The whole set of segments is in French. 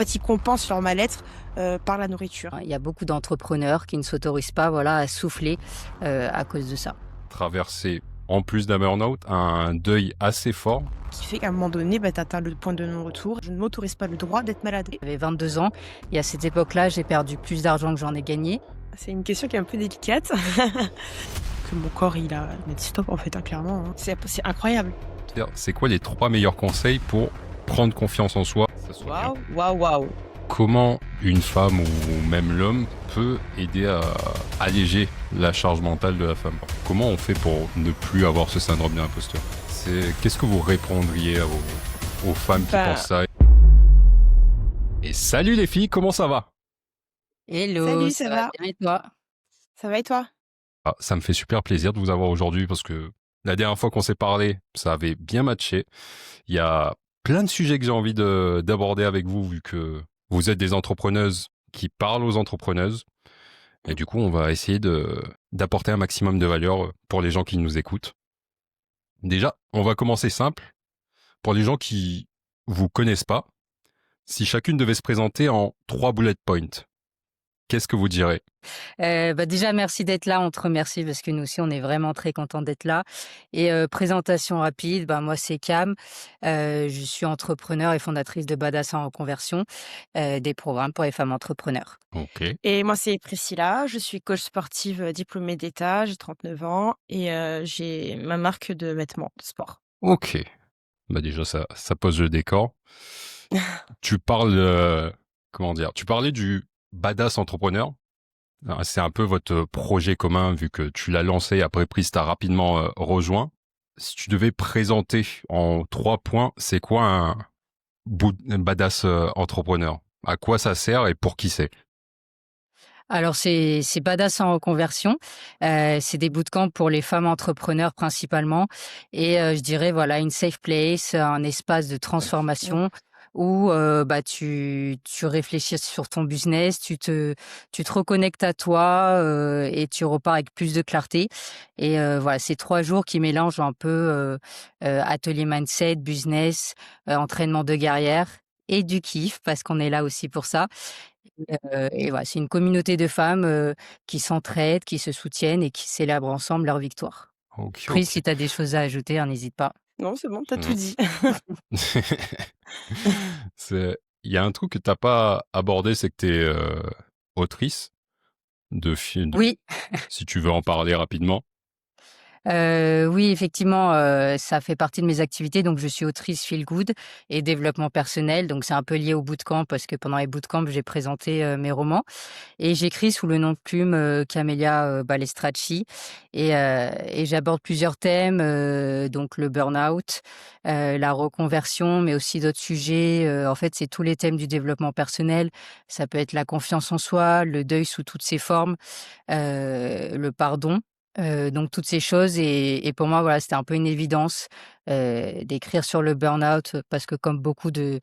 En fait, ils compensent leur mal-être, par la nourriture. Il y a beaucoup d'entrepreneurs qui ne s'autorisent pas, voilà, à souffler, à cause de ça. Traverser, en plus d'un burn-out, un deuil assez fort. Qui fait qu'à un moment donné, tu atteins le point de non-retour. Je ne m'autorise pas le droit d'être malade. J'avais 22 ans et à cette époque-là, j'ai perdu plus d'argent que j'en ai gagné. C'est une question qui est un peu délicate. Que mon corps, il m'a dit stop en fait, clairement, hein. C'est incroyable. C'est-à-dire, c'est quoi les 3 meilleurs conseils pour prendre confiance en soi? Que ça soit bien. Waouh. Comment une femme ou même l'homme peut aider à alléger la charge mentale de la femme? Comment on fait pour ne plus avoir ce syndrome de l'imposteur? Qu'est-ce que vous répondriez aux femmes qui pensent ça? Et salut les filles, comment ça va? Hello, Salut, ça ça va va? bien et toi? Ça va et toi? Ça me fait super plaisir de vous avoir aujourd'hui parce que la dernière fois qu'on s'est parlé, ça avait bien matché. Il y a plein de sujets que j'ai envie d'aborder avec vous vu que vous êtes des entrepreneuses qui parlent aux entrepreneuses. Et du coup, on va essayer d'apporter un maximum de valeur pour les gens qui nous écoutent. Déjà, on va commencer simple. Pour les gens qui vous connaissent pas, si chacune devait se présenter en 3 bullet points, qu'est-ce que vous direz? Déjà merci d'être là, on te remercie parce que nous aussi on est vraiment très contents d'être là et présentation rapide, moi c'est Cam, je suis entrepreneur et fondatrice de Badass en reconversion, des programmes pour les femmes entrepreneurs. Ok. Et moi, c'est Priscilla, je suis coach sportive, diplômée d'État, j'ai 39 ans et j'ai ma marque de vêtements de sport. Ok. Déjà, ça pose le décor. Tu parles, comment dire? Tu parlais du Badass Entrepreneur. C'est un peu votre projet commun vu que tu l'as lancé, après Pris t'a rapidement rejoint. Si tu devais présenter en 3 points, c'est quoi un Badass Entrepreneur? À quoi ça sert et pour qui c'est? Alors c'est Badass en reconversion, c'est des bootcamps pour les femmes entrepreneurs principalement et je dirais voilà une safe place, un espace de transformation où, tu réfléchis sur ton business, tu te reconnectes à toi, et tu repars avec plus de clarté et voilà, c'est 3 jours qui mélangent un peu, atelier mindset, business, entraînement de guerrière et du kiff parce qu'on est là aussi pour ça. Et voilà, c'est une communauté de femmes, qui s'entraident, qui se soutiennent et qui célèbrent ensemble leur victoire. Ok, Pris, ok. si tu as des choses à ajouter, hein, n'hésite pas. Non, c'est bon, tu tout Mm. dit. Il y a un truc que t'as pas abordé, c'est que tu es autrice de films. Oui. Si tu veux en parler rapidement. Oui, effectivement, ça fait partie de mes activités. Donc, je suis autrice feel good et développement personnel. Donc, c'est un peu lié au bootcamp parce que pendant les bootcamps, j'ai présenté mes romans et j'écris sous le nom de plume Camélia Balestracci et j'aborde plusieurs thèmes, donc le burn-out, la reconversion, mais aussi d'autres sujets. En fait, c'est tous les thèmes du développement personnel. Ça peut être la confiance en soi, le deuil sous toutes ses formes, le pardon. Donc toutes ces choses et pour moi, voilà, c'était un peu une évidence, d'écrire sur le burn-out, parce que comme beaucoup de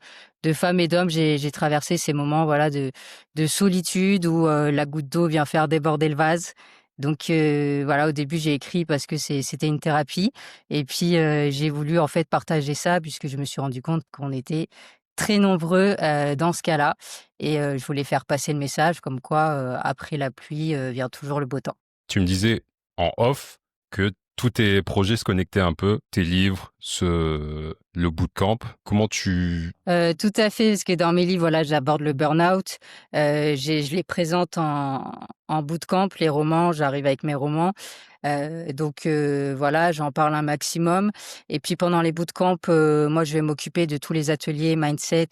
femmes et d'hommes, j'ai traversé ces moments, voilà, de solitude où, la goutte d'eau vient faire déborder le vase. Donc voilà, au début, j'ai écrit parce que c'était une thérapie et puis, j'ai voulu, en fait, partager ça puisque je me suis rendu compte qu'on était très nombreux, dans ce cas-là et je voulais faire passer le message comme quoi, après la pluie, vient toujours le beau temps. Tu me disais en off que tous tes projets se connectaient un peu, tes livres, le bootcamp. Comment tu... Tout à fait, parce que dans mes livres, voilà, j'aborde le burn-out, je les présente en bootcamp, les romans, j'arrive avec mes romans, donc voilà, j'en parle un maximum et puis pendant les bootcamps, moi, je vais m'occuper de tous les ateliers mindset,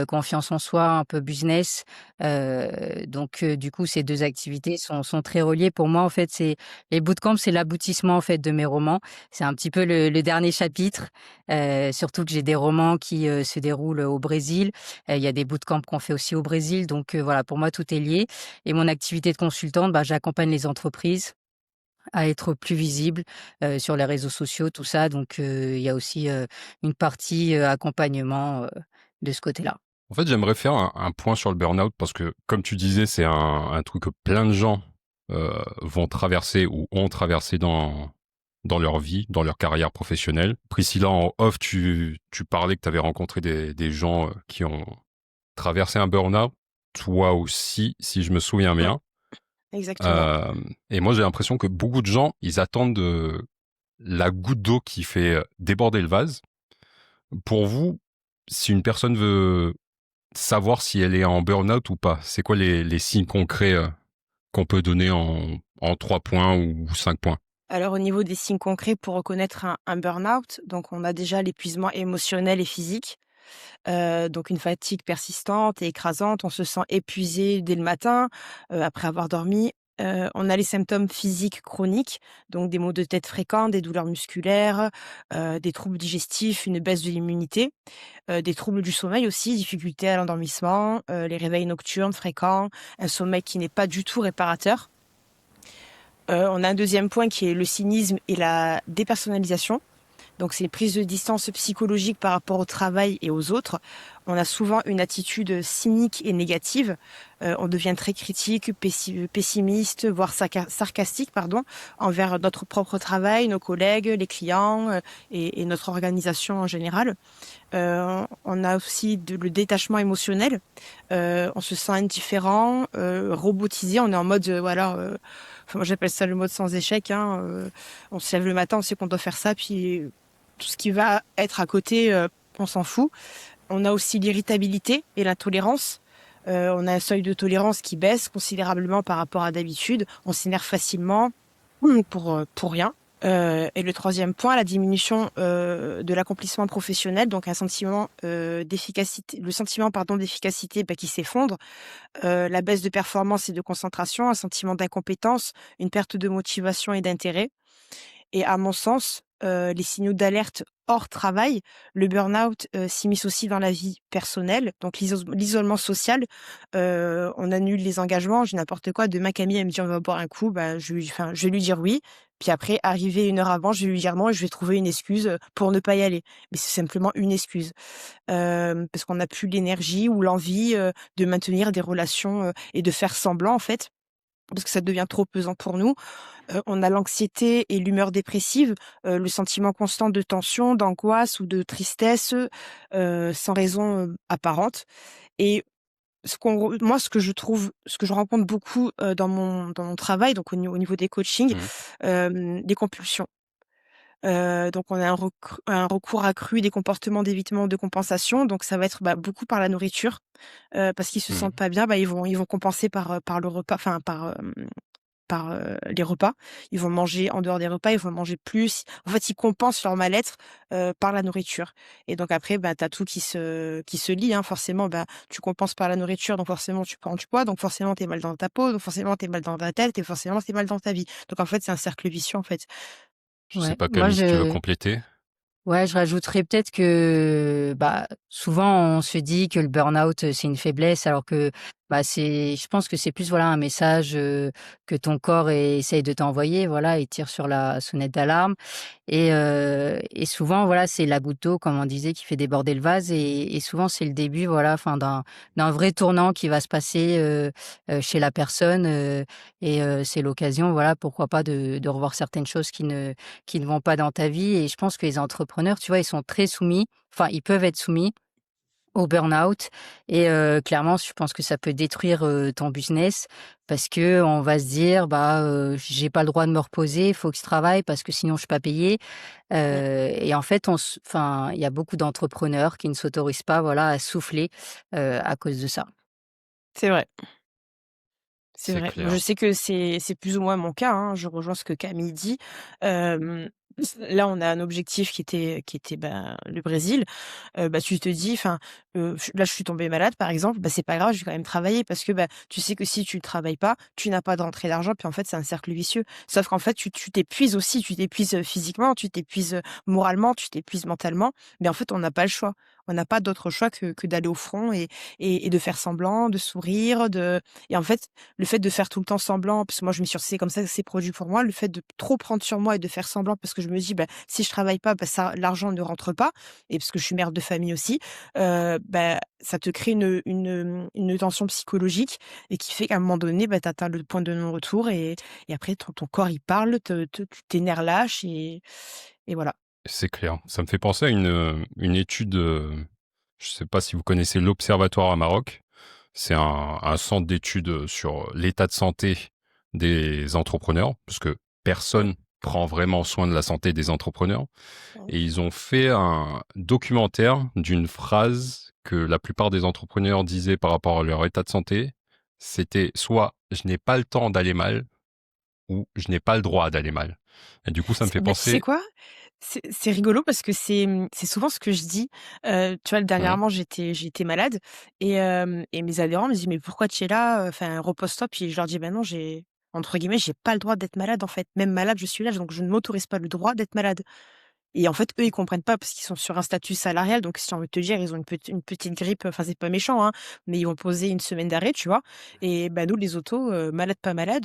confiance en soi, un peu business, donc du coup, ces 2 activités sont très reliées. Pour moi, en fait, c'est les bootcamps, c'est l'aboutissement, en fait, de mes romans. C'est un petit peu le dernier chapitre. Surtout que j'ai des romans qui, se déroulent au Brésil. Il y a des bootcamps qu'on fait aussi au Brésil, donc voilà, pour moi, tout est lié et mon activité de consultante, j'accompagne les entreprises à être plus visibles, sur les réseaux sociaux, tout ça, donc il y a aussi, une partie, accompagnement, de ce côté-là. En fait, j'aimerais faire un point sur le burn-out parce que, comme tu disais, c'est un truc que plein de gens vont traverser ou ont traversé dans leur vie, dans leur carrière professionnelle. Priscilla, en off, tu parlais que tu avais rencontré des gens qui ont traversé un burn-out, toi aussi, si je me souviens Mmh, bien. exactement. Euh, et moi, j'ai l'impression que beaucoup de gens, ils attendent la goutte d'eau qui fait déborder le vase. Pour vous, si une personne veut savoir si elle est en burn-out ou pas, c'est quoi les signes concrets qu'on peut donner en 3 points ou 5 points? Alors au niveau des signes concrets pour reconnaître un burn-out, donc on a déjà l'épuisement émotionnel et physique, donc une fatigue persistante et écrasante. On se sent épuisé dès le matin, après avoir dormi. On a les symptômes physiques chroniques, donc des maux de tête fréquents, des douleurs musculaires, des troubles digestifs, une baisse de l'immunité, des troubles du sommeil aussi, difficultés à l'endormissement, les réveils nocturnes fréquents, un sommeil qui n'est pas du tout réparateur. On a un deuxième point qui est le cynisme et la dépersonnalisation. Donc c'est une prise de distance psychologique par rapport au travail et aux autres. On a souvent une attitude cynique et négative. On devient très critique, pessimiste, voire sarcastique, envers notre propre travail, nos collègues, les clients et notre organisation en général. On a aussi le détachement émotionnel. On se sent indifférent, robotisé. On est en mode, enfin, moi j'appelle ça le mode sans échec. Hein. On se lève le matin, on sait qu'on doit faire ça, puis tout ce qui va être à côté, on s'en fout. On a aussi l'irritabilité et l'intolérance. On a un seuil de tolérance qui baisse considérablement par rapport à d'habitude. On s'énerve facilement pour rien. Et le troisième point, la diminution de l'accomplissement professionnel, donc un sentiment d'efficacité, le sentiment d'efficacité qui s'effondre, la baisse de performance et de concentration, un sentiment d'incompétence, une perte de motivation et d'intérêt. Et à mon sens, les signaux d'alerte hors travail, le burn-out, s'immisce aussi dans la vie personnelle, donc l'isolement social. On annule les engagements, j'ai n'importe quoi. Demain, Camille, elle me dit: «On va boire un coup», bah, je vais lui dire oui. Puis après, arrivé 1 heure avant, je vais lui dire non et je vais trouver une excuse, pour ne pas y aller. Mais c'est simplement une excuse. Parce qu'on n'a plus l'énergie ou l'envie, de maintenir des relations, et de faire semblant, en fait, parce que ça devient trop pesant pour nous. On a l'anxiété et l'humeur dépressive, le sentiment constant de tension, d'angoisse ou de tristesse, sans raison, apparente. Et ce que je rencontre beaucoup, dans mon travail, donc au niveau des coachings, Mmh. des compulsions. Donc on a un recours accru des comportements d'évitement, de compensation, donc ça va être, beaucoup par la nourriture, parce qu'ils se Mmh. sentent pas bien, ils vont compenser par le repas, enfin les repas. Ils vont manger en dehors des repas, ils vont manger plus. En fait, ils compensent leur mal-être, par la nourriture. Et donc après, tu as tout qui se lie, hein. Forcément, tu compenses par la nourriture, donc forcément tu prends du poids, donc forcément tu es mal dans ta peau, donc forcément tu es mal dans ta tête et forcément tu es mal dans ta vie. Donc en fait, c'est un cercle vicieux, en fait. Je sais Ouais, pas, moi Camille, si tu veux je compléter. Ouais, je rajouterais peut-être que, souvent on se dit que le burn-out, c'est une faiblesse alors que, je pense que c'est plus, voilà, un message, que ton corps essaye de t'envoyer, voilà, et tire sur la sonnette d'alarme et souvent, voilà, c'est la goutte d'eau, comme on disait, qui fait déborder le vase et souvent c'est le début, voilà, enfin d'un vrai tournant qui va se passer, chez la personne, c'est l'occasion, voilà, pourquoi pas de revoir certaines choses qui ne vont pas dans ta vie et je pense que les entrepreneurs, tu vois, ils sont très soumis, enfin, ils peuvent être soumis au burn-out clairement, je pense que ça peut détruire, ton business parce que on va se dire: j'ai pas le droit de me reposer, il faut que je travaille parce que sinon je suis pas payé». Mmh. Et en fait, il y a beaucoup d'entrepreneurs qui ne s'autorisent pas, voilà, à souffler, à cause de ça. C'est vrai, c'est C'est vrai. Moi, je clair. sais que c'est plus ou moins mon cas, hein. Je rejoins ce que Camille dit. Hem, Là, on a un objectif qui était, le Brésil. Tu te dis, enfin, je suis tombée malade par exemple, c'est pas grave, je vais quand même travailler parce que, tu sais que si tu ne travailles pas, tu n'as pas de rentrée d'argent, puis en fait, c'est un cercle vicieux. Sauf qu'en fait, tu t'épuises aussi, tu t'épuises, physiquement, tu t'épuises, moralement, tu t'épuises mentalement, mais en fait, on n'a pas le choix. On n'a pas d'autre choix que d'aller au front et de faire semblant, de sourire, et en fait, le fait de faire tout le temps semblant, parce que moi je me suis c'est comme ça que c'est produit pour moi, le fait de trop prendre sur moi et de faire semblant parce que je me dis: si je travaille pas, ça l'argent ne rentre pas et parce que je suis mère de famille aussi, ça te crée une tension psychologique et qui fait qu'à un moment donné, tu atteins le point de non-retour et après ton corps il parle, tes nerfs lâchent et voilà. C'est clair. Ça me fait penser à une étude, Je sais pas si vous connaissez l'Observatoire à Maroc. C'est un centre d'études sur l'état de santé des entrepreneurs, parce que Ouais. personne prend vraiment soin de la santé des entrepreneurs. Ouais. Et ils ont fait un documentaire d'une phrase que la plupart des entrepreneurs disaient par rapport à leur état de santé. C'était soit je n'ai pas le temps d'aller mal ou je n'ai pas le droit d'aller mal. Et du coup, ça me fait Tu sais penser. quoi? C'est rigolo parce que c'est souvent ce que je dis. Tu vois, Hum, dernièrement, j'étais malade et mes adhérents me disent: «Mais pourquoi tu es là? Enfin, repose-toi». Puis je leur dis: «Bah non, j'ai entre guillemets, j'ai pas le droit d'être malade, en fait. Même malade, je suis là, donc je ne m'autorise pas le droit d'être malade». Et en fait, eux, ils comprennent pas parce qu'ils sont sur un statut salarial, donc si j'ai envie de te dire, ils ont une petite grippe, enfin, c'est pas méchant, hein, mais ils vont poser une semaine d'arrêt, tu vois? Et bah, nous, les autos, malade, pas malade,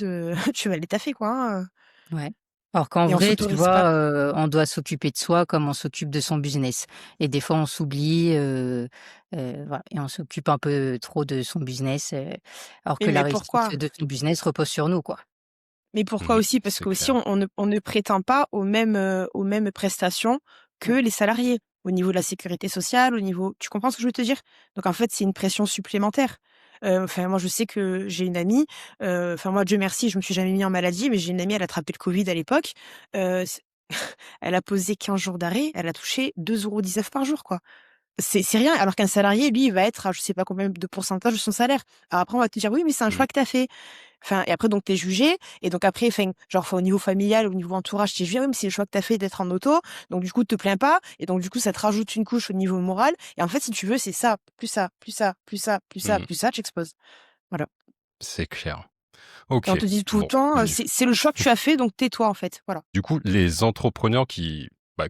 tu vas aller taffer, quoi, hein, Ouais. Alors qu'en et on vrai, tu s'autorise pas. vois, on doit s'occuper de soi comme on s'occupe de son business et des fois on s'oublie, voilà et on s'occupe un peu trop de son business, alors que la Mais réussite pourquoi? de son business repose sur nous, quoi. Mais pourquoi aussi? Parce c'est qu'aussi clair. on ne prétend pas aux mêmes prestations que Ouais. les salariés. Au niveau de la sécurité sociale, au niveau tu comprends ce que je veux te dire? Donc en fait, c'est une pression supplémentaire. Enfin moi je sais que j'ai une amie, enfin moi Dieu merci, je me suis jamais mis en maladie, mais j'ai une amie, elle a attrapé le covid à l'époque, c elle a posé 15 jours d'arrêt, elle a touché 2,19 € par jour, quoi. C'est rien, alors qu'un salarié, lui, il va être à je sais pas combien de pourcentage de son salaire. Alors après, on va te dire: «Oui, mais c'est un Mmh. choix que tu as fait». Enfin et après donc tu es jugé et donc après enfin, genre enfin, au niveau familial, au niveau entourage, tu es jugé: «Oui, mais c'est le choix que tu as fait d'être en auto, donc du coup, te plains pas» et donc du coup, ça te rajoute une couche au niveau moral et en fait, si tu veux, c'est ça, plus ça, plus ça, plus ça, plus ça, Mmh. plus ça, tu exploses. Voilà C'est clair. et on OK. te dit tout le Bon, temps, du «C'est le choix que tu as fait, donc tais-toi», en fait. Voilà. du coup, les entrepreneurs qui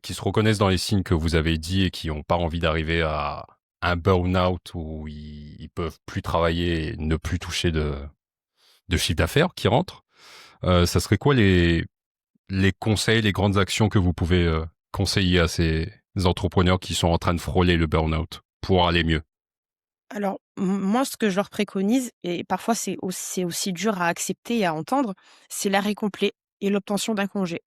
se reconnaissent dans les signes que vous avez dit et qui ont pas envie d'arriver à un burn-out où ils peuvent plus travailler et ne plus toucher de chiffre d'affaires qui rentre, ça serait quoi les conseils, les grandes actions que vous pouvez, conseiller à ces entrepreneurs qui sont en train de frôler le burn-out pour aller mieux? Alors, moi, ce que je leur préconise et parfois c'est aussi dur à accepter et à entendre, c'est l'arrêt complet et l'obtention d'un congé.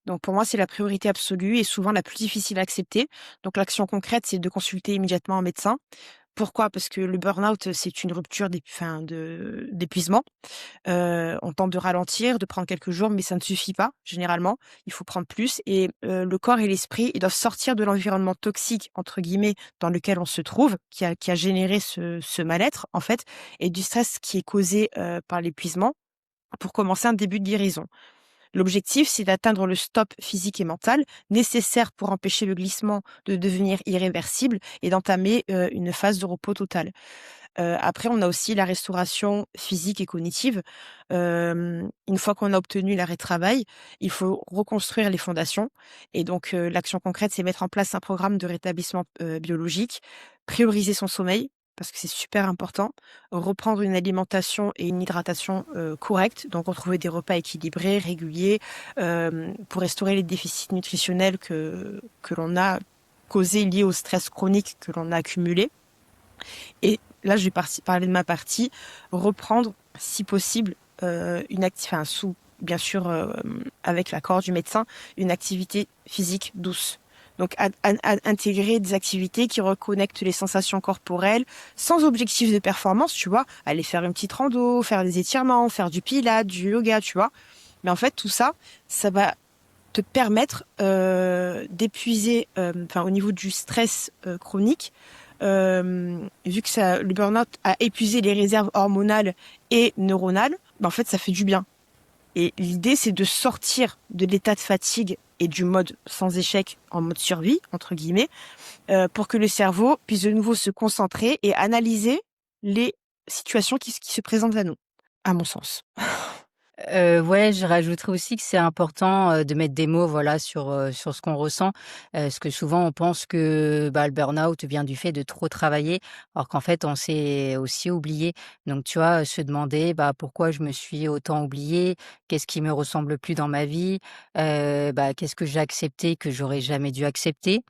Donc pour moi, c'est la priorité absolue et souvent la plus difficile à accepter. Donc l'action concrète, c'est de consulter immédiatement un médecin. Pourquoi? Parce que le burn-out, c'est une rupture d'épuisement. On tente de ralentir, de prendre quelques jours, mais ça ne suffit pas généralement. Il faut prendre plus et le corps et l'esprit, ils doivent sortir de «l'environnement toxique» entre guillemets dans lequel on se trouve, qui a généré ce mal-être en fait et du stress qui est causé, par l'épuisement pour commencer un début de guérison. L'objectif, c'est d'atteindre le stop physique et mental nécessaire pour empêcher le glissement de devenir irréversible et d'entamer, une phase de repos total. Après, on a aussi la restauration physique et cognitive. Une fois qu'on a obtenu l'arrêt de travail, il faut reconstruire les fondations et donc l'action concrète, c'est mettre en place un programme de rétablissement, biologique, prioriser son sommeil parce que c'est super important, reprendre une alimentation et une hydratation, correctes, donc retrouver des repas équilibrés, réguliers, pour restaurer les déficits nutritionnels que l'on a causés liés au stress chronique que l'on a accumulé et là, je vais parler de ma partie, reprendre, si possible, une enfin, sous bien sûr, avec l'accord du médecin, une activité physique douce. Donc intégrer des activités qui reconnectent les sensations corporelles, sans objectif de performance, tu vois? Aller faire une petite rando, faire des étirements, faire du pilates, du yoga, tu vois? Mais en fait, tout ça, ça va te permettre, d'épuiser, enfin, au niveau du stress, chronique, vu que le burn-out a épuisé les réserves hormonales et neuronales, bah, en fait, ça fait du bien. Et l'idée, c'est de sortir de l'état de fatigue et du mode sans échec en mode survie, entre guillemets, pour que le cerveau puisse de nouveau se concentrer et analyser les situations qui se présentent à nous, à mon sens. Ouais, je rajouterais aussi que c'est important, de mettre des mots, voilà, sur ce qu'on ressent. Parce que souvent on pense que, bah, le burn-out vient du fait de trop travailler, alors qu'en fait on s'est aussi oublié. Donc tu vois, se demander, bah, pourquoi je me suis autant oublié? Qu'est-ce qui me ressemble plus dans ma vie? Bah, qu'est-ce que j'ai accepté que j'aurais jamais dû accepter?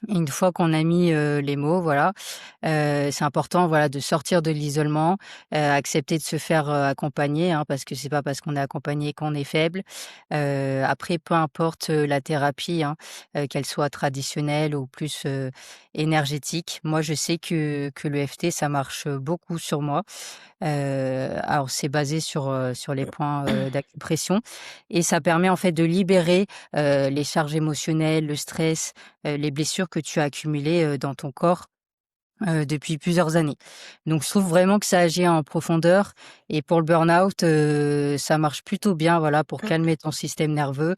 Une fois qu'on a mis, les mots, voilà, c'est important, voilà, de sortir de l'isolement, accepter de se faire, accompagner, hein, parce que c'est pas parce qu'on est accompagné qu'on est faible. Après, peu importe, la thérapie, hein, qu'elle soit traditionnelle ou plus, énergétique. Moi, je sais que l'EFT, ça marche, beaucoup sur moi. Alors c'est basé sur les points, d'acupression et ça permet en fait de libérer, les charges émotionnelles, le stress, les blessures que tu as accumulées, dans ton corps, depuis plusieurs années. Donc je trouve vraiment que ça agit en profondeur et pour le burn-out, ça marche plutôt bien, voilà, pour Mmh. calmer ton système nerveux,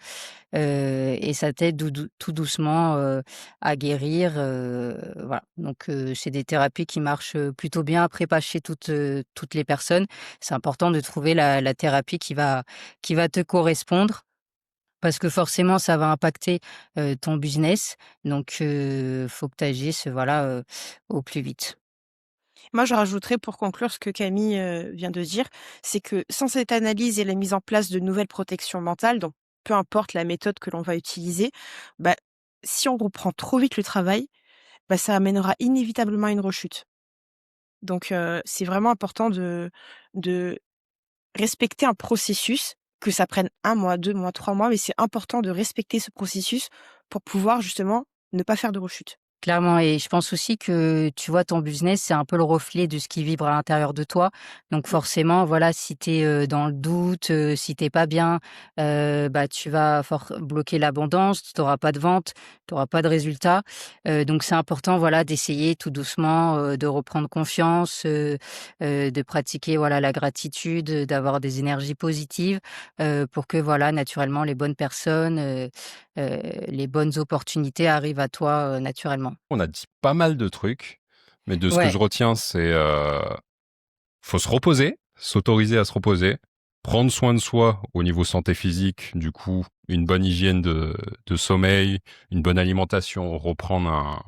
et ça t'aide tout doucement, à guérir, voilà. Donc c'est des thérapies qui marchent, plutôt bien. Après pas chez toutes les personnes. C'est important de trouver la thérapie qui va te correspondre parce que forcément ça va impacter, ton business. Donc faut que tu agisses, voilà, au plus vite. Moi, je rajouterais pour conclure ce que Camille, vient de dire, c'est que sans cette analyse et la mise en place de nouvelles protections mentales, donc peu importe la méthode que l'on va utiliser, bah, si on reprend trop vite le travail, bah, ça amènera inévitablement à une rechute. Donc c'est vraiment important de respecter un processus, que ça prenne 1 mois, 2 mois, 3 mois, mais c'est important de respecter ce processus pour pouvoir justement ne pas faire de rechute. Clairement et je pense aussi que, tu vois, ton business, c'est un peu le reflet de ce qui vibre à l'intérieur de toi. Donc Mmh, forcément, voilà, si tu es, dans le doute, si tu pas bien, bah, tu vas bloquer l'abondance, tu auras pas de vente, tu auras pas de résultats. Donc c'est important, voilà, d'essayer tout doucement, de reprendre confiance, de pratiquer, voilà, la gratitude, d'avoir des énergies positives, pour que, voilà, naturellement, les bonnes personnes, les bonnes opportunités arrivent à toi, naturellement. On a dit pas mal de trucs, mais de ce que Ouais, je retiens, c'est faut se reposer, s'autoriser à se reposer, prendre soin de soi au niveau santé physique, du coup, une bonne hygiène de sommeil, une bonne alimentation, reprendre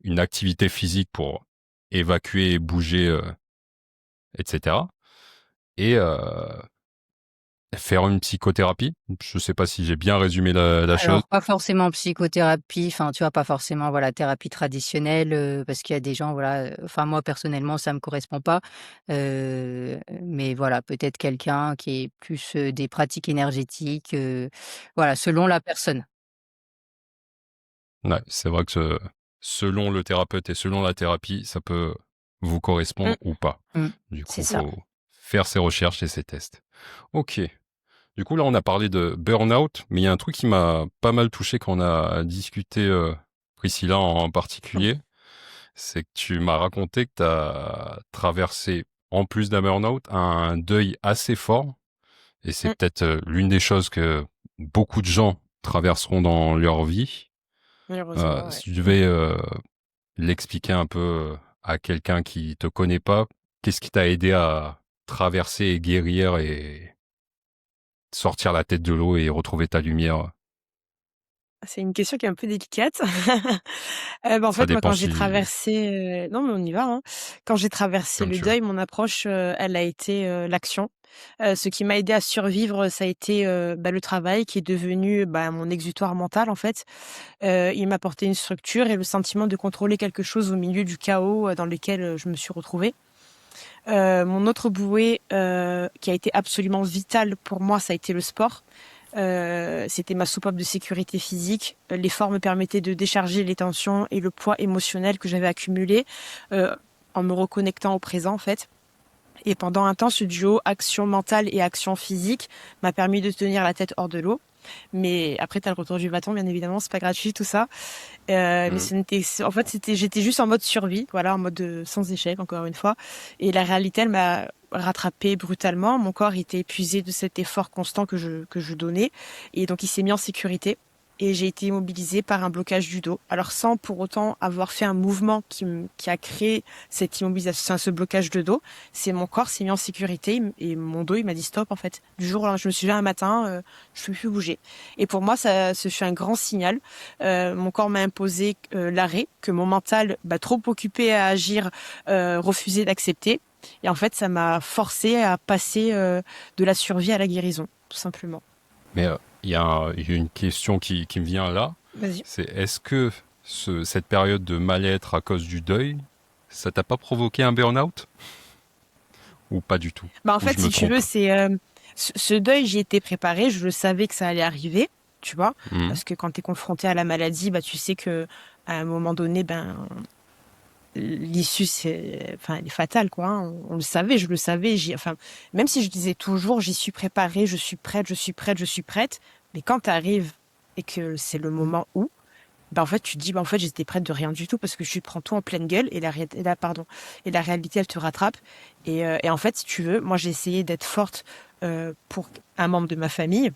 une activité physique pour évacuer, bouger, etc. Et faire une psychothérapie. Je sais pas si j'ai bien résumé la chose. alors pas forcément psychothérapie, enfin, tu vois, pas forcément, voilà, thérapie traditionnelle, parce qu'il y a des gens, voilà, enfin, moi, personnellement, ça me correspond pas, mais voilà, peut-être quelqu'un qui est plus, des pratiques énergétiques, voilà, selon la personne. Ouais, c'est vrai que selon le thérapeute et selon la thérapie, ça peut vous correspondre mmh, ou pas. Mmh, Du c'est coup, ça. faut faire ses recherches et ses tests. Ok. Du coup, là, on a parlé de burn-out, mais il y a un truc qui m'a pas mal touché quand on a discuté, Priscilla en mmh, particulier, c'est que tu m'as raconté que tu as traversé, en plus d'un burn-out, un deuil assez fort. Et c'est mmh, peut-être l'une des choses que beaucoup de gens traverseront dans leur vie. malheureusement, Si ouais. tu devais l'expliquer un peu à quelqu'un qui te connaît pas, qu'est-ce qui t'a aidé à traverser et guérir et sortir la tête de l'eau et retrouver ta lumière? C'est une question qui est un peu délicate. Bah, en Ça fait, moi, dépend quand j'ai si... traversé, non, mais on y va, hein. Quand j'ai traversé Comme le tu veux. deuil, mon approche, elle a été, l'action. Ce qui m'a aidé à survivre, ça a été, bah, le travail qui est devenu, bah, mon exutoire mental, en fait. Il m'apportait une structure et le sentiment de contrôler quelque chose au milieu du chaos, dans lequel, je me suis retrouvée. Mon autre bouée, qui a été absolument vital pour moi, ça a été le sport. C'était ma soupape de sécurité physique. L'effort me permettait de décharger les tensions et le poids émotionnel que j'avais accumulé, heu, en me reconnectant au présent, en fait. Et pendant un temps, ce duo action mentale et action physique m'a permis de tenir la tête hors de l'eau. Mais après, tu as le retour du bâton, bien évidemment, c'est pas gratuit tout ça. Mais Hmm. ce n'était en fait, j'étais juste en mode survie, voilà, en mode, sans échec, encore une fois. Et la réalité, elle m'a rattrapée brutalement. Mon corps était épuisé de cet effort constant que je donnais et donc il s'est mis en sécurité et j'ai été immobilisée par un blocage du dos. Alors sans pour autant avoir fait un mouvement qui a créé cette immobilisation, ce blocage de dos, c'est mon corps s'est mis en sécurité et mon dos, il m'a dit: «Stop», en fait. Du jour au lendemain, je me suis levée un matin, je peux plus bouger et pour moi, ça ce fut un grand signal. Mon corps m'a imposé, l'arrêt, que mon mental, bah, trop occupé à agir, refusait d'accepter et en fait, ça m'a forcé à passer, de la survie à la guérison, tout simplement. Mais il y a une question qui me vient là. Vas-y. C'est est-ce que cette période de mal-être à cause du deuil, ça t'a pas provoqué un burn-out? Ou pas du tout? Bah, en Ou je fait, me si tu veux, trompe? c'est ce deuil, j'y étais préparée, je le savais que ça allait arriver, tu vois, Mhm. parce que quand tu es confronté à la maladie, bah, tu sais que à un moment donné, ben, l'issue, enfin, elle est fatale, quoi, hein. On le savait, je le savais. Enfin, même si je disais toujours, j'y suis préparée, je suis prête, je suis prête, je suis prête. Mais quand tu arrives et que c'est le moment où, bah, en fait, tu te dis, bah, en fait, j'étais prête de rien du tout parce que tu prends tout en pleine gueule et la réalité, elle te rattrape. Et en fait, si tu veux, moi, j'ai essayé d'être forte pour un membre de ma famille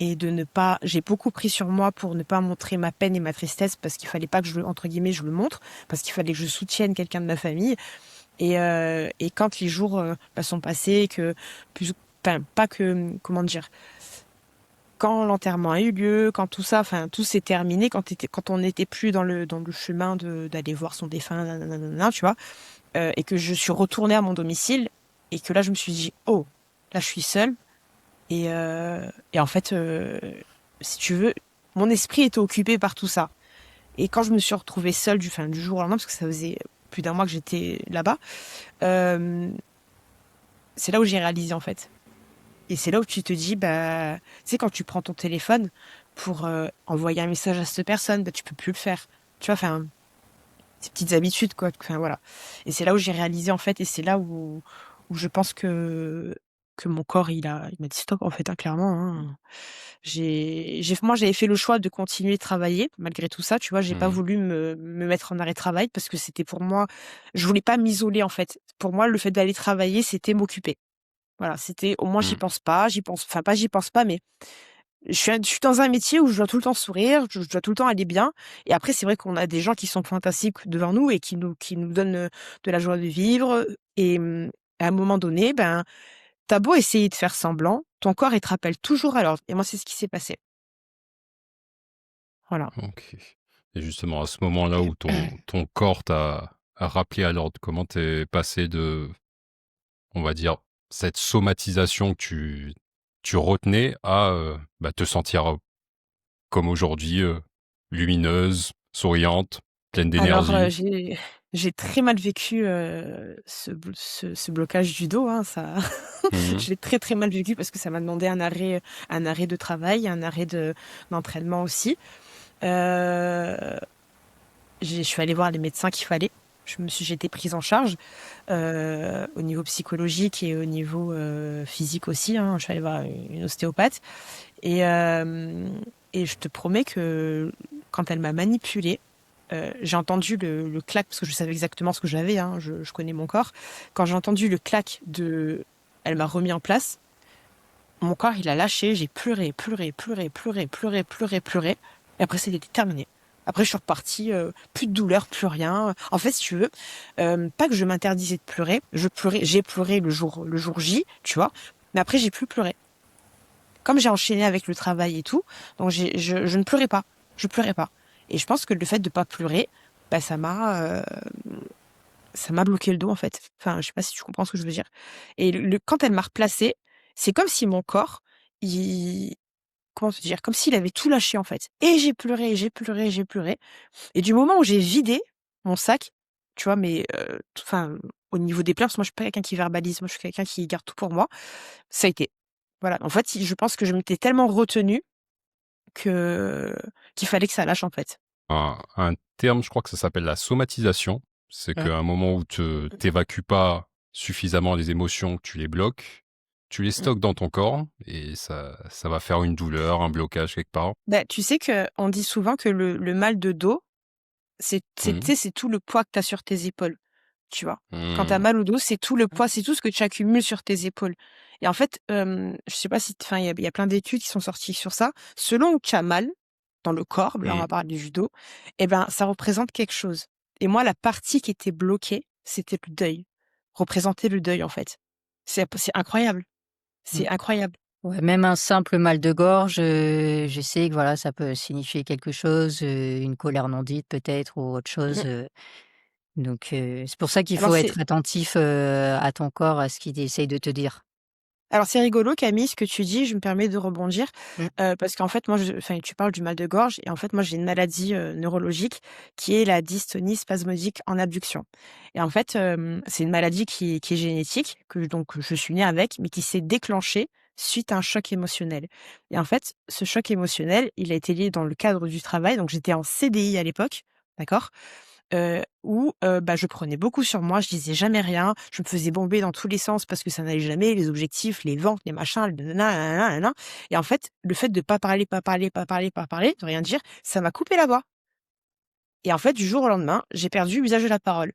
et de ne pas, j'ai beaucoup pris sur moi pour ne pas montrer ma peine et ma tristesse parce qu'il fallait pas que entre guillemets, je le montre, parce qu'il fallait que je soutienne quelqu'un de ma famille. Et quand les jours sont passés, que plus, enfin, pas que, comment dire, quand l'enterrement a eu lieu, quand tout ça, enfin, tout s'est terminé, quand on n'était plus dans le chemin d'aller voir son défunt, nanana, tu vois, et que je suis retournée à mon domicile, et que là, je me suis dit, oh, là, je suis seule, et en fait, si tu veux, mon esprit était occupé par tout ça. Et quand je me suis retrouvée seule du jour au lendemain, parce que ça faisait plus d'un mois que j'étais là-bas, euh, c'est là où j'ai réalisé, en fait. Et c'est là où tu te dis, bah, tu sais, quand tu prends ton téléphone pour envoyer un message à cette personne, bah, tu peux plus le faire. Tu vois, enfin, ces petites habitudes, quoi. Enfin, voilà. Et c'est là où j'ai réalisé, en fait, et c'est là où je pense que mon corps, il m'a dit stop, en fait, hein, clairement, hein. Moi, j'avais fait le choix de continuer de travailler, malgré tout ça, tu vois, j'ai pas Mhm. voulu me mettre en arrêt de travail parce que c'était pour moi, je voulais pas m'isoler, en fait. Pour moi, le fait d'aller travailler, c'était m'occuper. Voilà, c'était au moins j'y pense, enfin pas j'y pense pas, mais je suis dans un métier où je dois tout le temps sourire, je dois tout le temps aller bien. Et après, c'est vrai qu'on a des gens qui sont fantastiques devant nous et qui nous donnent de la joie de vivre. Et à un moment donné, ben, t'as beau essayer de faire semblant, ton corps, il te rappelle toujours à l'ordre. Et moi, c'est ce qui s'est passé. Voilà. Ok. Et justement, à ce moment-là où ton corps a rappelé à l'ordre, comment t'es passé de, on va dire, cette somatisation que tu retenais à bah, te sentir comme aujourd'hui, lumineuse, souriante, pleine Alors, d'énergie? j'ai très mal vécu ce blocage du dos, hein, ça, Mhm. je l'ai très très mal vécu parce que ça m'a demandé un arrêt de travail, un arrêt d'entraînement aussi. Euh, je suis allée voir les médecins qu'il fallait. J'ai été prise en charge au niveau psychologique et au niveau physique aussi, hein. Je suis allée voir une ostéopathe et, euh, et je te promets que quand elle m'a manipulée, j'ai entendu le clac, parce que je savais exactement ce que j'avais, hein, je connais mon corps. Quand j'ai entendu le clac de elle m'a remis en place, mon corps il a lâché, j'ai pleuré, pleuré, pleuré, pleuré, pleuré, pleuré, pleuré. Et après c'était terminé. Après je suis repartie, plus de douleur, plus rien. En fait, si tu veux, pas que je m'interdisais de pleurer, j'ai pleuré le jour J, tu vois, mais après j'ai plus pleuré. Comme j'ai enchaîné avec le travail et tout, donc je ne pleurais pas, je pleurais pas. Et je pense que le fait de pas pleurer, bah ça m'a bloqué le dos en fait. Enfin, je sais pas si tu comprends ce que je veux dire. Et quand elle m'a replacé, c'est comme si mon corps, il, comment te dire, comme s'il avait tout lâché en fait. Et j'ai pleuré, j'ai pleuré, j'ai pleuré. Et du moment où j'ai vidé mon sac, tu vois, mais enfin, au niveau des pleurs, parce que moi je suis pas quelqu'un qui verbalise, moi je suis quelqu'un qui garde tout pour moi. Ça a été. Voilà. En fait, je pense que je m'étais tellement retenue que qu'il fallait que ça lâche en fait. Un terme, je crois que ça s'appelle la somatisation. C'est Mmh. qu'à un moment où tu t'évacues pas suffisamment les émotions, que tu les bloques, tu les Mmh. stockes dans ton corps et ça va faire une douleur, un blocage quelque part. Bah, tu sais que on dit souvent que le mal de dos, tu Mhm. sais, c'est tout le poids que tu as sur tes épaules, tu vois? Quand tu as Mhm. mal au dos, c'est tout le poids, c'est tout ce que tu accumules sur tes épaules. Et en fait, je sais pas si enfin, il y a plein d'études qui sont sorties sur ça. Selon où tu as mal dans le corps, là, on Mhm. va parler du judo, et ben, ça représente quelque chose. Et moi, la partie qui était bloquée, c'était le deuil. Représenter le deuil, en fait. C'est incroyable. Mmh. C'est incroyable. Ouais, même un simple mal de gorge, je sais que voilà, ça peut signifier quelque chose, une colère non dite peut-être ou autre Mmh. chose, donc c'est pour ça qu'il Alors faut c'est être attentif, à ton corps, à ce qu'il essaye de te dire. Alors c'est rigolo Camille, ce que tu dis, je me permets de rebondir, Mmh. parce qu'en fait moi enfin tu parles du mal de gorge et en fait moi j'ai une maladie, neurologique qui est la dystonie spasmodique en abduction et en fait, c'est une maladie qui est génétique, que donc je suis née avec, mais qui s'est déclenchée suite à un choc émotionnel et en fait, ce choc émotionnel, il a été lié dans le cadre du travail, donc j'étais en CDI à l'époque, d'accord? Où, bah, je prenais beaucoup sur moi, je disais jamais rien, je me faisais bomber dans tous les sens parce que ça n'allait jamais, les objectifs, les ventes, les machins, le nanana, nanana, nanana et en fait, le fait de pas parler, pas parler, pas parler, pas parler, de rien dire, ça m'a coupé la voix et en fait, du jour au lendemain, j'ai perdu l'usage de la parole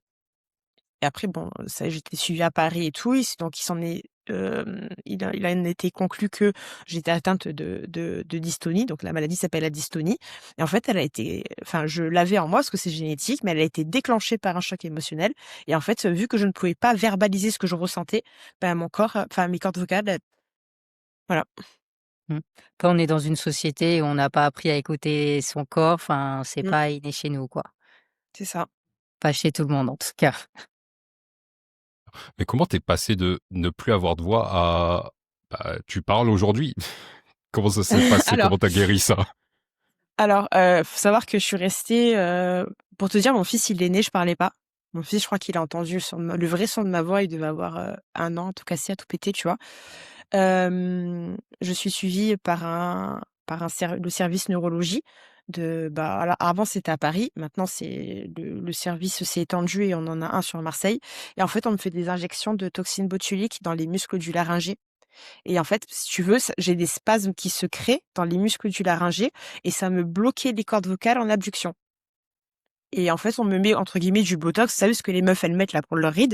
et après bon, ça j'étais suivie à Paris et tout, donc il s'en est, il en été conclu que j'étais atteinte de dystonie, donc la maladie s'appelle la dystonie et en fait, elle a été enfin, je l'avais en moi parce que c'est génétique, mais elle a été déclenchée par un choc émotionnel et en fait, vu que je ne pouvais pas verbaliser ce que je ressentais, bah, mon corps, enfin mes cordes vocales, voilà. Mmh. Quand on est dans une société où on n'a pas appris à écouter son corps, enfin, c'est Mmh, pas inné chez nous, quoi. c'est ça. Pas chez tout le monde, en tout cas. Mais comment t'es passé de ne plus avoir de voix à bah, tu parles aujourd'hui? Comment ça s'est passé? Alors Comment t'as guéri ça? faut savoir que je suis restée, pour te dire, mon fils, il est né, je parlais pas. Mon fils, je crois qu'il a entendu le vrai son de ma voix, il devait avoir, 1 an, tout cassé, à tout péter, tu vois? Je suis suivie par un le service neurologie bah, alors avant c'était à Paris, maintenant c'est le service s'est étendu et on en a un sur Marseille et en fait, on me fait des injections de toxine botulique dans les muscles du laryngé et en fait, si tu veux, j'ai des spasmes qui se créent dans les muscles du laryngé et ça me bloquait les cordes vocales en abduction et en fait, on me met entre guillemets «du botox», vous savez ce que les meufs elles mettent là pour leurs rides?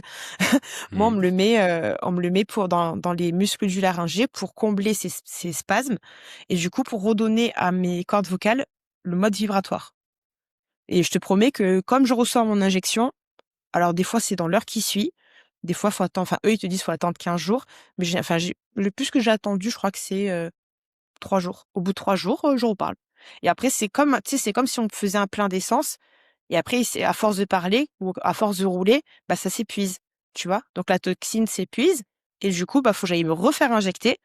Moi, Mmh. on me le met pour dans les muscles du laryngé pour combler ces spasmes et du coup, pour redonner à mes cordes vocales le mode vibratoire et je te promets que comme je reçois mon injection, alors des fois, c'est dans l'heure qui suit, des fois, faut attendre enfin, eux, ils te disent: «Faut attendre 15 jours», mais j'ai le plus que j'ai attendu, je crois que c'est, 3 jours. Au bout de 3 jours, je reparle et après c'est comme, tu sais, c'est comme si on te faisait un plein d'essence et après c'est à force de parler ou à force de rouler, bah, ça s'épuise, tu vois? Donc la toxine s'épuise et du coup, bah, faut que j'aille me refaire injecter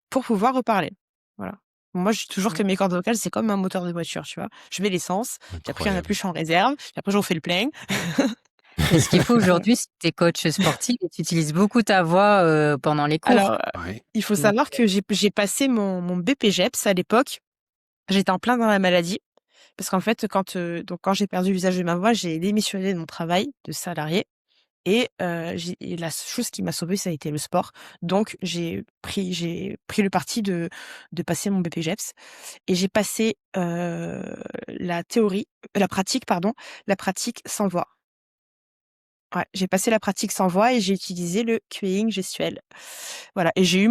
pour pouvoir reparler. Voilà. Moi, je dis toujours que Mmh. mes cordes vocales, c'est comme un moteur de voiture, tu vois? Je mets l'essence, puis après il y en a plus, Incroyable. je suis en réserve, puis après je refais le plein. Et ce qu'il faut aujourd'hui, c'est que tu es coach sportif et tu utilises beaucoup ta voix, pendant les cours. Alors, Ouais. il faut Donc savoir que j'ai passé mon BPJEPS à l'époque. J'étais en plein dans la maladie parce qu'en fait, quand j'ai perdu l'usage de ma voix, j'ai démissionné de mon travail de salarié et la chose qui m'a sauvée, ça a été le sport. Donc j'ai pris le parti de passer mon BPJEPS et j'ai passé, la pratique pardon, la pratique sans voix. Ouais, j'ai passé la pratique sans voix et j'ai utilisé le cueing gestuel. Voilà et j'ai eu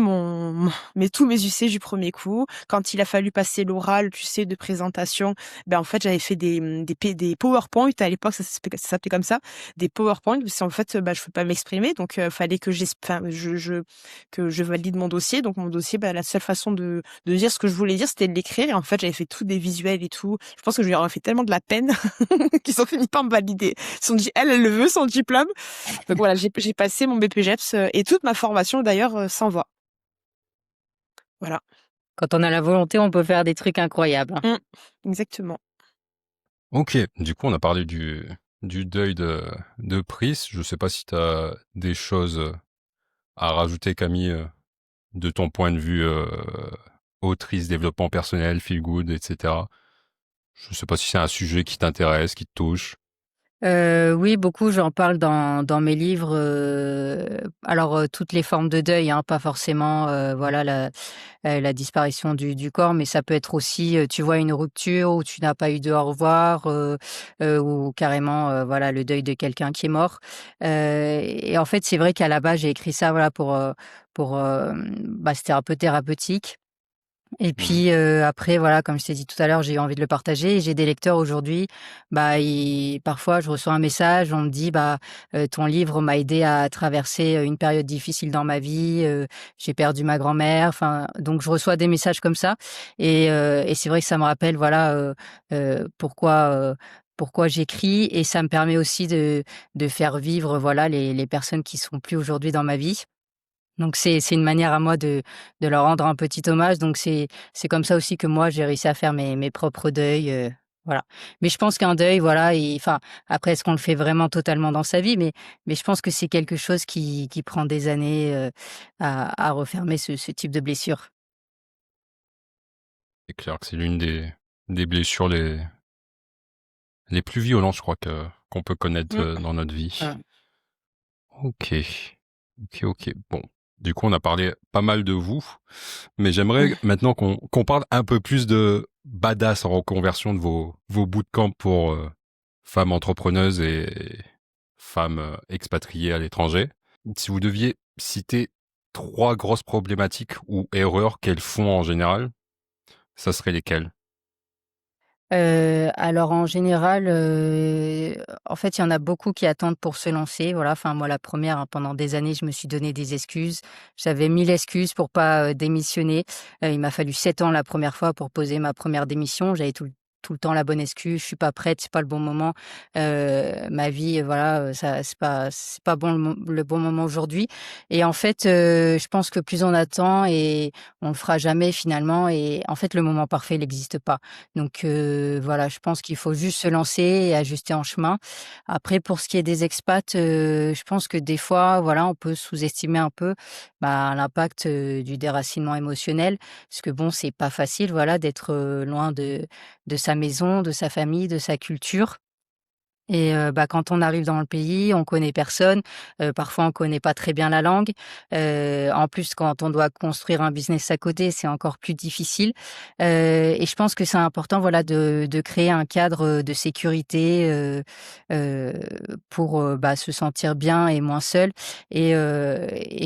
tous mes UC du premier coup. Quand il a fallu passer l'oral, tu sais, de présentation, ben, en fait, j'avais fait des PowerPoint à l'époque, ça s'appelait comme ça, des PowerPoint parce qu'en fait, bah, je peux pas m'exprimer donc fallait que enfin, que je valide mon dossier donc mon dossier, bah, la seule façon de dire ce que je voulais dire, c'était de l'écrire et en fait, j'avais fait tous des visuels et tout. Je pense que je lui aurais fait tellement de la peine qu'ils ont fini par me valider. Ils se sont dit: «Elle, elle le veut son diplôme». Donc voilà, j'ai passé mon BPJEPS, et toute ma formation d'ailleurs, sans voix. Voilà. quand on a la volonté, on peut faire des trucs incroyables, hein. Mmh. Exactement. OK, du coup, on a parlé du deuil de Pris. Je sais pas si tu as des choses, à rajouter Camille, de ton point de vue, autrice, développement personnel, feel good et cetera? Je sais pas si c'est un sujet qui t'intéresse, qui te touche? Oui, beaucoup, j'en parle dans mes livres, alors, toutes les formes de deuil, hein, pas forcément, voilà, la disparition du corps, mais ça peut être aussi, tu vois, une rupture où tu n'as pas eu de au revoir, ou carrément, voilà, le deuil de quelqu'un qui est mort. Et en fait, c'est vrai qu'à la base, j'ai écrit ça, voilà, bah, c'était un peu thérapeutique. Et Mmh. puis, après voilà, comme je t'ai dit tout à l'heure, j'ai eu envie de le partager et j'ai des lecteurs aujourd'hui, bah, ils parfois je reçois un message, on me dit: «Bah, ton livre m'a aidé à traverser, une période difficile dans ma vie, j'ai perdu ma grand-mère», enfin, donc je reçois des messages comme ça et c'est vrai que ça me rappelle voilà, pourquoi j'écris et ça me permet aussi de faire vivre, voilà, les personnes qui sont plus aujourd'hui dans ma vie. Donc c'est une manière à moi de leur rendre un petit hommage, donc c'est comme ça aussi que moi j'ai réussi à faire mes propres deuils, voilà. Mais je pense qu'un deuil, voilà, enfin, après est-ce qu'on le fait vraiment totalement dans sa vie? Mais je pense que c'est quelque chose qui prend des années, à refermer ce type de blessure. C'est clair que c'est l'une des blessures les plus violentes, je crois, qu'on peut connaître, Mmh. dans notre vie. Mmh. OK. OK, OK. Bon, du coup, on a parlé pas mal de vous, mais j'aimerais maintenant qu'on parle un peu plus de badass en reconversion, de vos bootcamps pour, femmes entrepreneuses et femmes, expatriées à l'étranger. Si vous deviez citer 3 grosses problématiques ou erreurs qu'elles font en général, ça serait lesquelles? Alors en général, en fait, il y en a beaucoup qui attendent pour se lancer, voilà. Enfin moi la première, hein, pendant des années, je me suis donné des excuses. J'avais 1000 excuses pour pas, démissionner. Il m'a fallu 7 ans la première fois pour poser ma première démission. J'avais tout le temps la bonne excuse: «Je suis pas prête, c'est pas le bon moment, ma vie, voilà, ça c'est pas bon le bon moment aujourd'hui» et en fait, je pense que plus on attend et on le fera jamais finalement et en fait, le moment parfait, il existe pas. Donc voilà, je pense qu'il faut juste se lancer et ajuster en chemin. Après pour ce qui est des expats, je pense que des fois, voilà, on peut sous-estimer un peu, bah, l'impact, du déracinement émotionnel. Parce que bon, c'est pas facile, voilà, d'être, loin de sa maison, de sa famille, de sa culture. Et bah, quand on arrive dans le pays, on connaît personne, parfois on connaît pas très bien la langue. En plus, quand on doit construire un business à côté, c'est encore plus difficile. Et je pense que c'est important, voilà, de créer un cadre, de sécurité, heu, pour, bah, se sentir bien et moins seul. Et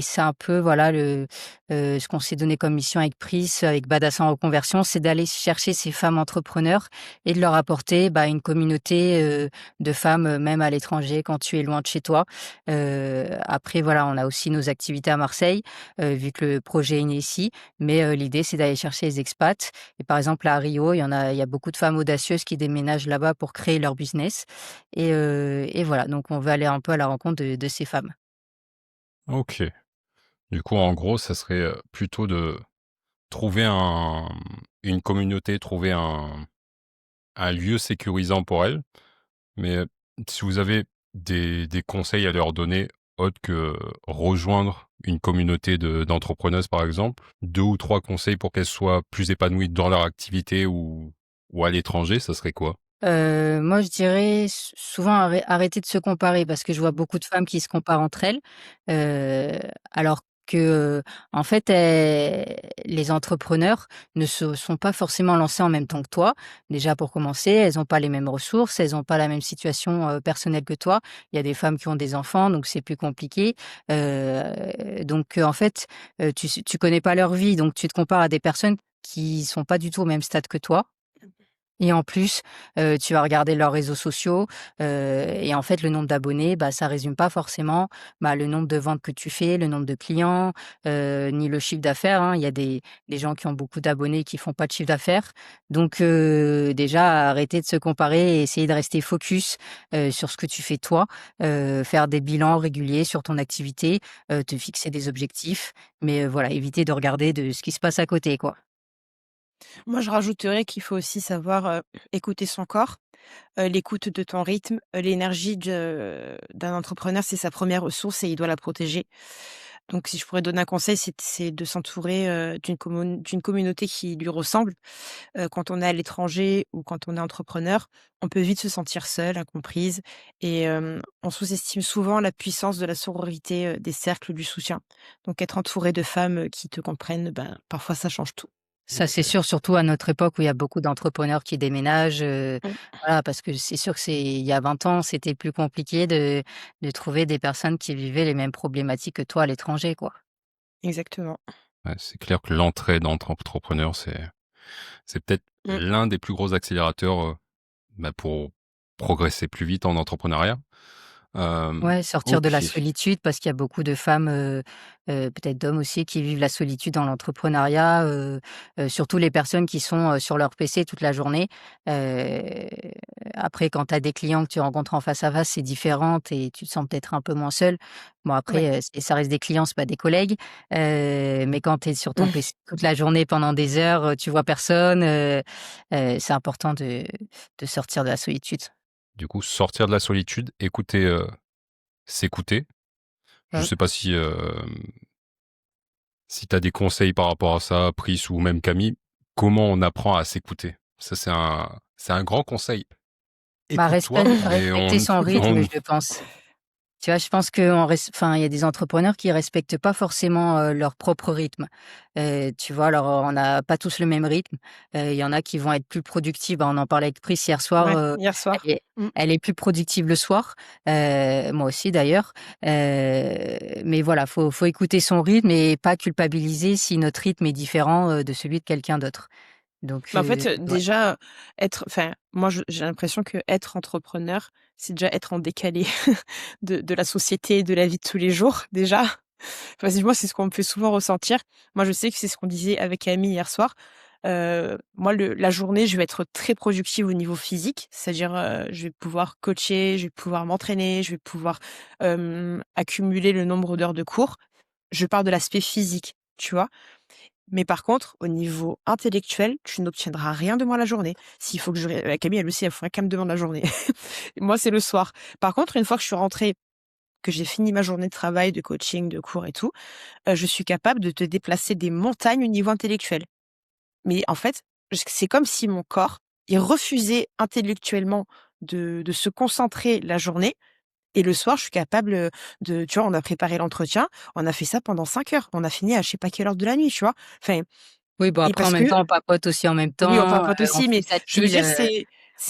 c'est un peu, voilà, ce qu'on s'est donné comme mission avec Pris, avec Badass en reconversion, c'est d'aller chercher ces femmes entrepreneurs et de leur apporter, bah, une communauté, de femmes, même à l'étranger quand tu es loin de chez toi. Après voilà, on a aussi nos activités à Marseille, vu que le projet est né ici, mais l'idée c'est d'aller chercher les expats et par exemple à Rio, il y a beaucoup de femmes audacieuses qui déménagent là-bas pour créer leur business et voilà, donc on veut aller un peu à la rencontre de ces femmes. OK. Du coup, en gros, ça serait, plutôt de trouver une communauté, trouver un lieu sécurisant pour elles. Mais, si vous avez des conseils à leur donner, autres que rejoindre une communauté d'entrepreneuses, par exemple, 2 ou 3 conseils pour qu'elles soient plus épanouies dans leur activité ou à l'étranger, ça serait quoi? Moi je dirais souvent arrêter de se comparer parce que je vois beaucoup de femmes qui se comparent entre elles, alors que, en fait, les entrepreneurs ne se sont pas forcément lancés en même temps que toi. Déjà pour commencer, elles ont pas les mêmes ressources, elles ont pas la même situation, personnelle que toi. Il y a des femmes qui ont des enfants, donc c'est plus compliqué, donc en fait, tu connais pas leur vie, donc tu te compares à des personnes qui sont pas du tout au même stade que toi. Et en plus, tu vas regarder leurs réseaux sociaux, et en fait, le nombre d'abonnés, bah, ça résume pas forcément, bah, le nombre de ventes que tu fais, le nombre de clients, ni le chiffre d'affaires, hein. Il y a des gens qui ont beaucoup d'abonnés qui font pas de chiffre d'affaires. Donc déjà, arrêter de se comparer et essayer de rester focus, sur ce que tu fais toi, faire des bilans réguliers sur ton activité, te fixer des objectifs, mais voilà, éviter de regarder de ce qui se passe à côté, quoi. Moi, je rajouterais qu'il faut aussi savoir, écouter son corps, l'écoute de ton rythme, l'énergie d'un entrepreneur, c'est sa première ressource et il doit la protéger. Donc si je pourrais donner un conseil, c'est de s'entourer, d'une communauté qui lui ressemble. Quand on est à l'étranger ou quand on est entrepreneur, on peut vite se sentir seule, incomprise et on sous-estime souvent la puissance de la sororité, des cercles du soutien. Donc être entouré de femmes, qui te comprennent, ben, parfois ça change tout. Ça, c'est sûr, surtout à notre époque où il y a beaucoup d'entrepreneurs qui déménagent, Mmh. voilà, parce que c'est sûr que il y a 20 ans, c'était plus compliqué de trouver des personnes qui vivaient les mêmes problématiques que toi à l'étranger, quoi. Exactement. Ouais, c'est clair que l'entraide entre entrepreneurs, c'est peut-être Mmh. l'un des plus gros accélérateurs, bah, pour progresser plus vite en entrepreneuriat. Ouais, sortir de la Ok. solitude parce qu'il y a beaucoup de femmes, peut-être d'hommes aussi qui vivent la solitude dans l'entrepreneuriat, surtout les personnes qui sont, sur leur PC toute la journée. Heu, Après quand tu as des clients que tu rencontres en face à face, c'est différent et tu te sens peut-être un peu moins seul. Bon Ouais. après, ça reste des clients, c'est pas des collègues, mais quand tu es sur ton PC toute la journée pendant des heures, tu vois personne, c'est important de sortir de la solitude. Du coup, sortir de la solitude, écouter, s'écouter. Je Mmh. sais pas si tu as des conseils par rapport à ça, Pris ou même Camille, comment on apprend à s'écouter? Ça, c'est un grand conseil. Bah, Écoute-toi et respecter son rythme, on je pense. Tu vois, je pense qu'on res enfin, il y a des entrepreneurs qui respectent pas forcément, leur propre rythme. Tu vois? Alors, on n'a pas tous le même rythme. Il y en a qui vont être plus productifs. Bah, on en parlait avec Pris hier soir, Ouais, hier soir. elle est Mmh. elle est plus productive le soir, moi aussi d'ailleurs. Mais voilà, faut écouter son rythme et pas culpabiliser si notre rythme est différent, de celui de quelqu'un d'autre. Donc Bah, en fait, ouais. déjà, moi, j'ai l'impression que être entrepreneur, c'est déjà être en décalé de la société et de la vie de tous les jours, déjà. Parce que moi, c'est ce qu'on me fait souvent ressentir. Moi, je sais que c'est ce qu'on disait avec Amy hier soir. Moi, la journée, je vais être très productive au niveau physique, c'est-à-dire, je vais pouvoir coacher, je vais pouvoir m'entraîner, je vais pouvoir, accumuler le nombre d'heures de cours. Je parle de l'aspect physique, tu vois? Mais par contre, au niveau intellectuel, tu n'obtiendras rien de moi la journée. S'il faut que Camille, elle aussi, elle faudrait qu'elle me demande la journée. Moi, c'est le soir. Par contre, une fois que je suis rentrée, que j'ai fini ma journée de travail, de coaching, de cours et tout, je suis capable de te déplacer des montagnes au niveau intellectuel. Mais en fait, c'est comme si mon corps, il refusait intellectuellement de se concentrer la journée et le soir, je suis capable, tu vois, on a préparé l'entretien, on a fait ça pendant 5 heures. On a fini à je sais pas quelle heure de la nuit, tu vois? Enfin Oui, bon, et après, en parce même que temps, on papote aussi en même oui, on temps, papote on aussi, fait mais sa je veux chill, dire,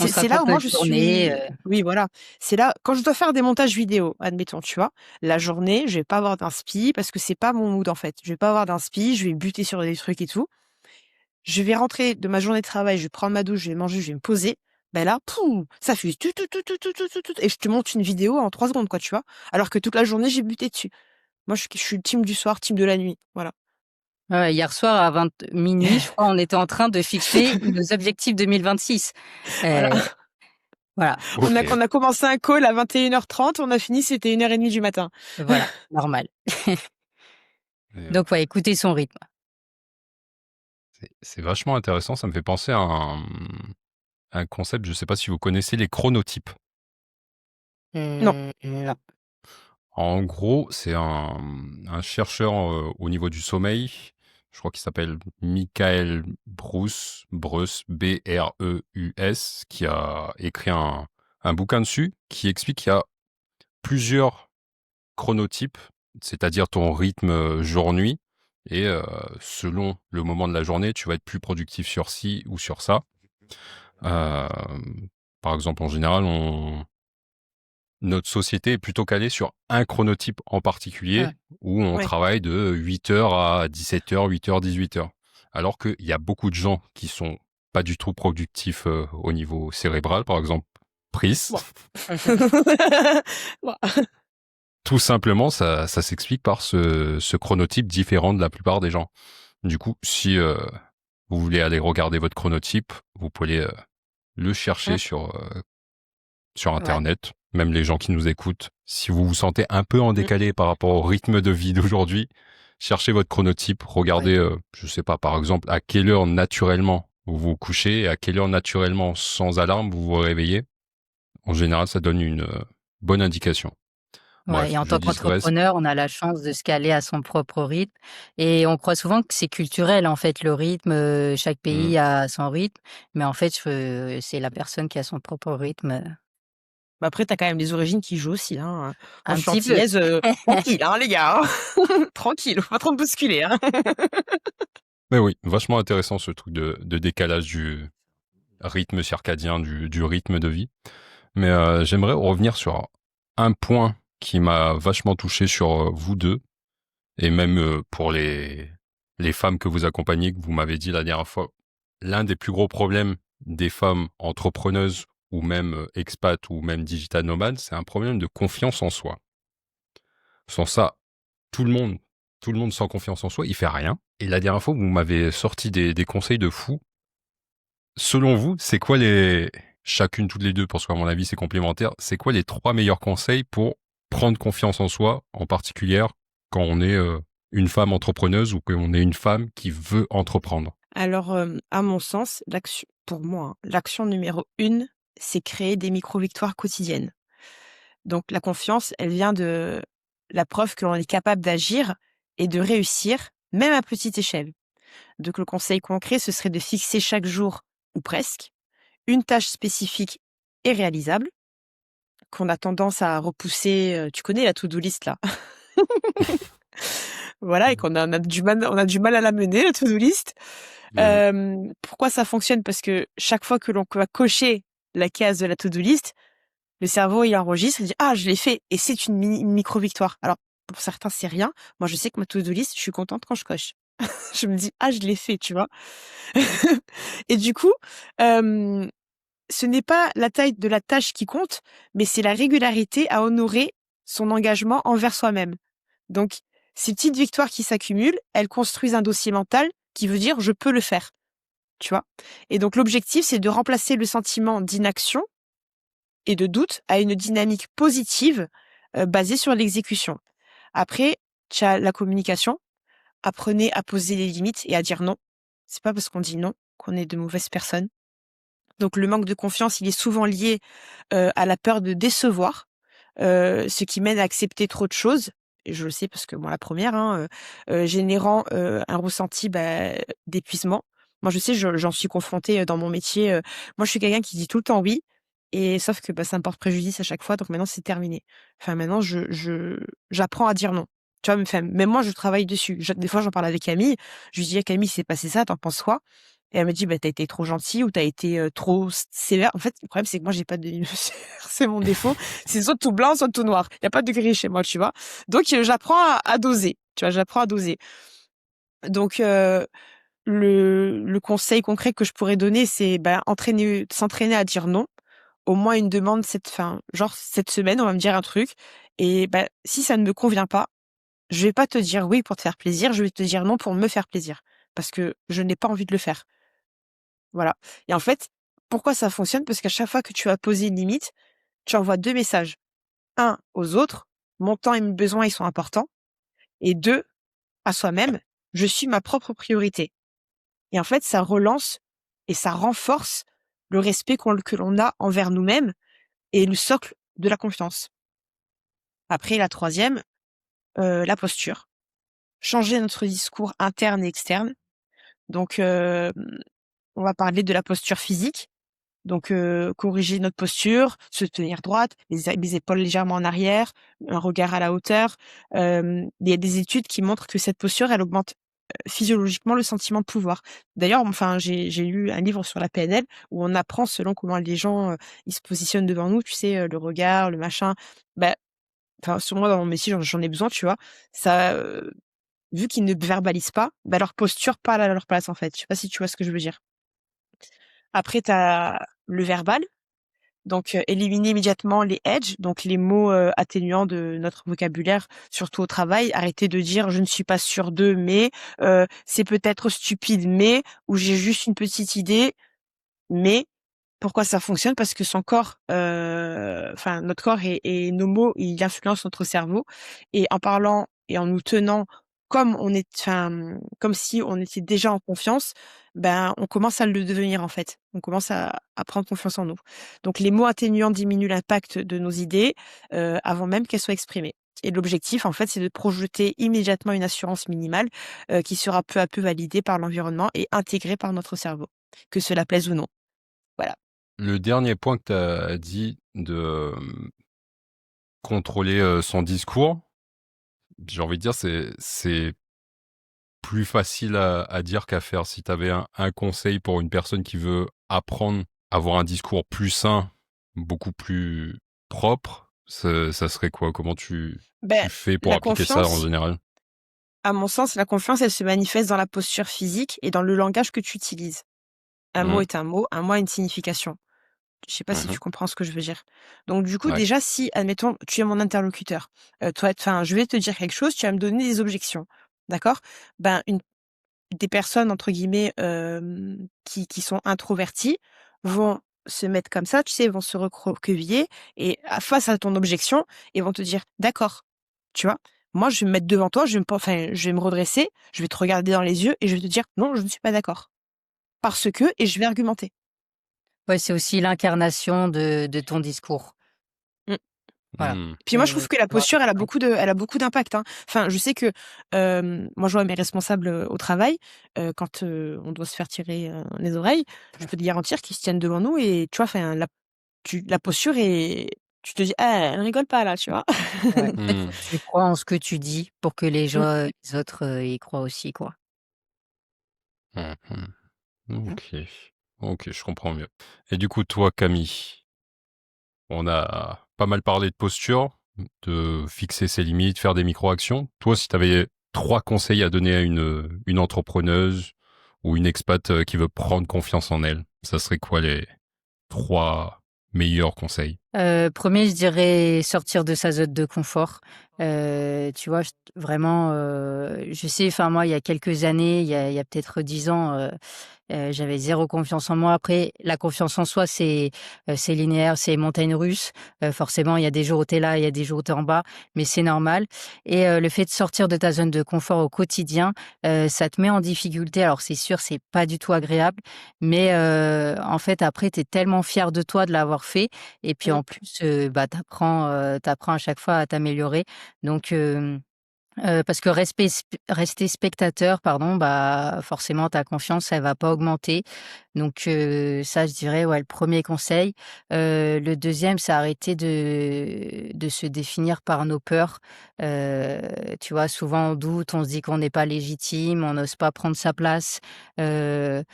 on se c'est là raconte où moi notre je journée, suis oui, voilà. C'est là quand je dois faire des montages vidéo, admettons, tu vois? La journée, je vais pas avoir d'inspi parce que c'est pas mon mood, en fait. Je vais pas avoir d'inspi, je vais buter sur des trucs et tout. Je vais rentrer de ma journée de travail, je vais prendre ma douche, je vais manger, je vais me poser. Ben là, poum, ça fuse tu tu tu tu tu tu tu tu et je te monte une vidéo en 3 secondes, quoi, tu vois? Alors que toute la journée, j'ai buté dessus. Moi, je suis team du soir, team de la nuit, voilà. ouais, hier soir à 20:00, je crois, on était en train de fixer nos objectifs 2026. Voilà. Heu, voilà, OK. On a commencé un call à 21h30, on a fini, c'était 1h30 du matin. voilà, normal. Et Donc ouais, écouter son rythme. c'est vachement intéressant, ça me fait penser à un concept, je sais pas si vous connaissez les chronotypes? Non. Non. En gros, c'est un chercheur, au niveau du sommeil, je crois qu'il s'appelle Michael Breus, qui a écrit un bouquin dessus, qui explique qu'il y a plusieurs chronotypes, c'est-à-dire ton rythme, jour-nuit et selon le moment de la journée, tu vas être plus productif sur ci ou sur ça. Par exemple, en général, notre société est plutôt calée sur un chronotype en particulier, Ouais. où on Ouais. travaille de 8 heures à 17 heures, 8 heures, 18 heures. Alors qu'il y a beaucoup de gens qui sont pas du tout productifs, au niveau cérébral, par exemple Pris. Bon. Bon. Tout simplement, ça s'explique par ce chronotype différent de la plupart des gens. Du coup, si, vous voulez aller regarder votre chronotype, vous pouvez, le chercher Mmh. sur Ouais. internet, même les gens qui nous écoutent. Si vous vous sentez un peu en Mmh. décalé par rapport au rythme de vie d'aujourd'hui, cherchez votre chronotype, Ouais. regardez, je sais pas, par exemple, à quelle heure naturellement vous vous couchez et à quelle heure naturellement, sans alarme, vous vous réveillez. En général, ça donne une, bonne indication. Ouais et Bref, en je tant digresse. qu'entrepreneur, on a la chance de se caler à son propre rythme et on croit souvent que c'est culturel, en fait, le rythme, chaque Mmh. pays a son rythme, mais en fait, c'est la personne qui a son propre rythme, Bah, après, tu as quand même les origines qui jouent aussi, hein. Moi, je un suis petit peu. antillaise, tranquille, hein, les gars, hein. Tranquille, faut pas trop me bousculer, hein. Mais oui, vachement intéressant ce truc de décalage du rythme circadien, du rythme de vie. Mais j'aimerais revenir sur un point qui m'a vachement touché sur vous deux, et même pour les femmes que vous accompagnez, que vous m'avez dit la dernière fois, l'un des plus gros problèmes des femmes entrepreneuses ou même expat ou même digital nomade, c'est un problème de confiance en soi. Sans ça, tout le monde sans confiance en soi, il fait rien. Et la dernière fois, vous m'avez sorti des conseils de fou. Selon vous, c'est quoi chacune, toutes les deux, parce qu'à mon avis, c'est complémentaire, c'est quoi les 3 meilleurs conseils pour prendre confiance en soi, en particulier quand on est une femme entrepreneuse ou qu'on est une femme qui veut entreprendre? Alors, à mon sens, pour moi, hein, l'action numéro 1, c'est créer des micro-victoires quotidiennes. Donc la confiance, elle vient de la preuve que l'on est capable d'agir et de réussir, même à petite échelle. Donc le conseil concret, ce serait de fixer chaque jour, ou presque, une tâche spécifique et réalisable, qu'on a tendance à repousser, tu connais la to-do list là? Voilà, et qu'on a du mal à la mener, la to-do list. Bien vu. Pourquoi ça fonctionne? Parce que chaque fois que l'on va cocher la case de la to-do list, le cerveau, il enregistre, il dit: «Ah, je l'ai fait», et c'est une micro-victoire. Alors, pour certains, c'est rien. Moi, je sais que ma to-do list, je suis contente quand je coche. Je me dis: «Ah, je l'ai fait», tu vois? Et du coup, hem, ce n'est pas la taille de la tâche qui compte, mais c'est la régularité à honorer son engagement envers soi-même. Donc, ces petites victoires qui s'accumulent, elles construisent un dossier mental qui veut dire: «Je peux le faire», tu vois? Et donc l'objectif, c'est de remplacer le sentiment d'inaction et de doute à une dynamique positive, basée sur l'exécution. Après, tu as la communication. Apprenez à poser les limites et à dire non. C'est pas parce qu'on dit non qu'on est de mauvaises personnes. Donc le manque de confiance, il est souvent lié, à la peur de décevoir, ce qui mène à accepter trop de choses, et je le sais parce que moi la première, hein, générant, un ressenti, d'épuisement. Moi je sais, j'en suis confrontée, dans mon métier, moi je suis quelqu'un qui dit tout le temps «oui», et sauf que, ça me porte préjudice à chaque fois, donc maintenant c'est terminé. Enfin maintenant j'apprends à dire non. Tu vois? Enfin, même moi je travaille dessus. Des fois j'en parle avec Camille, je lui dis: «Eh Camille, il s'est passé ça, tu en penses quoi?» Et elle me dit: «Tu été trop gentille ou tu été, trop sévère». En fait, le problème, c'est que moi, j'ai pas de c'est mon défaut. C'est soit tout blanc, soit tout noir. Il y a pas de gris chez moi, tu vois? Donc j'apprends à doser, tu vois? J'apprends à doser. Donc le conseil concret que je pourrais donner, c'est, s'entraîner à dire non. Au moins une demande genre cette semaine, on va me dire un truc, et si ça ne me convient pas, je vais pas te dire oui pour te faire plaisir, je vais te dire non pour me faire plaisir. Parce que je n'ai pas envie de le faire. Voilà, et en fait, pourquoi ça fonctionne? Parce qu'à chaque fois que tu vas poser une limite, tu envoies 2 messages. Un aux autres: «Mon temps et mes besoins, ils sont importants», et 2 à soi-même: «Je suis ma propre priorité», et en fait, ça relance et ça renforce le respect que l'on a envers nous-mêmes et le socle de la confiance. Après la troisième, la posture. Changer notre discours interne et externe. Donc on va parler de la posture physique. Donc corriger notre posture, se tenir droite, les épaules légèrement en arrière, un regard à la hauteur. Il y a des études qui montrent que cette posture, elle augmente, physiologiquement le sentiment de pouvoir. D'ailleurs, enfin, j'ai lu un livre sur la PNL où on apprend selon comment les gens, ils se positionnent devant nous, tu sais, le regard, le machin. Bah, enfin, sur moi, dans mon métier, j'en ai besoin, tu vois? Ça, vu qu'ils ne verbalisent pas, leur posture parle à leur place, en fait. Je sais pas si tu vois ce que je veux dire? Après, tu as le verbal. Donc, éliminer immédiatement les edge, donc les mots, atténuants de notre vocabulaire, surtout au travail. Arrêter de dire: «Je ne suis pas sûr de, mais», «C'est peut-être stupide, mais», ou «J'ai juste une petite idée, mais». Pourquoi ça fonctionne? Parce que son corps, enfin notre corps et nos mots, ils influencent notre cerveau, et en parlant et en nous tenant comme si on était déjà en confiance, on commence à le devenir en fait. On commence à prendre confiance en nous. Donc les mots atténuants diminuent l'impact de nos idées, avant même qu'elles soient exprimées, et l'objectif en fait, c'est de projeter immédiatement une assurance minimale, qui sera peu à peu validée par l'environnement et intégrée par notre cerveau, que cela plaise ou non. Voilà. Le dernier point que tu as dit de contrôler son discours, j'ai envie de dire, c'est plus facile à dire qu'à faire. Si tu avais un conseil pour une personne qui veut apprendre à avoir un discours plus sain, beaucoup plus propre, ça serait quoi? Comment tu Ben, fais pour la appliquer ça en confiance, général? à mon sens, la confiance, elle se manifeste dans la posture physique et dans le langage que tu utilises. Un mot Mmh. est un mot a une signification. Je sais pas si Mhm. tu comprends ce que je veux dire? Donc du coup, Ouais. déjà, si, admettons, tu es mon interlocuteur, toi, enfin, je vais te dire quelque chose, tu vas me donner des objections, d'accord? Ben, des personnes entre guillemets, qui sont introverties vont se mettre comme ça, tu sais, vont se recroqueviller et face à ton objection, ils vont te dire: «D'accord», tu vois? Moi, je vais me mettre devant toi, je vais me redresser, je vais te regarder dans les yeux et je vais te dire: «Non, je ne suis pas d'accord. Parce que» et je vais argumenter. Ouais, c'est aussi l'incarnation de ton discours. Mmh. Voilà. Hmm. Puis moi, je trouve que la Tu vois? posture, elle a beaucoup d'impact, hein. Enfin, je sais que, moi, je vois mes responsables, au travail, quand, on doit se faire tirer, les oreilles, je peux te garantir qu'ils se tiennent devant nous et tu vois, enfin, la posture est tu te dis: «Ah, elle rigole pas là», tu vois? Ouais. En fait, faut Hmm. que tu crois en ce que tu dis pour que Mmh, les autres, y croient aussi, quoi. Mhm. mmh. Ok. Ok, je comprends mieux. Et du coup, toi, Camille, on a pas mal parlé de posture, de fixer ses limites, faire des micro-actions. Toi, si tu avais 3 conseils à donner à une entrepreneuse ou une expat qui veut prendre confiance en elle, ça serait quoi les 3 meilleurs conseils? 1er, je dirais sortir de sa zone de confort. Tu vois? Vraiment, je sais, enfin, moi, il y a quelques années, il y a peut-être 10 ans, j'avais zéro confiance en moi. Après, la confiance en soi, c'est linéaire, c'est montagne russe. Forcément, il y a des jours où tu es là, il y a des jours où tu es en bas, mais c'est normal et le fait de sortir de ta zone de confort au quotidien, ça te met en difficulté. Alors c'est sûr, c'est pas du tout agréable, mais en fait, après, tu es tellement fier de toi de l'avoir fait et puis Mmh. en plus, bah, tu apprends, à chaque fois à t'améliorer donc parce que rester spectateur, pardon, bah, forcément ta confiance, elle va pas augmenter. Donc ça, je dirais, ouais, le premier conseil. Le deuxième, c'est arrêter de se définir par nos peurs. Heu, Tu vois, souvent on doute, on se dit qu'on n'est pas légitime, on n'ose pas prendre sa place. Heu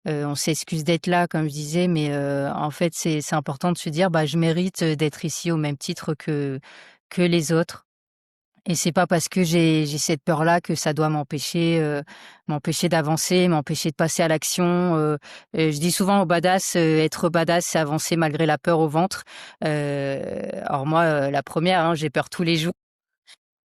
on s'excuse d'être là, comme je disais, mais en fait, c'est important de se dire: «Bah, je mérite, d'être ici au même titre que les autres». Et c'est pas parce que j'ai cette peur-là que ça doit m'empêcher d'avancer, m'empêcher de passer à l'action, je dis souvent aux badass, être badass, c'est avancer malgré la peur au ventre. Alors moi, la première, hein, j'ai peur tous les jours.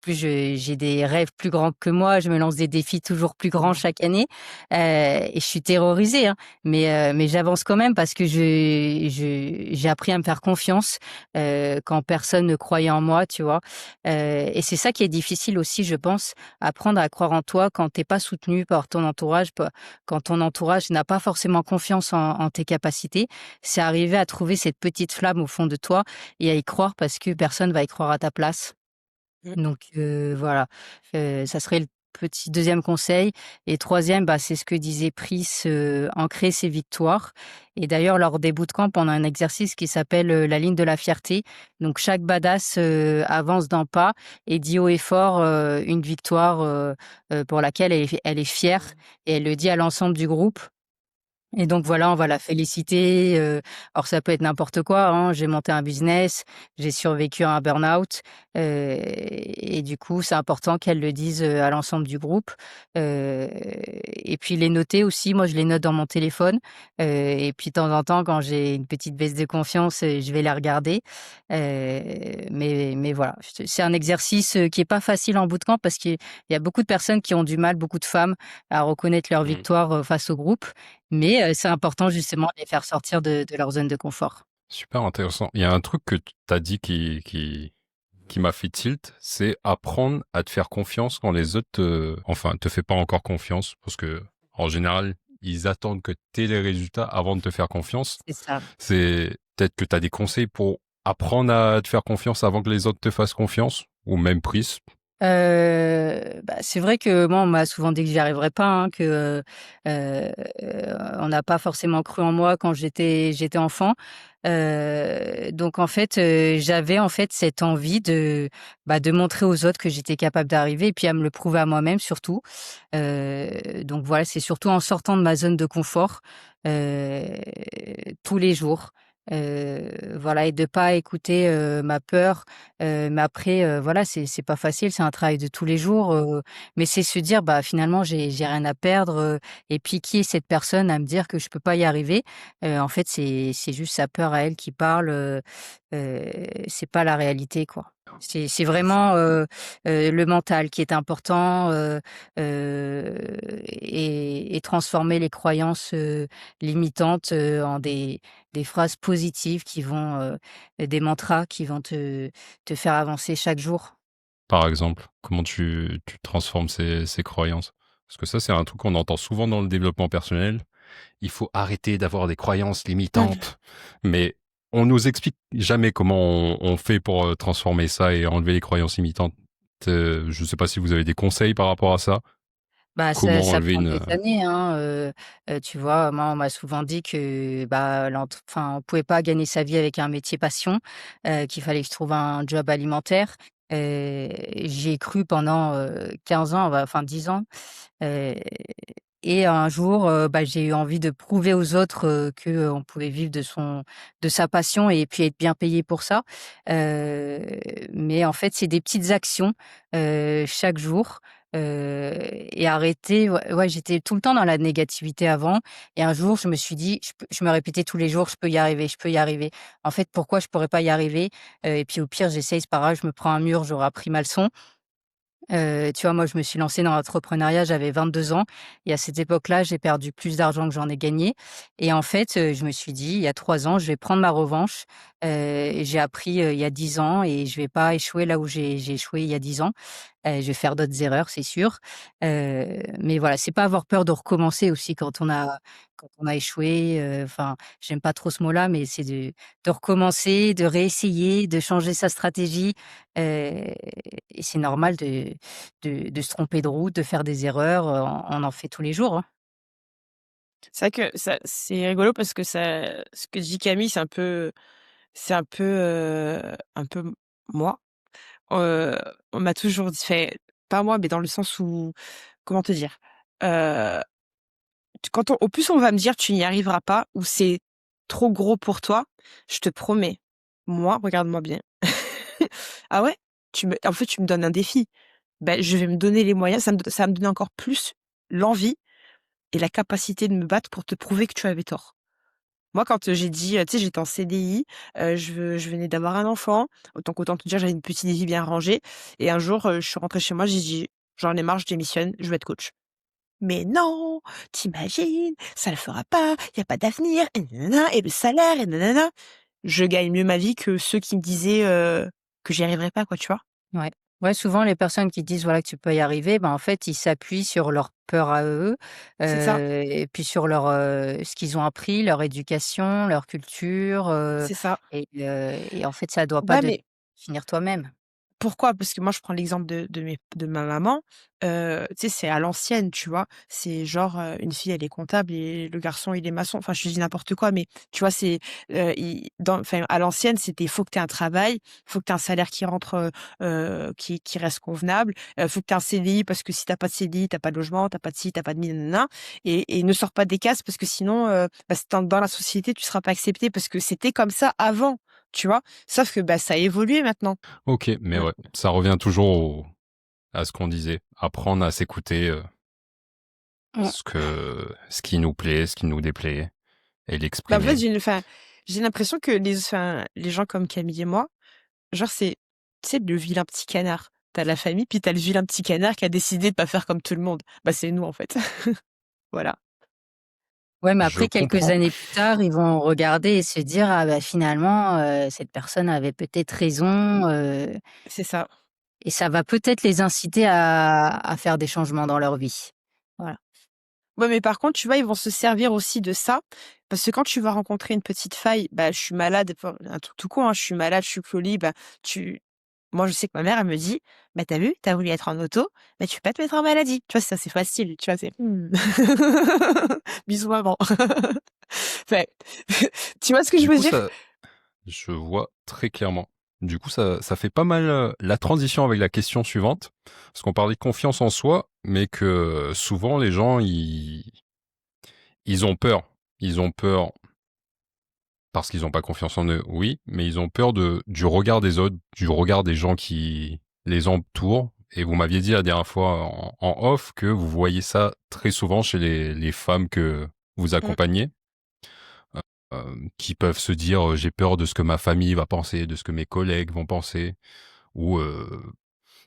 Plus j'ai des rêves plus grands que moi, je me lance des défis toujours plus grands chaque année, et je suis terrorisée, hein, mais j'avance quand même parce que j'ai appris à me faire confiance, quand personne ne croyait en moi, tu vois? Et c'est ça qui est difficile aussi, je pense, apprendre à croire en toi quand tu es pas soutenu par ton entourage, quand ton entourage n'a pas forcément confiance en tes capacités. C'est arriver à trouver cette petite flamme au fond de toi et à y croire parce que personne va y croire à ta place. Mmh. Donc voilà, ça serait le petit deuxième conseil et troisième, bah, c'est ce que disait Pris, ancrer ses victoires et d'ailleurs lors des bootcamps, on a un exercice qui s'appelle, la ligne de la fierté. Donc chaque badass, avance d'un pas et dit haut et fort, une victoire, pour laquelle elle est fière et elle le dit à l'ensemble du groupe et donc voilà, on va la féliciter, alors ça peut être n'importe quoi, hein. J'ai monté un business, j'ai survécu à un burn-out, et du coup, c'est important qu'elle le dise, à l'ensemble du groupe, et puis les noter aussi. Moi, je les note dans mon téléphone, et puis de temps en temps, quand j'ai une petite baisse de confiance, je vais les regarder, mais voilà, c'est un exercice, qui est pas facile en bootcamp parce qu'il y a beaucoup de personnes qui ont du mal, beaucoup de femmes, à reconnaître leur Hmm. victoire, face au groupe. Mais c'est important justement de les faire sortir de leur zone de confort. Super intéressant. Il y a un truc que tu as dit qui m'a fait tilt, c'est apprendre à te faire confiance quand les autres te fait pas encore confiance, parce que en général, ils attendent que tu aies les résultats avant de te faire confiance. C'est ça. C'est peut-être que tu as des conseils pour apprendre à te faire confiance avant que les autres te fassent confiance, ou même prise. Bah, c'est vrai que moi, on m'a souvent dit que j'y arriverais pas, hein, que, on n'a pas forcément cru en moi quand j'étais enfant. Donc en fait, j'avais en fait cette envie de montrer aux autres que j'étais capable d'arriver et puis à me le prouver à moi-même surtout. Donc voilà, c'est surtout en sortant de ma zone de confort, tous les jours, voilà, et de pas écouter, ma peur. Mais après, voilà, c'est pas facile, c'est un travail de tous les jours, mais c'est se dire: «Bah, finalement, j'ai rien à perdre, et puis qui est cette personne à me dire que je peux pas y arriver?» En fait, c'est juste sa peur à elle qui parle, c'est pas la réalité, quoi. C'est C'est ça. vraiment, le mental qui est important, et transformer les croyances, limitantes, en des phrases positives qui vont, des mantras qui vont te faire avancer chaque jour. Par exemple, comment tu transformes ces croyances? Parce que ça, c'est un truc qu'on entend souvent dans le développement personnel. Il faut arrêter d'avoir des croyances limitantes. Mais on nous explique jamais comment on fait pour transformer ça et enlever les croyances limitantes. Je ne sais pas si vous avez des conseils par rapport à ça. Bah, ça Comment ça enlever prend une... des années, hein, tu vois? Moi, on m'a souvent dit que, bah, on pouvait pas gagner sa vie avec un métier passion, qu'il fallait que je trouve un job alimentaire. J'y ai cru pendant, 15 ans, bah, enfin 10 ans, heu et un jour, bah, j'ai eu envie de prouver aux autres, qu'on pouvait vivre de sa passion et puis être bien payé pour ça. Heu, mais en fait, c'est des petites actions, chaque jour, et arrêter, ouais, j'étais tout le temps dans la négativité avant et un jour, je me suis dit: je me répétais tous les jours: «Je peux y arriver, je peux y arriver». En fait, pourquoi je pourrais pas y arriver? Et puis au pire, j'essaye, c'est pas grave, je me prends un mur, j'aurai appris ma leçon. Tu vois, moi, je me suis lancée dans l'entrepreneuriat, j'avais 22 ans et à cette époque-là, j'ai perdu plus d'argent que j'en ai gagné et en fait, je me suis dit: «Il y a 3 ans, je vais prendre ma revanche». J'ai appris, il y a 10 ans et je vais pas échouer là où j'ai échoué il y a 10 ans. Je vais faire d'autres erreurs, c'est sûr. Mais voilà, c'est pas avoir peur de recommencer aussi quand on a échoué, enfin, j'aime pas trop ce mot-là, mais c'est de recommencer, de réessayer, de changer sa stratégie, et c'est normal de se tromper de route, de faire des erreurs, on en fait tous les jours, hein. C'est vrai que ça c'est rigolo parce que ça ce que dit Camille, un peu moi. Heu, on m'a toujours dit fait pas moi, mais dans le sens où comment te dire? Heu, quand on au plus on va me dire: «Tu n'y arriveras pas» ou «C'est trop gros pour toi», je te promets, moi, regarde-moi bien. «Ah ouais? Tu me donnes un défi?» Ben, je vais me donner les moyens, ça va me donner encore plus l'envie et la capacité de me battre pour te prouver que tu avais tort. Moi, quand, j'ai dit, tu sais, j'étais en CDI, je venais d'avoir un enfant, donc autant te dire, j'avais une petite vie bien rangée et un jour, je suis rentrée chez moi, j'ai dit: «J'en ai marre, je démissionne, je veux être coach». «Mais non, t'imagines, ça le fera pas, il y a pas d'avenir et nin et le salaire et nanana». Je gagne mieux ma vie que ceux qui me disaient, que j'y arriverais pas quoi, tu vois? Ouais. Ouais, souvent les personnes qui disent, voilà, que tu peux y arriver, ben, en fait, ils s'appuient sur leur peur à eux, C'est ça, et puis sur leur, ce qu'ils ont appris, leur éducation, leur culture, c'est ça. et en fait, ça doit pas Ouais, de mais finir toi-même. pourquoi? Parce que moi, je prends l'exemple de ma maman, tu sais, c'est à l'ancienne, tu vois? C'est genre, une fille, elle est comptable et le garçon, il est maçon. Enfin, je te dis n'importe quoi, mais tu vois, c'est, i dans enfin, à l'ancienne, c'était: faut que tu aies un travail, faut que tu aies un salaire qui rentre, qui reste convenable, faut que tu aies un CDI parce que si tu as pas de CDI, tu as pas de logement, tu as pas de ci, tu as pas de mi, et ne sors pas des cases parce que sinon, bah, c dans la société, tu seras pas accepté parce que c'était comme ça avant, tu vois? Sauf que, bah, ça a évolué maintenant. Ok, mais Mmh. ouais, ça revient toujours à ce qu'on disait. Apprendre à s'écouter, Mmh. ce qui nous plaît, ce qui nous déplaît, et Bah, en fait, l'exprimer. j'ai l'impression que les gens comme Camille et moi, genre, c'est, tu sais, le vilain petit canard. Tu as la famille, puis tu as le vilain petit canard qui a décidé de pas faire comme tout le monde. Bah, c'est nous, en fait. Voilà, Ouais, mais Je après quelques comprends. années plus tard, ils vont regarder et se dire: «Ah bah, finalement, cette personne avait peut-être raison», c'est ça. et ça va peut-être les inciter à faire des changements dans leur vie. Voilà. Ouais, mais par contre, tu vois, ils vont se servir aussi de ça, parce que quand tu vas rencontrer une petite faille, bah, je suis malade, enfin, un truc tout con, hein, je suis malade, je suis poli, bah, tu moi, je sais que ma mère, elle me dit: «Bah, tu vu, tu voulu être en auto, bah, tu peux pas te mettre en maladie». Tu vois, ça, c'est facile, tu vois, c'est: «Mmh». Bisous maman. Enfin, tu vois ce que je Du veux coup, dire? je vois très clairement. Du coup, ça fait pas mal la transition avec la question suivante, parce qu'on parlait de confiance en soi, mais que souvent les gens, ils ont peur. Ils ont peur parce qu'ils n'ont pas confiance en eux, oui, mais ils ont peur du regard des autres, du regard des gens qui les entourent. Et vous m'aviez dit la dernière fois en off que vous voyez ça très souvent chez les femmes que vous Mmh. accompagnez, qui peuvent se dire j'ai peur de ce que ma famille va penser, de ce que mes collègues vont penser, ou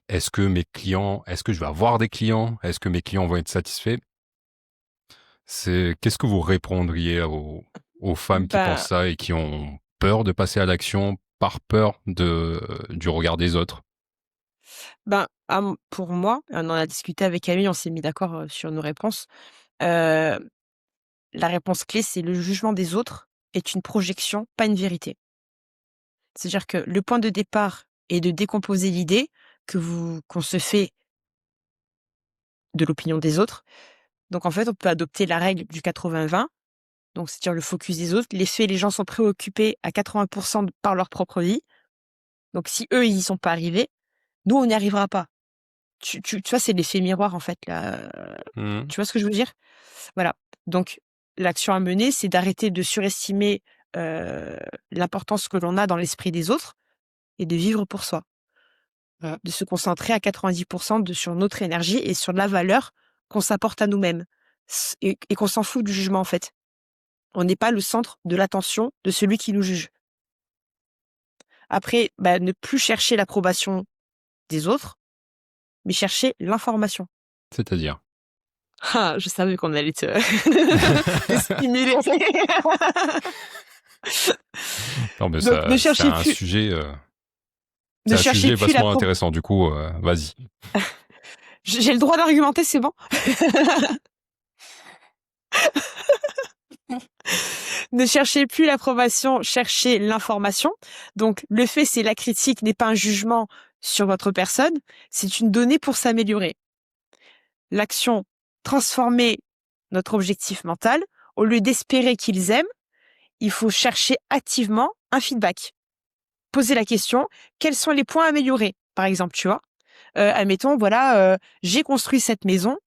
est-ce que je vais avoir des clients, est-ce que mes clients vont être satisfaits. Qu'est-ce que vous répondriez aux femmes qui pensent Bah ça et qui ont peur de passer à l'action par peur du regard des autres? pour moi, on en a discuté avec Camille, on s'est mis d'accord, sur nos réponses. Heu, la réponse clé, c'est: le jugement des autres est une projection, pas une vérité. C'est-à-dire que le point de départ est de décomposer l'idée qu'on se fait de l'opinion des autres. Donc en fait, on peut adopter la règle du 80-20, donc c'est-à-dire le focus des autres. Les gens sont préoccupés à 80 par leur propre vie. Donc si eux, ils y sont pas arrivés, nous, on n'y arrivera pas. Tu vois, c'est l'effet miroir en fait là, Mmh. tu vois ce que je veux dire? Voilà. Donc l'action à mener, c'est d'arrêter de surestimer, heu, l'importance que l'on a dans l'esprit des autres et de vivre pour soi. De se concentrer à 90 sur notre énergie et sur la valeur qu'on s'apporte à nous-mêmes et qu'on s'en fout du jugement, en fait. On n'est pas le centre de l'attention de celui qui nous juge. Après, ne plus chercher l'approbation des autres, mais chercher l'information. C'est-à-dire? Ah, je savais qu'on allait te te stimuler. Non, mais Donc ça c'est ne un cherchez sujet plus vachement intéressant. Du coup, vas-y. j'ai le droit d'argumenter, c'est bon? Ne cherchez plus l'approbation, cherchez l'information. Donc, le fait, c'est la critique n'est pas un jugement sur votre personne, c'est une donnée pour s'améliorer. L'action, transformer notre objectif mental. Au lieu d'espérer qu'ils aiment, il faut chercher activement un feedback. Poser la question, quels sont les points à améliorer? Par exemple, tu vois, admettons, voilà, j'ai construit cette maison.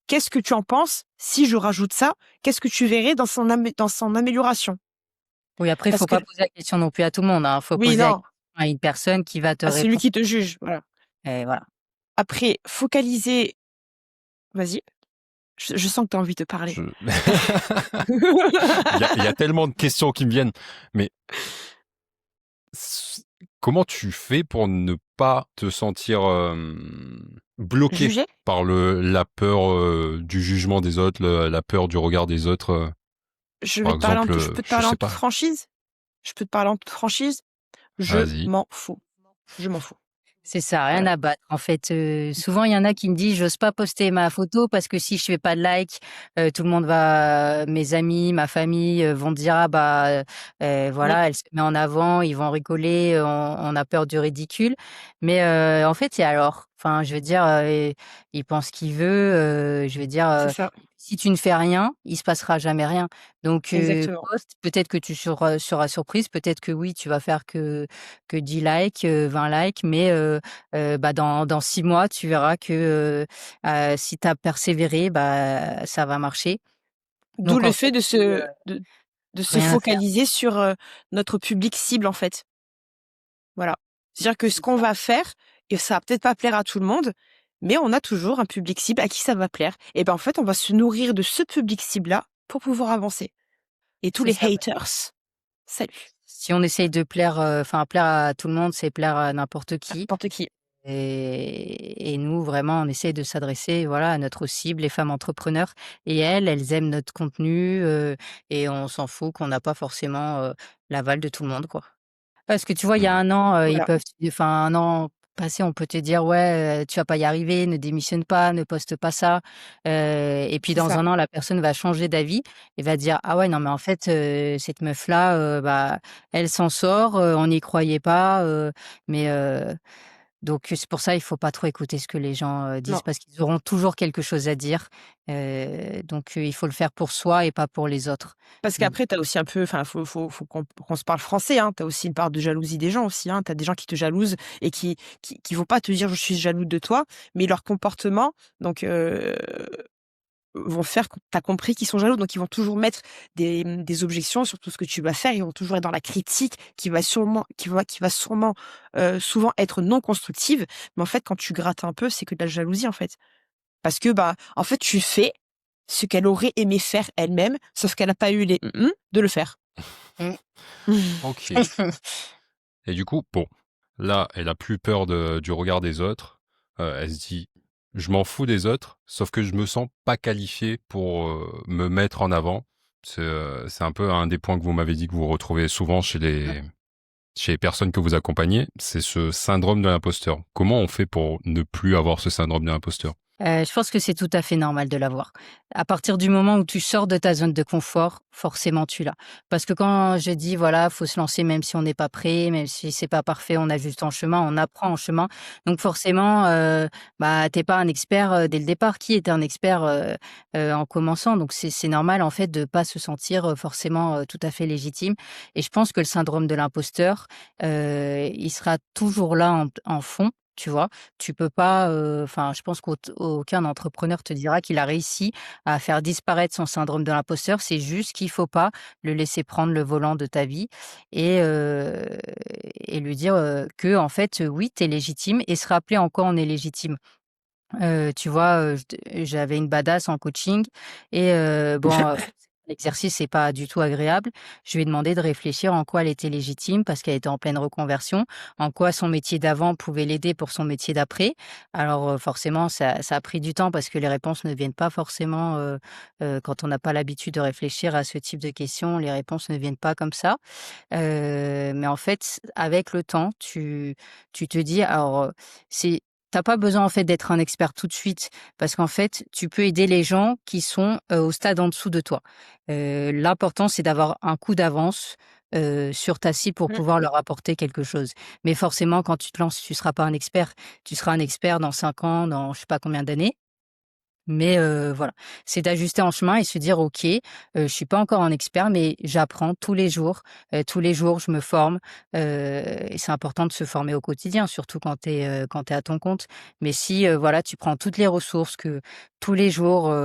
Qu'est-ce que tu en penses si je rajoute ça? Qu'est-ce que tu verrais dans son amélioration? Oui, après, il Parce faut que pas poser la question non plus à tout le monde, hein. Faut oui, poser la non, question à une personne qui va te à celui répondre qui te juge, voilà. et voilà. Après, focaliser vas-y, je sens que tu as envie de parler. Je il y a tellement de questions qui me viennent, mais s comment tu fais pour ne pas te sentir, bloqué Juger? par la peur, du jugement des autres, la peur du regard des autres, par exemple, Je peux te je parler en sais toute pas. franchise? Je peux te parler en toute franchise? Je Vas-y. m'en fous. Je m'en fous. C'est ça, rien Voilà. à battre. En fait, souvent, il y en a qui me disent: «J'ose pas poster ma photo parce que si je fais pas de like, tout le monde va mes amis, ma famille, vont dire: "Ah bah, Mmh. voilà, elle se met en avant", ils vont rigoler, on a peur du ridicule». Mais, en fait, et alors? Enfin, je veux dire, il pense ce qu'il veut, je veux dire, C'est ça, si tu ne fais rien, il se passera jamais rien. Donc, exactement. poste, peut-être que tu seras surprise, peut-être que oui, tu vas faire que 10 likes, 20 likes, mais, bah, dans 6 mois, tu verras que, si tu as persévéré, bah, ça va marcher. D'où Donc le en fait fait, de se rien à faire. focaliser sur, notre public cible, en fait. Voilà. C'est-à-dire que ce C'est qu'on ça. va faire, et ça va peut-être pas plaire à tout le monde, mais on a toujours un public cible à qui ça va plaire. Et ben, en fait, on va se nourrir de ce public cible-là pour pouvoir avancer. Et tous C'est les ça, bah, haters, salut, si on essaye de plaire, enfin plaire à tout le monde, c'est plaire à n'importe à qui n'importe qui. et nous, vraiment, on essaie de s'adresser, voilà, à notre cible, les femmes entrepreneurs et elles aiment notre contenu, et on s'en fout qu'on n'a pas forcément, l'aval de tout le monde, quoi. Parce que tu vois, il y a Mmh. 1 an, ils Voilà, peuvent enfin 1 an passé, on peut te dire: «Ouais, tu vas pas y arriver, ne démissionne pas, ne poste pas ça». Et puis c'est dans ça. 1 an, la personne va changer d'avis et va dire: «Ah ouais, non mais en fait, cette meuf-là, bah, elle s'en sort, on n'y croyait pas, mais» donc c'est pour ça, il faut pas trop écouter ce que les gens, disent Non. parce qu'ils auront toujours quelque chose à dire. Donc il faut le faire pour soi et pas pour les autres. Parce Donc qu'après, tu as aussi un peu, enfin, faut qu'on se parle français, hein. Tu as aussi une part de jalousie des gens aussi, hein. Tu as des gens qui te jalousent et qui vont pas te dire: «Je suis jaloux de toi», mais leur comportement, donc vont faire que tu as compris qu'ils sont jaloux. Donc, ils vont toujours mettre des objections sur tout ce que tu vas faire. Ils vont toujours être dans la critique qui va sûrement souvent être non constructive. Mais en fait, quand tu grattes un peu, c'est que de la jalousie, en fait. Parce que, en fait, tu fais ce qu'elle aurait aimé faire elle-même, sauf qu'elle n'a pas eu les de le faire. Ok. Et du coup, bon, là, elle a plus peur du regard des autres. Elle se dit, je m'en fous des autres, sauf que je me sens pas qualifié pour me mettre en avant. C'est un peu un des points que vous m'avez dit que vous retrouvez souvent chez les personnes que vous accompagnez, c'est ce syndrome de l'imposteur. Comment on fait pour ne plus avoir ce syndrome de l'imposteur? Je pense que c'est tout à fait normal de l'avoir. À partir du moment où tu sors de ta zone de confort, forcément tu l'as. Parce que quand je dis voilà, faut se lancer même si on n'est pas prêt, même si c'est pas parfait, on ajuste en chemin, on apprend en chemin. Donc forcément, tu pas un expert, dès le départ. Qui est un expert, en commençant? Donc c'est normal en fait de pas se sentir, forcément, tout à fait légitime et je pense que le syndrome de l'imposteur, il sera toujours là en fond, tu vois? Tu peux pas, enfin, je pense qu'aucun entrepreneur te dira qu'il a réussi à faire disparaître son syndrome de l'imposteur. C'est juste qu'il faut pas le laisser prendre le volant de ta vie et lui dire, qu'en fait, oui, tu es légitime et se rappeler en quoi on est légitime. Tu vois, j'avais une badass en coaching et bon, l'exercice n'est pas du tout agréable. Je lui ai demandé de réfléchir en quoi elle était légitime parce qu'elle était en pleine reconversion, en quoi son métier d'avant pouvait l'aider pour son métier d'après. Alors, forcément ça a pris du temps parce que les réponses ne viennent pas forcément, quand on n'a pas l'habitude de réfléchir à ce type de questions, les réponses ne viennent pas comme ça. Mais en fait, avec le temps, tu te dis alors, c'est tu pas besoin en fait d'être un expert tout de suite parce qu'en fait, tu peux aider les gens qui sont, au stade en dessous de toi. L'important, c'est d'avoir un coup d'avance, sur ta cible pour Mmh. pouvoir leur apporter quelque chose. Mais forcément, quand tu te lances, tu seras pas un expert. Tu seras un expert dans 5 ans, dans je sais pas combien d'années. Mais voilà, c'est d'ajuster en chemin et se dire: «OK, je suis pas encore un expert, mais j'apprends tous les jours je me forme», et c'est important de se former au quotidien, surtout quand tu es à ton compte. Mais si, voilà, tu prends toutes les ressources, que tous les jours,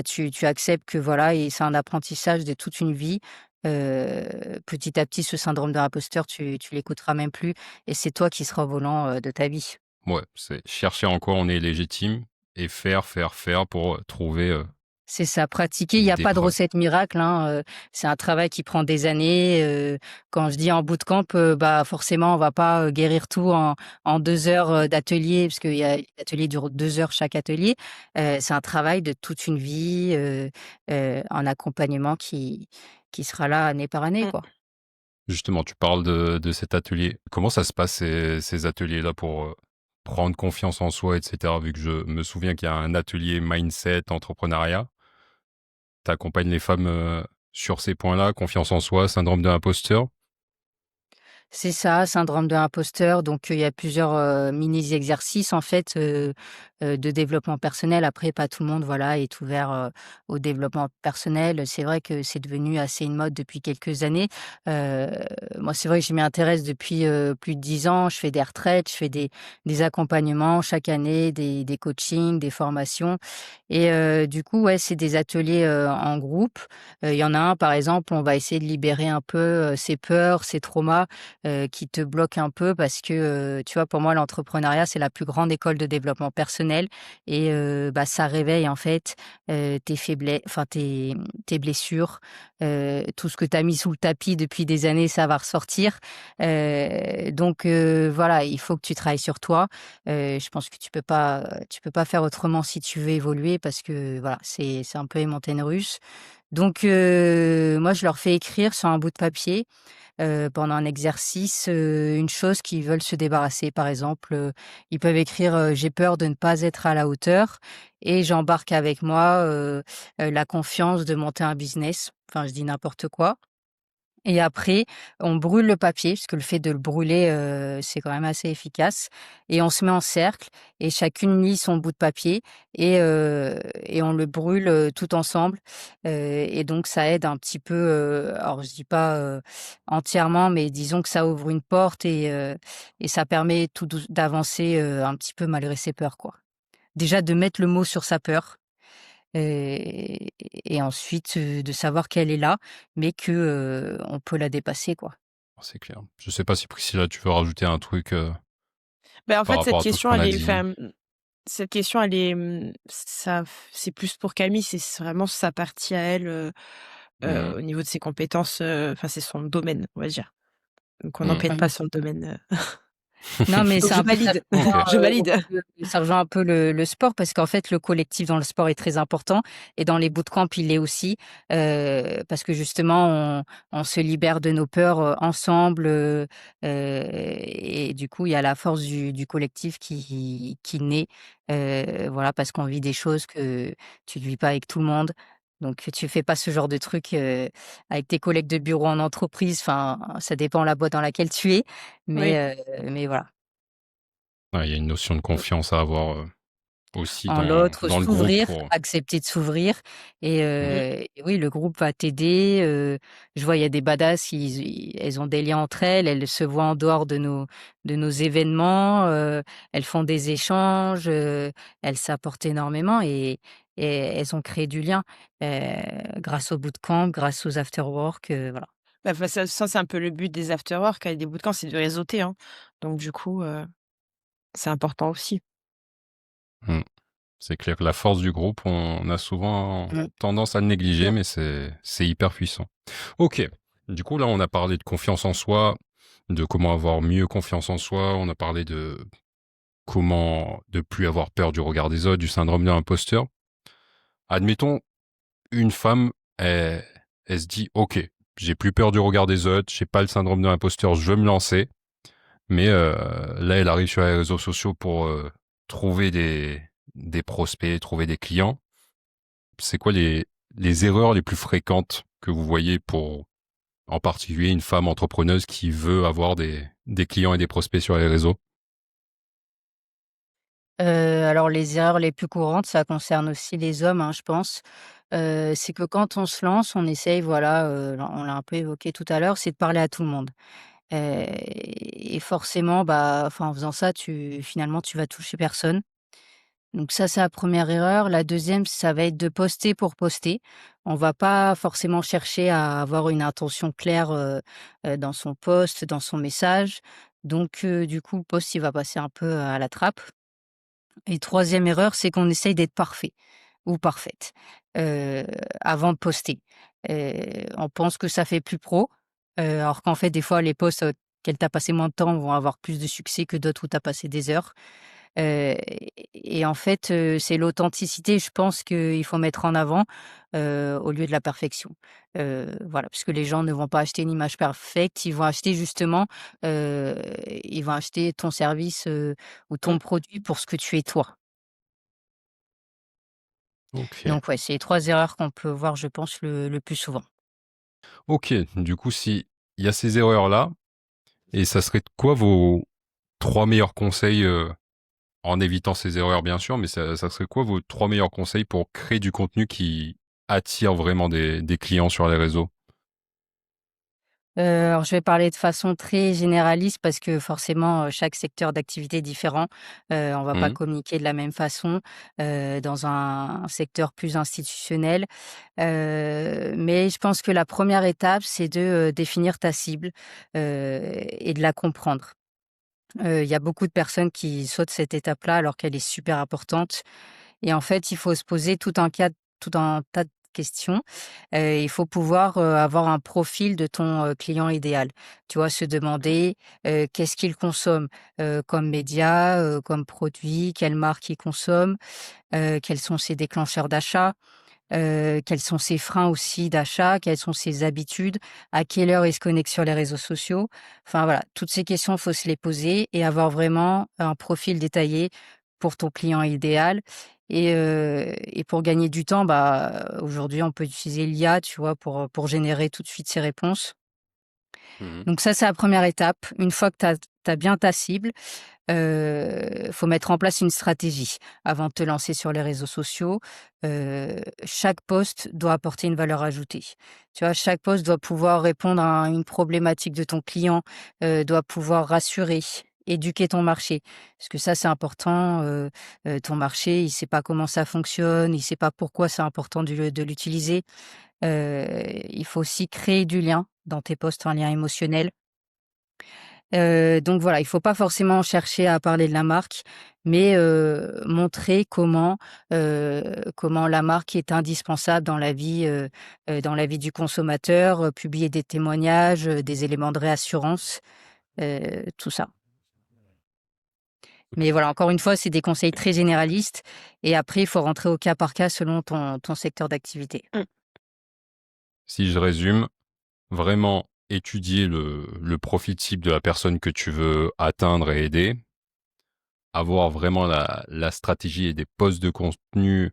tu acceptes que voilà et c'est un apprentissage de toute une vie, petit à petit, ce syndrome de l'imposteur, tu l'écouteras même plus et c'est toi qui seras au volant, de ta vie. Ouais, c'est chercher en quoi on est légitime et faire, faire, faire pour trouver C'est ça, pratiquer, il y a des pas de preuves. recette miracle, hein, c'est un travail qui prend des années, quand je dis en bootcamp, forcément on va pas, guérir tout en 2 heures, d'atelier parce qu'il y a l'atelier dure 2 heures chaque atelier. C'est un travail de toute une vie, un accompagnement qui sera là année par année, Mmh. quoi. Justement, tu parles de cet atelier. Comment ça se passe ces ateliers-là pour prendre confiance en soi, etc. Vu que je me souviens qu'il y a un atelier mindset, entrepreneuriat. Tu accompagnes les femmes sur ces points-là, confiance en soi, syndrome de l'imposteur. C'est ça, syndrome de l'imposteur. Donc, il y a plusieurs, mini exercices en fait, de développement personnel. Après, pas tout le monde, voilà, est ouvert, au développement personnel. C'est vrai que c'est devenu assez une mode depuis quelques années. Heu, Moi, c'est vrai que je m'y intéresse depuis, plus de 10 ans. Je fais des retraites, je fais des accompagnements chaque année, des coachings, des formations et du coup, ouais, c'est des ateliers, en groupe. Il y en a un, par exemple, on va essayer de libérer un peu, ses peurs, ses traumas qui te bloque un peu parce que, tu vois, pour moi, l'entrepreneuriat, c'est la plus grande école de développement personnel et ça réveille, en fait, tes faiblesses, enfin tes blessures, tout ce que tu as mis sous le tapis depuis des années, ça va ressortir. Donc voilà, il faut que tu travailles sur toi. Je pense que tu peux pas faire autrement si tu veux évoluer parce que, voilà, c'est un peu les montagnes russes. Donc moi, je leur fais écrire sur un bout de papier pendant un exercice, une chose qu'ils veulent se débarrasser. Par exemple, ils peuvent écrire, «J'ai peur de ne pas être à la hauteur» et j'embarque avec moi, la confiance de monter un business. Enfin, je dis n'importe quoi. Et après, on brûle le papier, parce que le fait de le brûler, c'est quand même assez efficace et on se met en cercle et chacune lit son bout de papier et on le brûle, tout ensemble, et donc ça aide un petit peu, alors je dis pas, entièrement, mais disons que ça ouvre une porte et ça permet tout douce d'avancer, un petit peu malgré ses peurs, quoi. Déjà de mettre le mot sur sa peur et ensuite, de savoir qu'elle est là, mais que, on peut la dépasser, quoi. C'est clair. Je sais pas si Priscilla, tu veux rajouter un truc Ben en par fait, rapport à tout ce qu'on a dit. cette question, elle est, ça c'est plus pour Camille, c'est vraiment sa partie à elle, Mhm. au niveau de ses compétences, enfin, c'est son domaine, on va dire. Donc on Mhm. n'empiète pas Mmh. sur le domaine, Non, mais donc c'est je un peu ça valide, Ok. je valide. ça rejoint un peu le sport parce qu'en fait, le collectif dans le sport est très important et dans les bootcamps, il l'est aussi, parce que justement, on se libère de nos peurs, ensemble, et du coup, il y a la force du collectif qui naît, voilà, parce qu'on vit des choses que tu ne vis pas avec tout le monde. Donc tu fais pas ce genre de truc, avec tes collègues de bureau en entreprise, enfin, ça dépend la boîte dans laquelle tu es, Oui, mais voilà. Ouais, il y a une notion de confiance à avoir aussi En l'autre, dans le groupe s'ouvrir, pour. accepter de s'ouvrir Mhm. et oui, le groupe va t'aider, je vois, il y a des badass, elles ont des liens entre elles, elles se voient en dehors de nos événements, elles font des échanges, elles s'apportent énormément et elles ont créé du lien, grâce au bootcamp, grâce aux afterwork, voilà. bah, enfin, ça c'est un peu le but des after-work avec des bootcamps, c'est de réseauter, hein. Donc du coup, c'est important aussi. Mm. C'est clair que la force du groupe, on a souvent Mmh. tendance à le négliger, mais c'est hyper puissant. Ok. Du coup, là, on a parlé de confiance en soi, de comment avoir mieux confiance en soi. On a parlé de comment de plus avoir peur du regard des autres, du syndrome de l'imposteur. Admettons, une femme, elle se dit, OK, j'ai plus peur du regard des autres, j'ai pas le syndrome de l'imposteur, je veux me lancer. Mais là, elle arrive sur les réseaux sociaux pour trouver des prospects, trouver des clients. C'est quoi les erreurs les plus fréquentes que vous voyez pour, en particulier, une femme entrepreneuse qui veut avoir des clients et des prospects sur les réseaux? Alors les erreurs les plus courantes, ça concerne aussi les hommes, hein, je pense. C'est que quand on se lance, on essaye, voilà, on l'a un peu évoqué tout à l'heure, c'est de parler à tout le monde. Et forcément, bah, enfin, en faisant ça, finalement, tu vas toucher personne. Donc ça, c'est la première erreur. La deuxième, ça va être de poster pour poster. On va pas forcément chercher à avoir une intention claire, dans son post, dans son message. Donc du coup, le post, il va passer un peu à la trappe. Et troisième erreur, c'est qu'on essaye d'être parfait ou parfaite, heu, avant de poster. On pense que ça fait plus pro, alors qu'en fait, des fois, les posts, auxquels tu as passé moins de temps vont avoir plus de succès que d'autres où tu as passé des heures. Et en fait, c'est l'authenticité, je pense qu'il faut mettre en avant, au lieu de la perfection. Voilà, parce que les gens ne vont pas acheter une image parfaite, ils vont acheter justement, heu, ils vont acheter ton service, ou ton Mmh. produit pour ce que tu es toi. Ok. Donc ouais, c'est les 3 erreurs qu'on peut voir, je pense, le plus souvent. Ok. Du coup, si il y a ces erreurs-là, et ça serait quoi vos trois meilleurs conseils en évitant ces erreurs, bien sûr, mais ça serait quoi vos trois meilleurs conseils pour créer du contenu qui attire vraiment des clients sur les réseaux? Alors je vais parler de façon très généraliste parce que forcément, chaque secteur d'activité est différent. On va pas Mhm. communiquer de la même façon, dans un secteur plus institutionnel. Mais je pense que la première étape, c'est de, définir ta cible, et de la comprendre. Il y a beaucoup de personnes qui sautent cette étape-là alors qu'elle est super importante et en fait, il faut se poser tout un tas de questions. Il faut pouvoir, avoir un profil de ton, client idéal. Tu vois? Se Mmh. demander, qu'est-ce qu'il consomme, comme média, comme produit, quelle marque il consomme, quels sont ses déclencheurs d'achat, quels sont ses freins aussi d'achat, quelles sont ses habitudes, à quelle heure il se connecte sur les réseaux sociaux. Enfin voilà, toutes ces questions, faut se les poser et avoir vraiment un profil détaillé pour ton client idéal et pour gagner du temps, bah, aujourd'hui, on peut utiliser l'IA, tu vois, pour générer tout de suite ses réponses. Mhm. Donc ça, c'est la première étape. Une fois que tu as bien ta cible, faut mettre en place une stratégie avant de te lancer sur les réseaux sociaux. Chaque post doit apporter une valeur ajoutée. Tu vois? Chaque post doit pouvoir répondre à une problématique de ton client, doit pouvoir rassurer, éduquer ton marché. Parce que ça, c'est important. Ton marché, il sait pas comment ça fonctionne, il sait pas pourquoi c'est important de l'utiliser. Il faut aussi créer du lien dans tes posts, un lien émotionnel. Donc voilà, il faut pas forcément chercher à parler de la marque, mais montrer comment la marque est indispensable dans la vie du consommateur, publier des témoignages, des éléments de réassurance, tout ça. Ok. Mais voilà, encore une fois, c'est des conseils très généralistes et après il faut rentrer au cas par cas selon ton secteur d'activité. Mmh. Si je résume, vraiment étudier le profil type de la personne que tu veux atteindre et aider, avoir vraiment la stratégie et des posts de contenu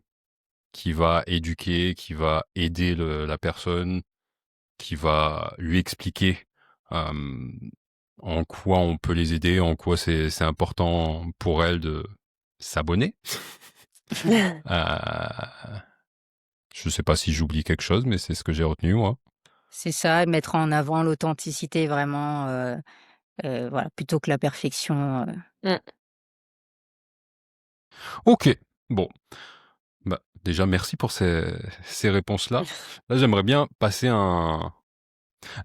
qui va éduquer, qui va aider la personne, qui va lui expliquer euh, en quoi on peut les aider, en quoi c'est important pour elle de s'abonner. Euh, je sais pas si j'oublie quelque chose, mais c'est ce que j'ai retenu, moi. C'est ça, mettre en avant l'authenticité vraiment, voilà, plutôt que la perfection. Mmh. Ok, bon. Bah, déjà, merci pour ces réponses-là. Là, j'aimerais bien passer à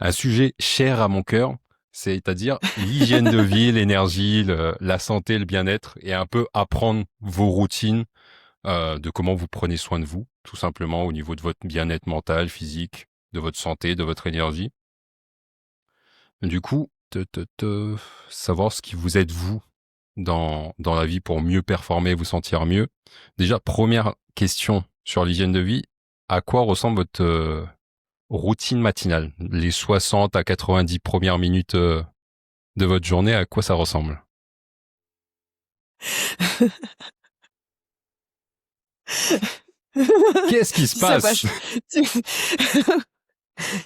un sujet cher à mon cœur, c'est-à-dire l'hygiène de vie, l'énergie, la santé, le bien-être, et un peu apprendre vos routines, de comment vous prenez soin de vous, tout simplement au niveau de votre bien-être mental, physique, de votre santé, de votre énergie. Du coup, savoir ce qui vous aide vous dans la vie pour mieux performer et vous sentir mieux. Déjà, première question sur l'hygiène de vie, à quoi ressemble votre routine matinale? Les 60 à 90 premières minutes de votre journée, à quoi ça ressemble? Qu'est-ce qui se Tu sais à quoi passe? je tu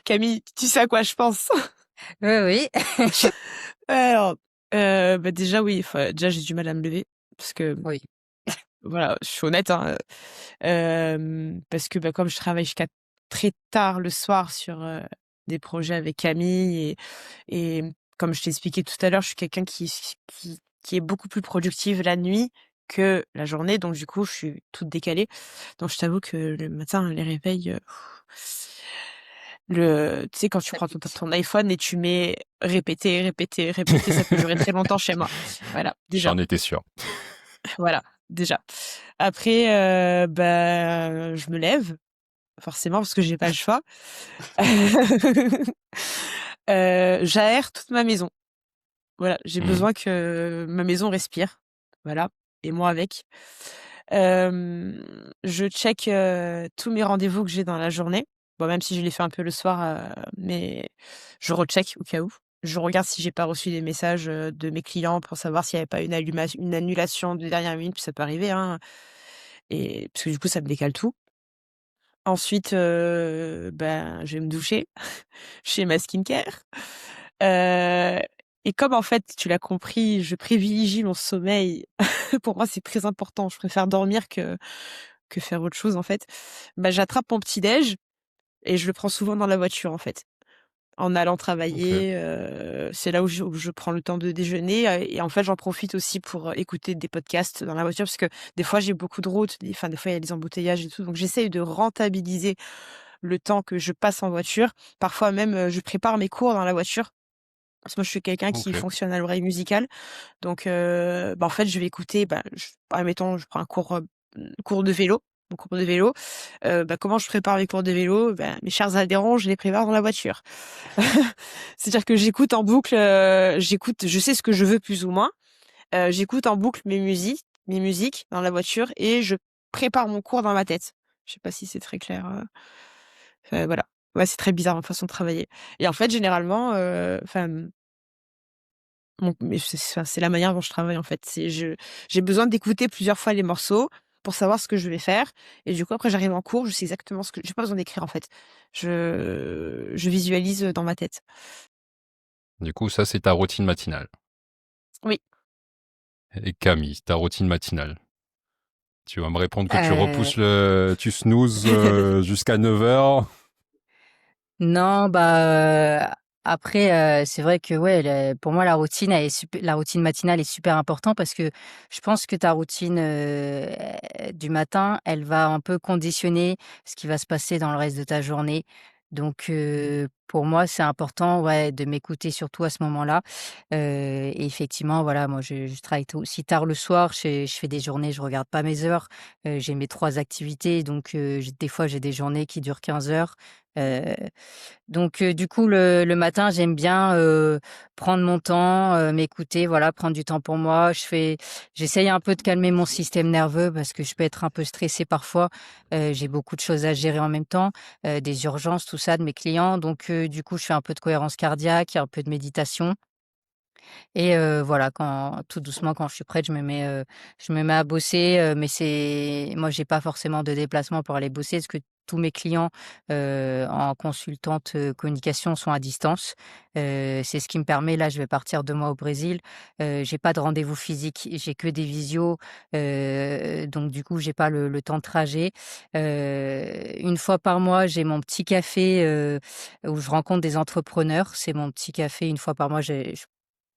Camille, tu sais à quoi je pense? Oui, oui. Alors, bah, déjà oui, enfin, déjà j'ai du mal à me lever parce que Oui. voilà, je suis honnête, hein, parce que, bah, comme je travaille jusqu'à très tard le soir sur, des projets avec Camille et comme je t'ai expliqué tout à l'heure, je suis quelqu'un qui est beaucoup plus productive la nuit que la journée, donc du coup, je suis toute décalée. Donc je t'avoue que le matin, les réveils, tu sais, quand tu Ça prends pique. ton iPhone et tu mets répéter, répéter, répéter, ça peut durer très longtemps chez moi. Voilà, déjà. J'en étais sûr. Voilà, déjà. Après, bah, je me lève, forcément parce que j'ai pas le choix. J'aère toute ma maison. Voilà, j'ai Mhm. besoin que ma maison respire. Voilà, et moi avec. Je check, tous mes rendez-vous que j'ai dans la journée. Bon, même si je les fais un peu le soir, mais je recheck au cas où. Je regarde si j'ai pas reçu des messages, de mes clients pour savoir s'il y avait pas une annulation de dernière minute, puis ça peut arriver, hein, et parce que du coup, ça me décale tout. Ensuite, ben, je vais me doucher, je fais ma skincare, heu et comme en fait, tu l'as compris, je privilégie mon sommeil. Pour moi, c'est très important. Je préfère dormir que faire autre chose, en fait. Bah, j'attrape mon petit déj et je le prends souvent dans la voiture, en fait. En allant Ok. travailler, c'est là où je prends le temps de déjeuner, et en fait, j'en profite aussi pour, écouter des podcasts dans la voiture parce que des fois, j'ai beaucoup de routes, des fois, il y a des embouteillages et tout, donc j'essaye de rentabiliser le temps que je passe en voiture. Parfois même, je prépare mes cours dans la voiture parce que moi, je suis quelqu'un qui Ok. fonctionne à l'oreille musicale, donc bah, en fait, je vais écouter, bah, admettons, je prends un cours de vélo, mon cours de vélo, bah, comment je prépare mes cours de vélo? Bah, mes chers adhérents, je les prépare dans la voiture. C'est-à-dire que j'écoute en boucle, je sais ce que je veux plus ou moins, j'écoute en boucle mes musiques dans la voiture et je prépare mon cours dans ma tête. Je sais pas si c'est très clair, voilà. Ouais, c'est très bizarre ma façon de travailler et en fait, généralement, mais c'est la manière dont je travaille, en fait. J'ai besoin d'écouter plusieurs fois les morceaux pour savoir ce que je vais faire et du coup, après, j'arrive en cours, je sais exactement ce que j'ai pas besoin d'écrire, en fait. Je visualise, dans ma tête. Du coup, ça, c'est ta routine matinale. Oui. Et Camille, ta routine matinale. Tu vas me répondre que Heu, tu snoozes jusqu'à 9 heures. non, bah, Après, c'est vrai que ouais, pour moi, la routine matinale est super importante parce que je pense que ta routine du matin, elle va un peu conditionner ce qui va se passer dans le reste de ta journée. Donc, pour moi, c'est important, ouais, de m'écouter surtout à ce moment-là. Et effectivement, voilà, moi, je travaille aussi tard le soir. Je fais des journées, je regarde pas mes heures. J'ai mes 3 activités, donc des fois, j'ai des journées qui durent 15 heures. Euh, donc du coup, le matin, j'aime bien, prendre mon temps, m'écouter, voilà, prendre du temps pour moi. J'essaye un peu de calmer mon système nerveux parce que je peux être un peu stressée parfois. J'ai beaucoup de choses à gérer en même temps, des urgences, tout ça, de mes clients. Donc du coup, je fais un peu de cohérence cardiaque, un peu de méditation et voilà, quand tout doucement, quand je suis prête, je me mets à bosser, mais moi, j'ai pas forcément de déplacement pour aller bosser parce que tous mes clients, en consultante, communication sont à distance. C'est ce qui me permet là, je vais partir 2 mois au Brésil, j'ai pas de rendez-vous physique, j'ai que des visios, donc du coup, j'ai pas le temps de trajet. 1 fois par mois, j'ai mon petit café, où je rencontre des entrepreneurs. C'est mon petit café 1 fois par mois,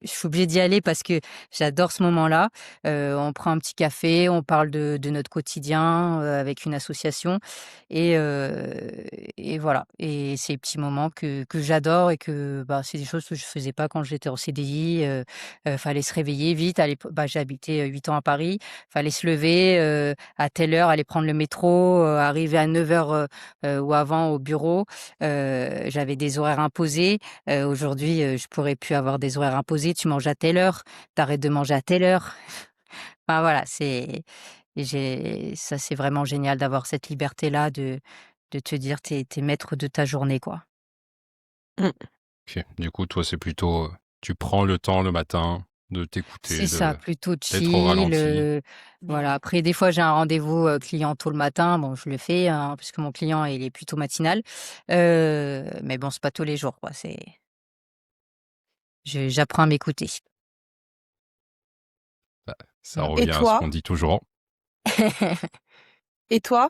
je suis obligée d'y aller parce que j'adore ce moment-là. On prend un petit café, on parle de notre quotidien, avec une association et voilà et c'est des petits moments que j'adore et que, bah, c'est des choses que je faisais pas quand j'étais en CDI, fallait se réveiller vite, j'ai habité, 8 ans à Paris, fallait se lever, à telle heure, aller prendre le métro, arriver à 9h, ou avant au bureau. J'avais des horaires imposés. Aujourd'hui, je pourrais plus avoir des horaires imposés. Tu manges à telle heure, tu arrêtes de manger à telle heure. Enfin voilà, c'est vraiment génial d'avoir cette liberté-là de te dire tu es maître de ta journée, quoi. Mmh. Ok. Du coup, toi, c'est plutôt, tu prends le temps le matin de C'est t'écouter, ça, plutôt d'être au chill, ralenti. voilà. Après des fois, j'ai un rendez-vous, client tôt le matin. Bon, je le fais, hein, puisque mon client, il est plutôt matinal. Mais bon, c'est pas tous les jours, quoi. J'apprends à m'écouter. Bah, ça Mmh. Et revient à ce toi? qu'on dit toujours. Et toi?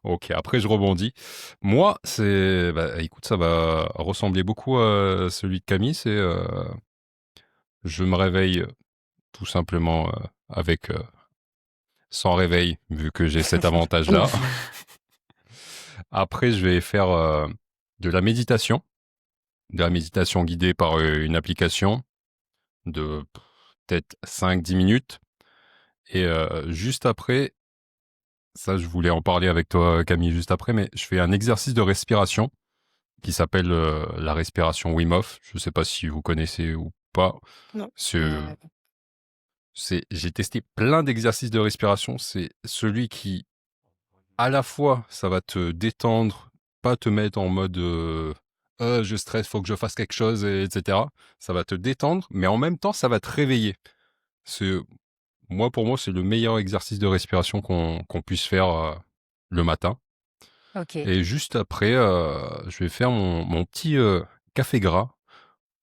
Ok, après je rebondis. Moi, bah, écoute, ça va ressembler beaucoup à celui de Camille. Je me réveille tout simplement avec sans réveil, vu que j'ai cet avantage-là. Après, je vais faire de la méditation guidée par une application de peut-être 5-10 minutes. Et juste après, ça, je voulais en parler avec toi, Camille, juste après, mais je fais un exercice de respiration qui s'appelle la respiration Wim Hof. Je ne sais pas si vous connaissez ou pas. Non. C'est, j'ai testé plein d'exercices de respiration. C'est celui qui, à la fois, ça va te détendre, pas te mettre en mode je stresse, faut que je fasse quelque chose, etc. Ça va te détendre, mais en même temps, ça va te réveiller. C'est, pour moi, c'est le meilleur exercice de respiration qu'on puisse faire le matin. OK. Et juste après, je vais faire mon petit café gras.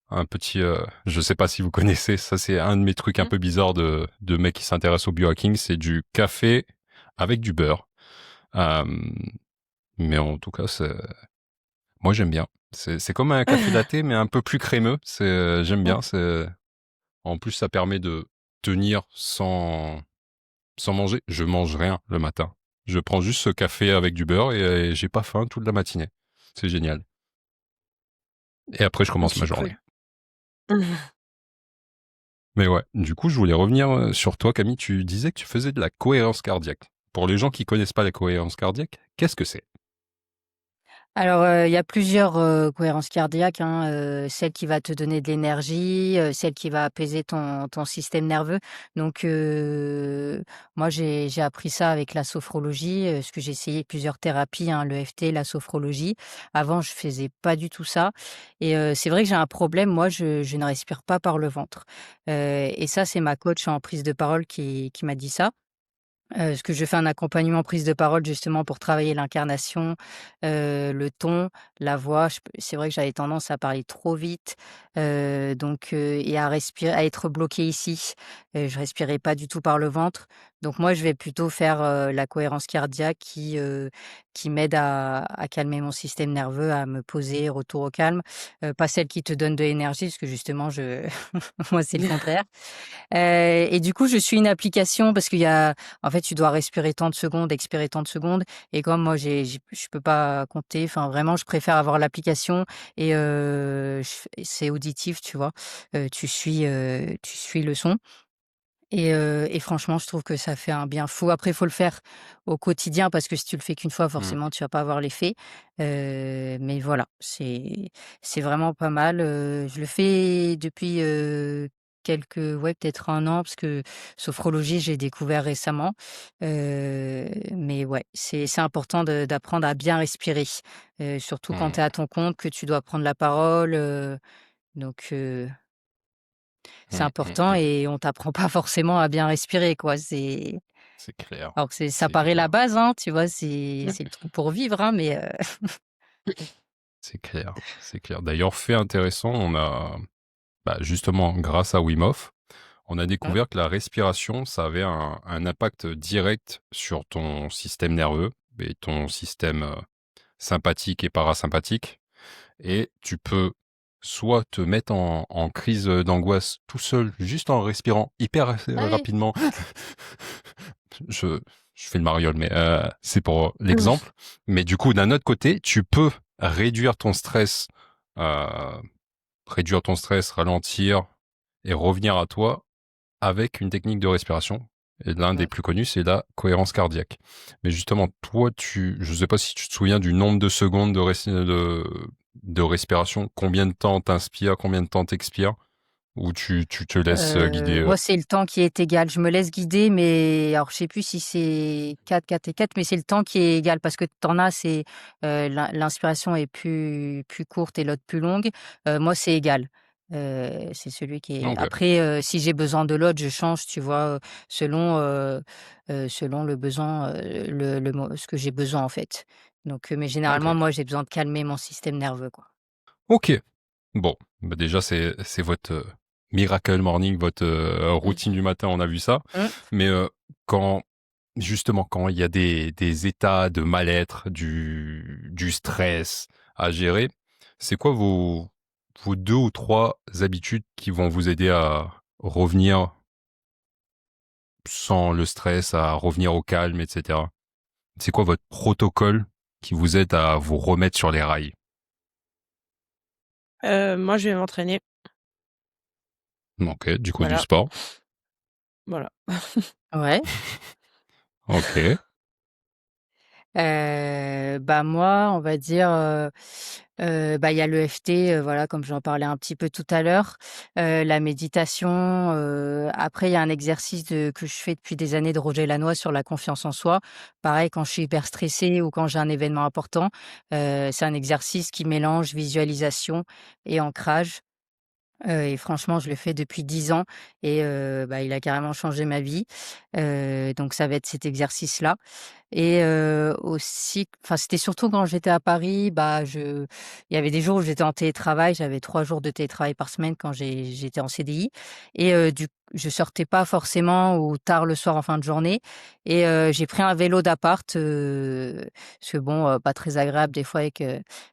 Un petit, je sais pas si vous connaissez, ça c'est un de mes trucs un Mmh. peu bizarres de mec qui s'intéresse au biohacking, c'est du café avec du beurre. Euh, mais en tout cas, moi j'aime bien. C'est comme un café latte, mais un peu plus crémeux. J'aime bien. En plus, ça permet de tenir sans manger. Je mange rien le matin. Je prends juste ce café avec du beurre et j'ai pas faim toute la matinée. C'est génial. Et après, je commence ma OK, journée. cool. Mais ouais, du coup, je voulais revenir sur toi, Camille. Tu disais que tu faisais de la cohérence cardiaque. Pour les gens qui connaissent pas la cohérence cardiaque, qu'est-ce que c'est? Alors, il y a plusieurs, cohérences cardiaques, hein, celle qui va te donner de l'énergie, celle qui va apaiser ton système nerveux. Donc, moi j'ai appris ça avec la sophrologie, parce que j'ai essayé plusieurs thérapies, hein, l'EFT, la sophrologie. Avant, je faisais pas du tout ça et c'est vrai que j'ai un problème, moi je ne respire pas par le ventre. Et ça, c'est ma coach en prise de parole qui m'a dit ça. Parce que je fais un accompagnement prise de parole justement pour travailler l'incarnation, le ton, la voix. C'est vrai que j'avais tendance à parler trop vite, et à respirer, à être bloquée ici. Je respirais pas du tout par le ventre. Donc moi, je vais plutôt faire, la cohérence cardiaque qui m'aide à calmer mon système nerveux, à me poser, retour au calme. Pas celle qui te donne de l'énergie parce que justement je moi, c'est le contraire. Et du coup, je suis une application parce qu'il y a en fait, tu dois respirer tant de secondes, expirer tant de secondes et comme moi je peux pas compter, enfin vraiment, je préfère avoir l'application et je fais c'est auditif, tu vois? Tu suis le son et franchement, je trouve que ça fait un bien fou. Après, il faut le faire au quotidien parce que si tu le fais qu'une fois, Mmh. forcément, tu vas pas avoir l'effet. Mais voilà, c'est vraiment pas mal. Je le fais depuis, peut-être 1 an parce que sophrologie, j'ai découvert récemment. Mais ouais, c'est important d'apprendre à bien respirer, surtout quand tu es Mmh. à ton compte, que tu dois prendre la parole, donc c'est Mmh, mmh, important mmh. et on t'apprend pas forcément à bien respirer, quoi. C'est clair, Alors que ça c'est paraît la clair, base, hein, tu vois? C'est le truc pour vivre, hein, mais c'est clair, c'est clair. D'ailleurs, fait intéressant, on a, bah, justement, grâce à Wim Hof, on a mmh, découvert que la respiration, ça avait un impact direct sur ton système nerveux et ton système sympathique et parasympathique. Et tu peux soit te mettre en crise d'angoisse tout seul, juste en respirant hyper ouais. rapidement. je, je fais le mariole, mais c'est pour l'exemple. Mais du coup, d'un autre côté, tu peux réduire ton stress, euh, ralentir et revenir à toi avec une technique de respiration. Et l'un des Mmh. plus connus, c'est la cohérence cardiaque. Mais justement, toi, je sais pas si tu te souviens du nombre de secondes de respiration, combien de temps t'inspires, combien de temps t'expires, ou tu te laisses guider. Moi, c'est le temps qui est égal. Je me laisse guider, mais alors je sais plus si c'est 4, 4 et 4, mais c'est le temps qui est égal parce que tu en as, l'inspiration est plus courte et l'autre plus longue. Moi, c'est égal. C'est celui qui est Ok, après, si j'ai besoin de l'autre, je change, tu vois? Selon le besoin, ce que j'ai besoin, en fait. Mais ok, généralement, moi, j'ai besoin de calmer mon système nerveux, quoi. ok. Bon, bah déjà c'est votre miracle morning, votre routine du matin, on a vu ça. Mmh. Mais quand justement quand il y a des états de mal-être, du stress à gérer, c'est quoi vos 2 ou 3 habitudes qui vont vous aider à revenir sans le stress, à revenir au calme, et cetera? C'est quoi votre protocole qui vous aide à vous remettre sur les rails? Moi, je vais m'entraîner, OK, du coup du voilà, sport. voilà. Ouais. OK. Bah, moi, on va dire, bah, il y a l'EFT, voilà, comme j'en parlais un petit peu tout à l'heure, la méditation, après il y a un exercice que je fais depuis des années de Roger Lannoy sur la confiance en soi. Pareil, quand je suis hyper stressée ou quand j'ai un événement important, c'est un exercice qui mélange visualisation et ancrage, et franchement, je le fais depuis 10 ans et bah, il a carrément changé ma vie, donc ça va être cet exercice-là. Et aussi enfin, c'était surtout quand j'étais à Paris, bah, il y avait des jours où j'étais en télétravail, j'avais 3 jours de télétravail par semaine quand j'étais en CDI et je sortais pas forcément ou tard le soir en fin de journée et j'ai pris un vélo d'appart, parce que bon, pas très agréable des fois avec,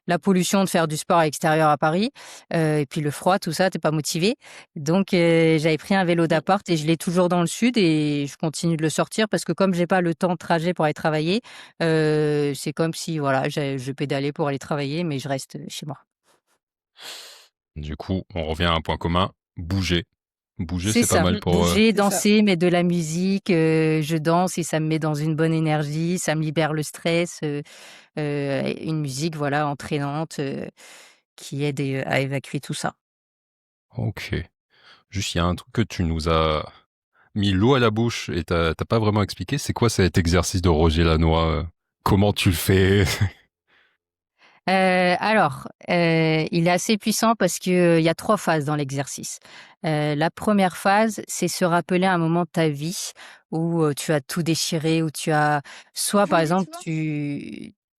la pollution de faire du sport à l'extérieur à Paris, et puis le froid, tout ça, tu es pas motivé. Donc j'avais pris un vélo Mmh. d'appart et je l'ai toujours dans le sud et je continue de le sortir parce que comme j'ai pas le temps de trajet pour aller travailler, c'est comme si voilà, je pédalais pour aller travailler, mais je reste, chez moi. Du coup, on revient à un point commun, bouger. Bouger, C'est c'est pas ça, mal Mmh. pour, bouger, C'est ça. danser, mettre de la musique, je danse et ça me met dans une bonne énergie, ça me libère le stress, une musique voilà entraînante, qui aide à évacuer tout ça. OK. Juste, il y a un truc que tu nous as mis l'eau à la bouche et tu pas vraiment expliqué. C'est quoi cet exercice de Roger Lannoy, comment tu le fais? Il est assez puissant parce que, il y a 3 phases dans l'exercice. La première phase, c'est se rappeler un moment de ta vie où, tu as tout déchiré, où tu as soit par exemple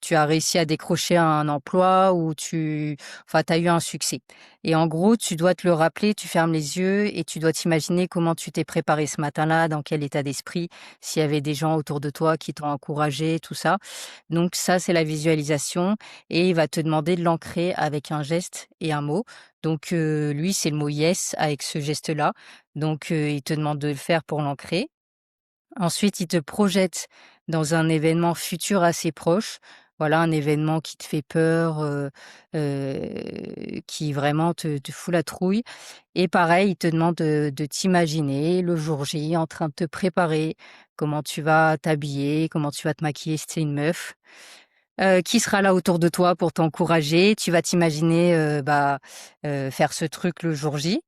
tu as réussi à décrocher un emploi ou tu as eu un succès et en gros, tu dois te le rappeler, tu fermes les yeux et tu dois t'imaginer comment tu t'es préparé ce matin-là, dans quel état d'esprit, s'il y avait des gens autour de toi qui t'ont encouragé, tout ça. Donc ça, c'est la visualisation et il va te demander de l'ancrer avec un geste et un mot. Donc lui, c'est le mot yes avec ce geste-là. Donc il te demande de le faire pour l'ancrer. Ensuite, il te projette dans un événement futur assez proche. Voilà, un événement qui te fait peur, qui vraiment te fout la trouille et pareil, il te demande de t'imaginer le jour J en train de te préparer, comment tu vas t'habiller, comment tu vas te maquiller si tu une meuf, qui sera là autour de toi pour t'encourager. Tu vas t'imaginer, faire ce truc le jour J.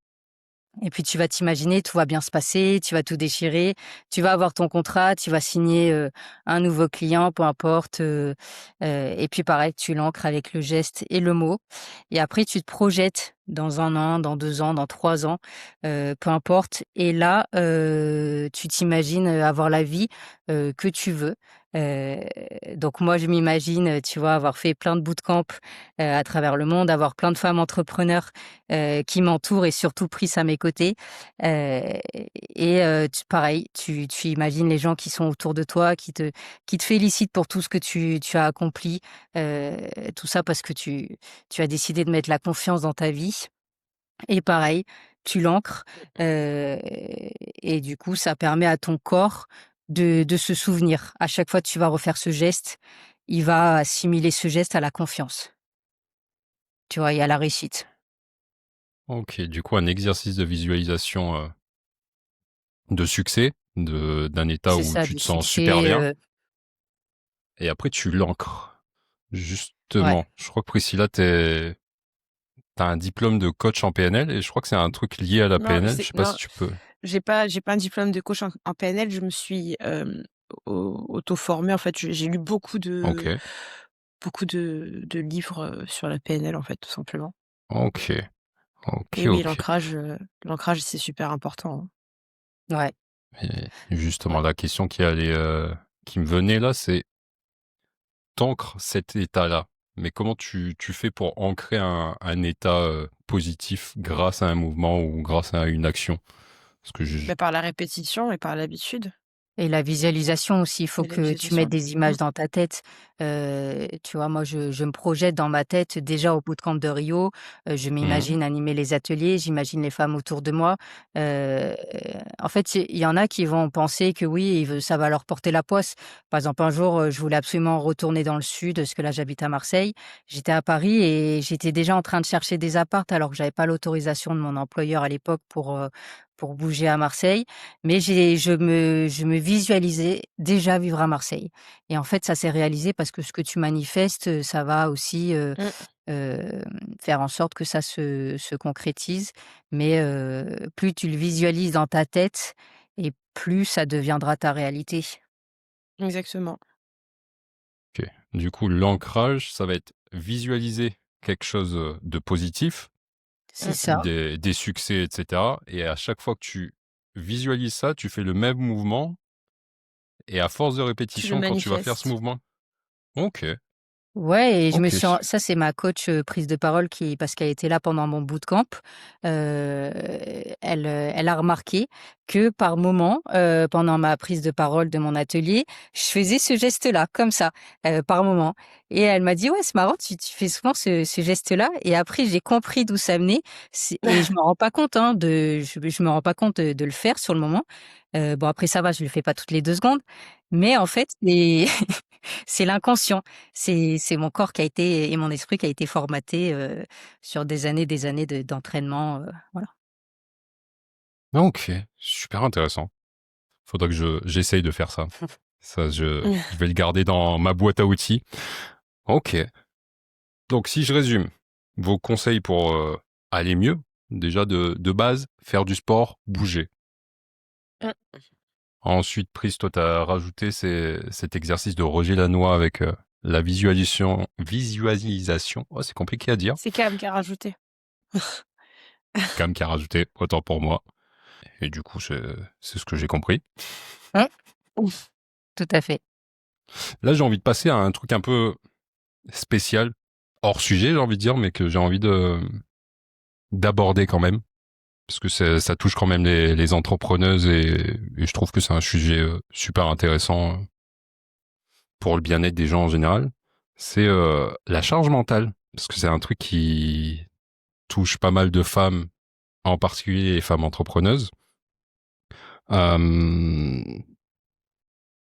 Et puis tu vas t'imaginer, tout va bien se passer, tu vas tout déchirer, tu vas avoir ton contrat, tu vas signer, un nouveau client, peu importe, et puis pareil, tu l'ancres avec le geste et le mot et après tu te projettes dans 1 an, dans 2 ans, dans 3 ans, peu importe et là, tu t'imagines, avoir la vie, que tu veux. Heu, donc moi je m'imagine, tu vois, avoir fait plein de bootcamps, à travers le monde, avoir plein de femmes entrepreneurs qui m'entourent et surtout Pris à mes côtés. Tu pareil, tu imagines les gens qui sont autour de toi, qui te félicitent pour tout ce que tu as accompli, heu, tout ça parce que tu as décidé de mettre la confiance dans ta vie et pareil, tu l'ancres, heu et du coup, ça permet à ton corps de se souvenir. À chaque fois que tu vas refaire ce geste, il va assimiler ce geste à la confiance, tu vois? Et à la réussite. OK, du coup, un exercice de visualisation, de succès, d'un état C'est où ça, tu du te sens super succès, bien et après tu l'ancres. ouais. Justement, je crois que Priscilla, tu un diplôme de coach en PNL et je crois que c'est un truc lié à la PNL. Je sais pas si Non, tu peux. j'ai pas un diplôme de coach en PNL. Je me suis, auto-formée. En fait, j'ai lu OK, beaucoup de livres, sur la PNL, en fait, tout simplement. OK, OK, Et oui, OK. l'ancrage, c'est super important, hein. Ouais. Et Ouais. justement, la question qui me venait là, c'est t'ancres cet état-là, mais comment tu fais pour ancrer un état, positif grâce à un mouvement ou grâce à une action? Parce que je Bah, par la répétition et par l'habitude Et la visualisation aussi, il faut et la que tu mettes visualisation. des Mmh. images dans ta tête. Tu vois, moi, je me projette dans ma tête déjà au bootcamp de Rio, je mmh, m'imagine animer les ateliers, j'imagine les femmes autour de moi. Heu, En fait, il y en a qui vont penser que oui, ça va leur porter la poisse. Par exemple, un jour, je voulais absolument retourner dans le sud, parce que là, j'habite à Marseille. J'étais à Paris et j'étais déjà en train de chercher des apparts alors que j'avais pas l'autorisation de mon employeur à l'époque pour bouger à Marseille. Mais je me visualisais déjà vivre à Marseille et en fait, ça s'est réalisé parce que ce que tu manifestes, ça va aussi, Mmh. hem, faire en sorte que ça se concrétise. Mais, plus tu le visualises dans ta tête et plus ça deviendra ta réalité. Exactement. OK. Du coup, l'ancrage, ça va être visualiser quelque chose, de positif, C'est Mmh. ça. des succès et cetera et à chaque fois que tu visualises ça, tu fais le même mouvement et à force de Tu le répétition, quand tu vas faire ce manifestes. mouvement OK, Ouais et je me OK, suis ren ça c'est ma coach, prise de parole qui parce qu'elle était là pendant mon bootcamp, elle a remarqué que par moment, pendant ma prise de parole de mon atelier, je faisais ce geste-là, comme ça, par moment et elle m'a dit: «Ouais, c'est marrant, tu fais souvent ce geste-là» et après j'ai compris d'où ça venait. C'est et je me rends pas compte, hein, je me rends pas compte de le faire sur le moment. Bon après ça va, je le fais pas toutes les 2 secondes, mais en fait, c'est c'est l'inconscient. C'est mon corps qui a été et mon esprit qui a été formaté, sur des années d'entraînement, voilà. OK, super intéressant. Faudra que j'essaye de faire ça. Ça, je vais le garder dans ma boîte à outils. OK. Donc si je résume, vos conseils pour, aller mieux, déjà de base, faire du sport, bouger. Mmh. Ensuite, Prise, toi, tu as rajouté cet exercice de Roger Lannoy avec, la visualisation, oh, c'est compliqué à dire. C'est Cam qui a rajouté. Cam qui a rajouté, autant pour moi. Et du coup, c'est ce que j'ai compris. Mmh. Tout à fait. Là, j'ai envie de passer à un truc un peu spécial, hors sujet, j'ai envie de dire, mais que j'ai envie d'aborder quand même. Parce que ça touche quand même les entrepreneuses et je trouve que c'est un sujet super intéressant pour le bien-être des gens en général. C'est la charge mentale. Parce que c'est un truc qui touche pas mal de femmes, en particulier les femmes entrepreneuses. Euh,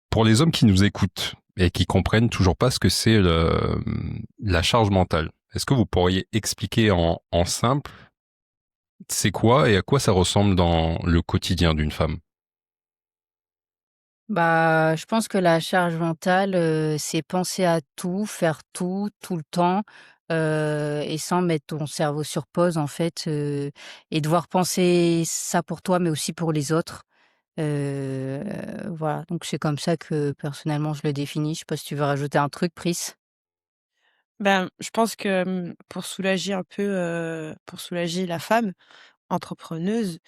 pour les hommes qui nous écoutent et qui comprennent toujours pas ce que c'est la charge mentale, est-ce que vous pourriez expliquer en simple c'est quoi et à quoi ça ressemble dans le quotidien d'une femme? Bah, je pense que la charge mentale, c'est penser à tout, faire tout, tout le temps, et sans mettre ton cerveau sur pause, en fait, et devoir penser ça pour toi, mais aussi pour les autres. Heu, voilà, donc c'est comme ça que, personnellement, je le définis. Je sais pas si tu veux rajouter un truc, Pris? Ben, je pense que, pour soulager un peu, pour soulager la femme entrepreneuse,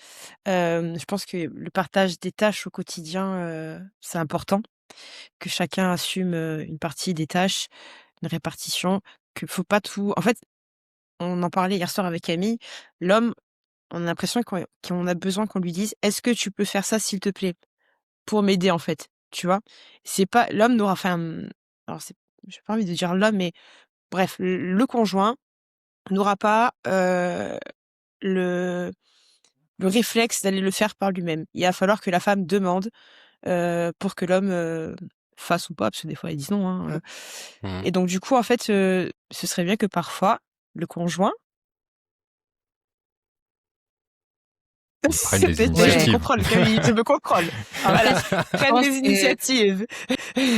je pense que le partage des tâches au quotidien, c'est important. Que chacun assume, une partie des tâches, une répartition, que faut pas tout en fait, on en parlait hier soir avec Camille, l'homme, on a l'impression qu'on a besoin qu'on lui dise: «Est-ce que tu peux faire ça s'il te plaît?» pour m'aider en fait, tu vois? C'est pas l'homme n'aura enfin, alors c'est j'ai pas envie de dire l'homme, mais bref, le conjoint n'aura pas, le le réflexe d'aller le faire par lui-même. Il va falloir que la femme demande, pour que l'homme, fasse ou pas, parce que des fois ils disent non, hein, Mmh. et donc du coup, en fait, ce serait bien que parfois, le conjoint Ils prennent des je me Ouais. initiatives. contrôle Camille, je me contrôle. En fait, Voilà, je prenne pense des que initiatives.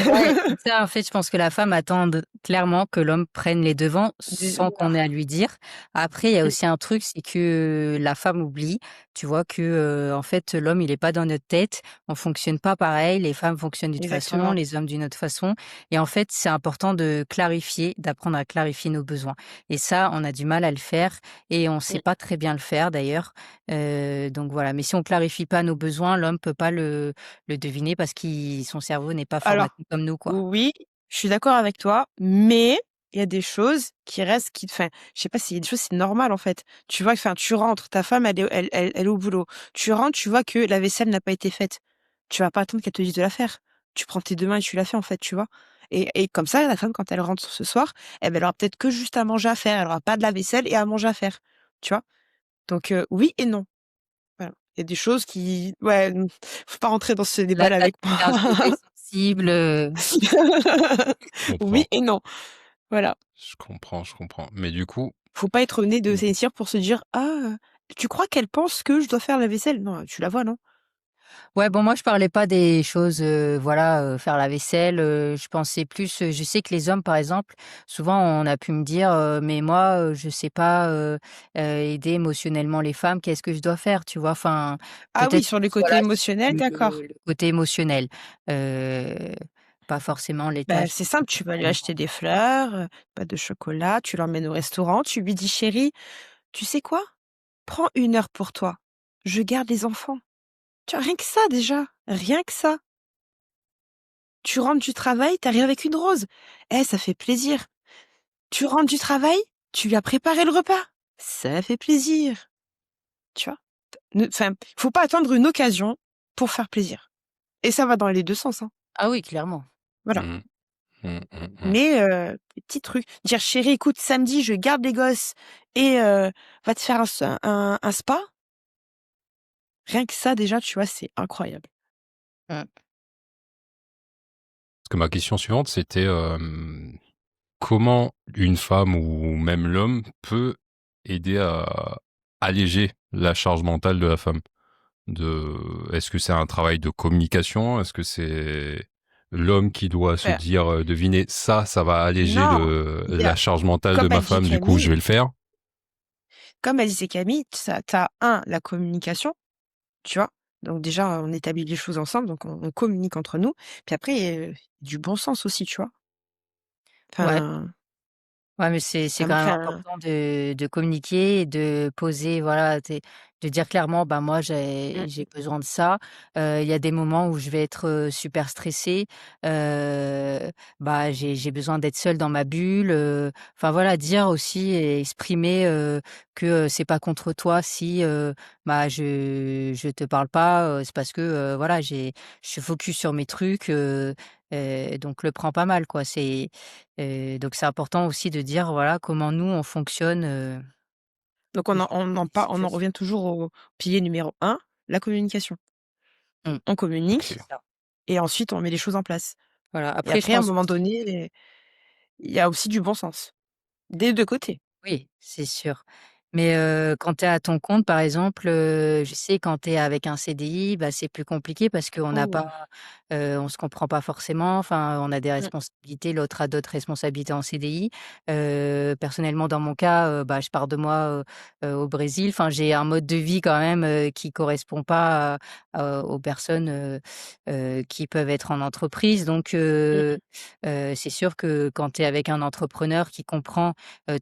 ouais, c'est ça, en fait, je pense que la femme attend clairement que l'homme prenne les devants sans qu'on ait à lui dire. Après, il y a Mmh, aussi un truc, c'est que la femme oublie, tu vois, que, en fait, l'homme, il est pas dans notre tête. On fonctionne pas pareil. Les femmes fonctionnent d'une façon, exactement. les hommes d'une autre façon. Et en fait, c'est important de clarifier, d'apprendre à clarifier nos besoins. Et ça, on a du mal à le faire et on sait Mmh. pas très bien le faire d'ailleurs. Donc voilà. Mais si on clarifie pas nos besoins, l'homme peut pas le deviner parce qu'il son cerveau n'est pas Alors, formaté comme nous, quoi. oui, je suis d'accord avec toi, mais il y a des choses qui restent qui enfin, je sais pas s'il y a des choses, c'est normal, en fait. Tu vois, enfin, tu rentres, ta femme, elle est au boulot. Tu rentres, tu vois que la vaisselle n'a pas été faite. Tu vas pas attendre qu'elle te dise de la faire. Tu prends tes 2 mains et tu la fais, en fait, tu vois? Et comme ça, la femme, quand elle rentre ce soir, eh ben, elle aura peut-être que juste à manger à faire. Elle aura pas de la vaisselle et à manger à faire, tu vois? Donc oui et non. Voilà. Il y a des choses qui ouais, faut pas rentrer dans ce Là, débat-là tu as avec moi. touché un sujet sensible, Je Oui comprends, et non. Voilà. je comprends, je comprends. Mais du coup, Faut pas être né de mmh, Saint-Cyr pour se dire: «Ah, tu crois qu'elle pense que je dois faire la vaisselle?» Non, tu la vois, non? ouais, bon, moi, je parlais pas des choses, voilà, faire la vaisselle, je pensais plus, je sais que les hommes, par exemple, souvent, on a pu me dire, «Mais moi, je sais pas, aider émotionnellement les femmes, qu'est-ce que je dois faire?» Tu vois? Enfin, Ah oui, peut-être sur le plus, côté voilà, sur émotionnel, d'accord. le côté émotionnel, heu, pas forcément les Bah, tâches c'est simple, tu vas lui physiquement. acheter des fleurs, pas de chocolat, tu l'emmènes au restaurant, tu lui dis: «Chérie, tu sais quoi? Prends 1 heure pour toi. Je garde les enfants». Tu vois, rien que ça déjà, rien que ça. Tu rentres du travail, tu arrives avec une rose. Eh, ça fait plaisir. Tu rentres du travail, tu lui as préparé le repas. Ça fait plaisir, tu vois? Ne enfin, faut pas attendre une occasion pour faire plaisir et ça va dans les 2 sens, hein. Ah oui, clairement. Voilà. mmh, mmh, mmh, mmh. Mais des petits trucs, dire: «Chérie, écoute, samedi, je garde les gosses et va te faire un spa». Rien que ça déjà, tu vois, c'est incroyable. Mmh. Parce que ma question suivante, c'était, comment une femme ou même l'homme peut aider à alléger la charge mentale de la femme? Est-ce que c'est un travail de communication? Est-ce que c'est l'homme qui doit se Bah, dire, deviner: «Ça va alléger non, il y la a charge mentale de comme ma elle dit femme, du coup, je Camille vais le faire»? comme elle disait Camille, ça tu as la communication. Tu vois? Donc déjà, on établit les choses ensemble, donc on communique entre nous. Puis après, du bon sens aussi, tu vois? Ouais. Enfin, Ouais, mais c'est ça me quand même enfin, important de communiquer et de poser, voilà, de dire clairement: «Bah, moi, mmh, j'ai besoin de ça». Il y a des moments où je vais être, super stressée, bah, j'ai besoin d'être seule dans ma bulle, enfin, voilà, dire aussi et exprimer, que, c'est pas contre toi si, bah, je te parle pas, c'est parce que, voilà, je suis focus sur mes trucs, donc le prends pas mal, quoi. Donc c'est important aussi de dire, voilà, comment nous on fonctionne, donc dans des on en situations. revient toujours au pilier numéro un, la communication. Mmh, On OK. c'est communique ça. et ensuite on met les choses en place Voilà, et après je après à un pense moment aussi. donné, il y a aussi du bon sens, des 2 côtés. Oui, c'est sûr. Mais, quand tu es à ton compte, par exemple, je sais quand tu es avec un CDI, bah, c'est plus compliqué parce qu'on n'a pas, Oh! on se comprend pas forcément, enfin, on a des Mmh, responsabilités, l'autre a d'autres responsabilités en CDI. Personnellement, dans mon cas, bah, je pars de moi, au Brésil, enfin, j'ai un mode de vie quand même, qui correspond pas aux personnes, qui peuvent être en entreprise. Donc, mmh. c'est sûr que quand tu es avec un entrepreneur qui comprend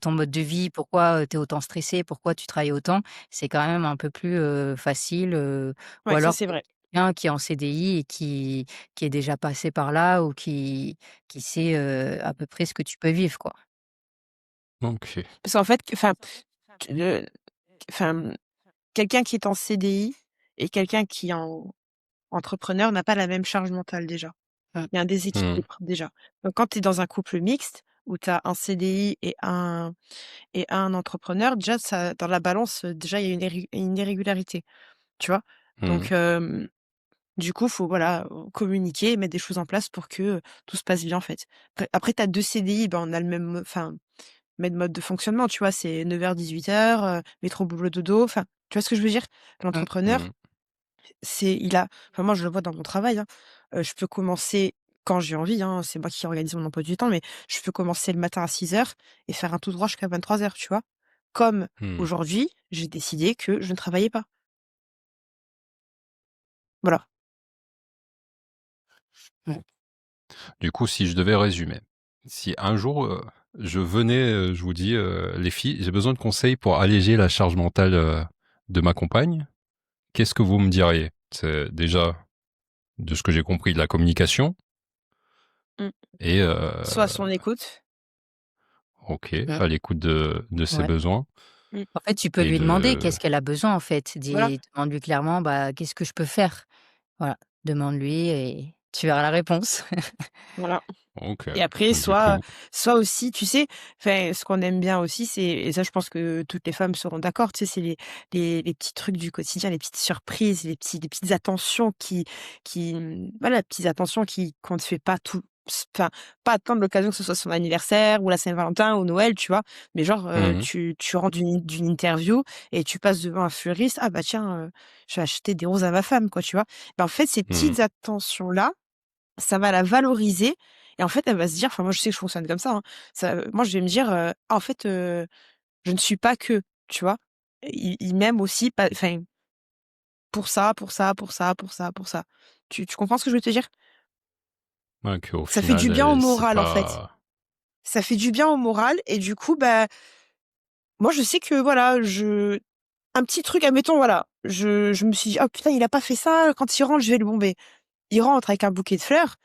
ton mode de vie, pourquoi, tu es autant stressé, pourquoi tu travailles autant, c'est quand même un peu plus, facile, ou Ouais, ça alors c'est peut-être vrai. quelqu'un qui est en CDI et qui est déjà passé par là ou qui sait, à peu près ce que tu peux vivre, quoi. OK. Parce qu'en fait, enfin, tu enfin, quelqu'un qui est en CDI et quelqu'un qui est en entrepreneur n'a pas la même charge mentale déjà. Mmh. Il y a un Mmh. déséquilibre déjà. Donc quand tu es dans un couple mixte où tu as un CDI et un entrepreneur, déjà ça dans la balance, déjà il y a une irrégularité, tu vois? Mmh. Donc du coup, faut voilà, communiquer, mettre des choses en place pour que, tout se passe bien en fait. Après tu as 2 CDI, ben, on a le même, enfin, même mode de fonctionnement, tu vois? C'est 9h-18h, métro boulot dodo, enfin, tu vois ce que je veux dire? Mmh. L'entrepreneur, Mmh. il a enfin moi je le vois dans mon travail, hein, je peux commencer quand j'ai envie, hein, c'est moi qui organise mon emploi du temps, mais je peux commencer le matin à 6h et faire un tout droit jusqu'à 23h, tu vois? Comme Mmh. aujourd'hui, j'ai décidé que je ne travaillais pas. Voilà. Mmh. Du coup, si je devais résumer, si un jour, je venais, je vous dis, «Les filles, j'ai besoin de conseils pour alléger la charge mentale, de ma compagne», qu'est-ce que vous me diriez? C'est déjà, de ce que j'ai compris, de la communication Mmh. et Soit à son écoute. OK, Mmh. à l'écoute de ses Ouais. besoins Mmh. En fait, tu peux et lui demander de qu'est-ce qu'elle a besoin, en fait. Voilà, Demande-lui clairement: «Bah, qu'est-ce que je peux faire?» Voilà, demande-lui et tu verras la réponse. voilà. OK. Et après, Du coup soit aussi, tu sais, enfin, ce qu'on aime bien aussi, c'est et ça, je pense que toutes les femmes seront d'accord, tu sais, c'est les petits trucs du quotidien, les petites surprises, les petites attentions voilà, les petites attentions qu'on ne fait pas tout enfin, pas attendre l'occasion que ce soit son anniversaire ou la Saint-Valentin ou Noël, tu vois? Mais genre, mmh tu rentres d'une interview et tu passes devant un fleuriste: «Ah bah tiens, je vais acheter des roses à ma femme», quoi, tu vois? Bah, en fait, ces mh. petites attentions-là, ça va la valoriser et en fait, elle va se dire enfin moi je sais que je fonctionne comme ça, hein. Moi je vais me dire, «Ah en fait, je ne suis pas que», tu vois? Il m'aime aussi pas enfin pour ça, pour ça, pour ça, pour ça, pour ça. Tu comprends ce que je veux te dire? Ouais, qu'au Ça fait du final, bien au c'est moral en fait. pas Ça fait du bien au moral et du coup, bah, moi je sais que voilà, un petit truc admettons voilà, je me suis dit: «Oh putain il a pas fait ça, quand il rentre je vais le bomber». Il rentre avec un bouquet de fleurs,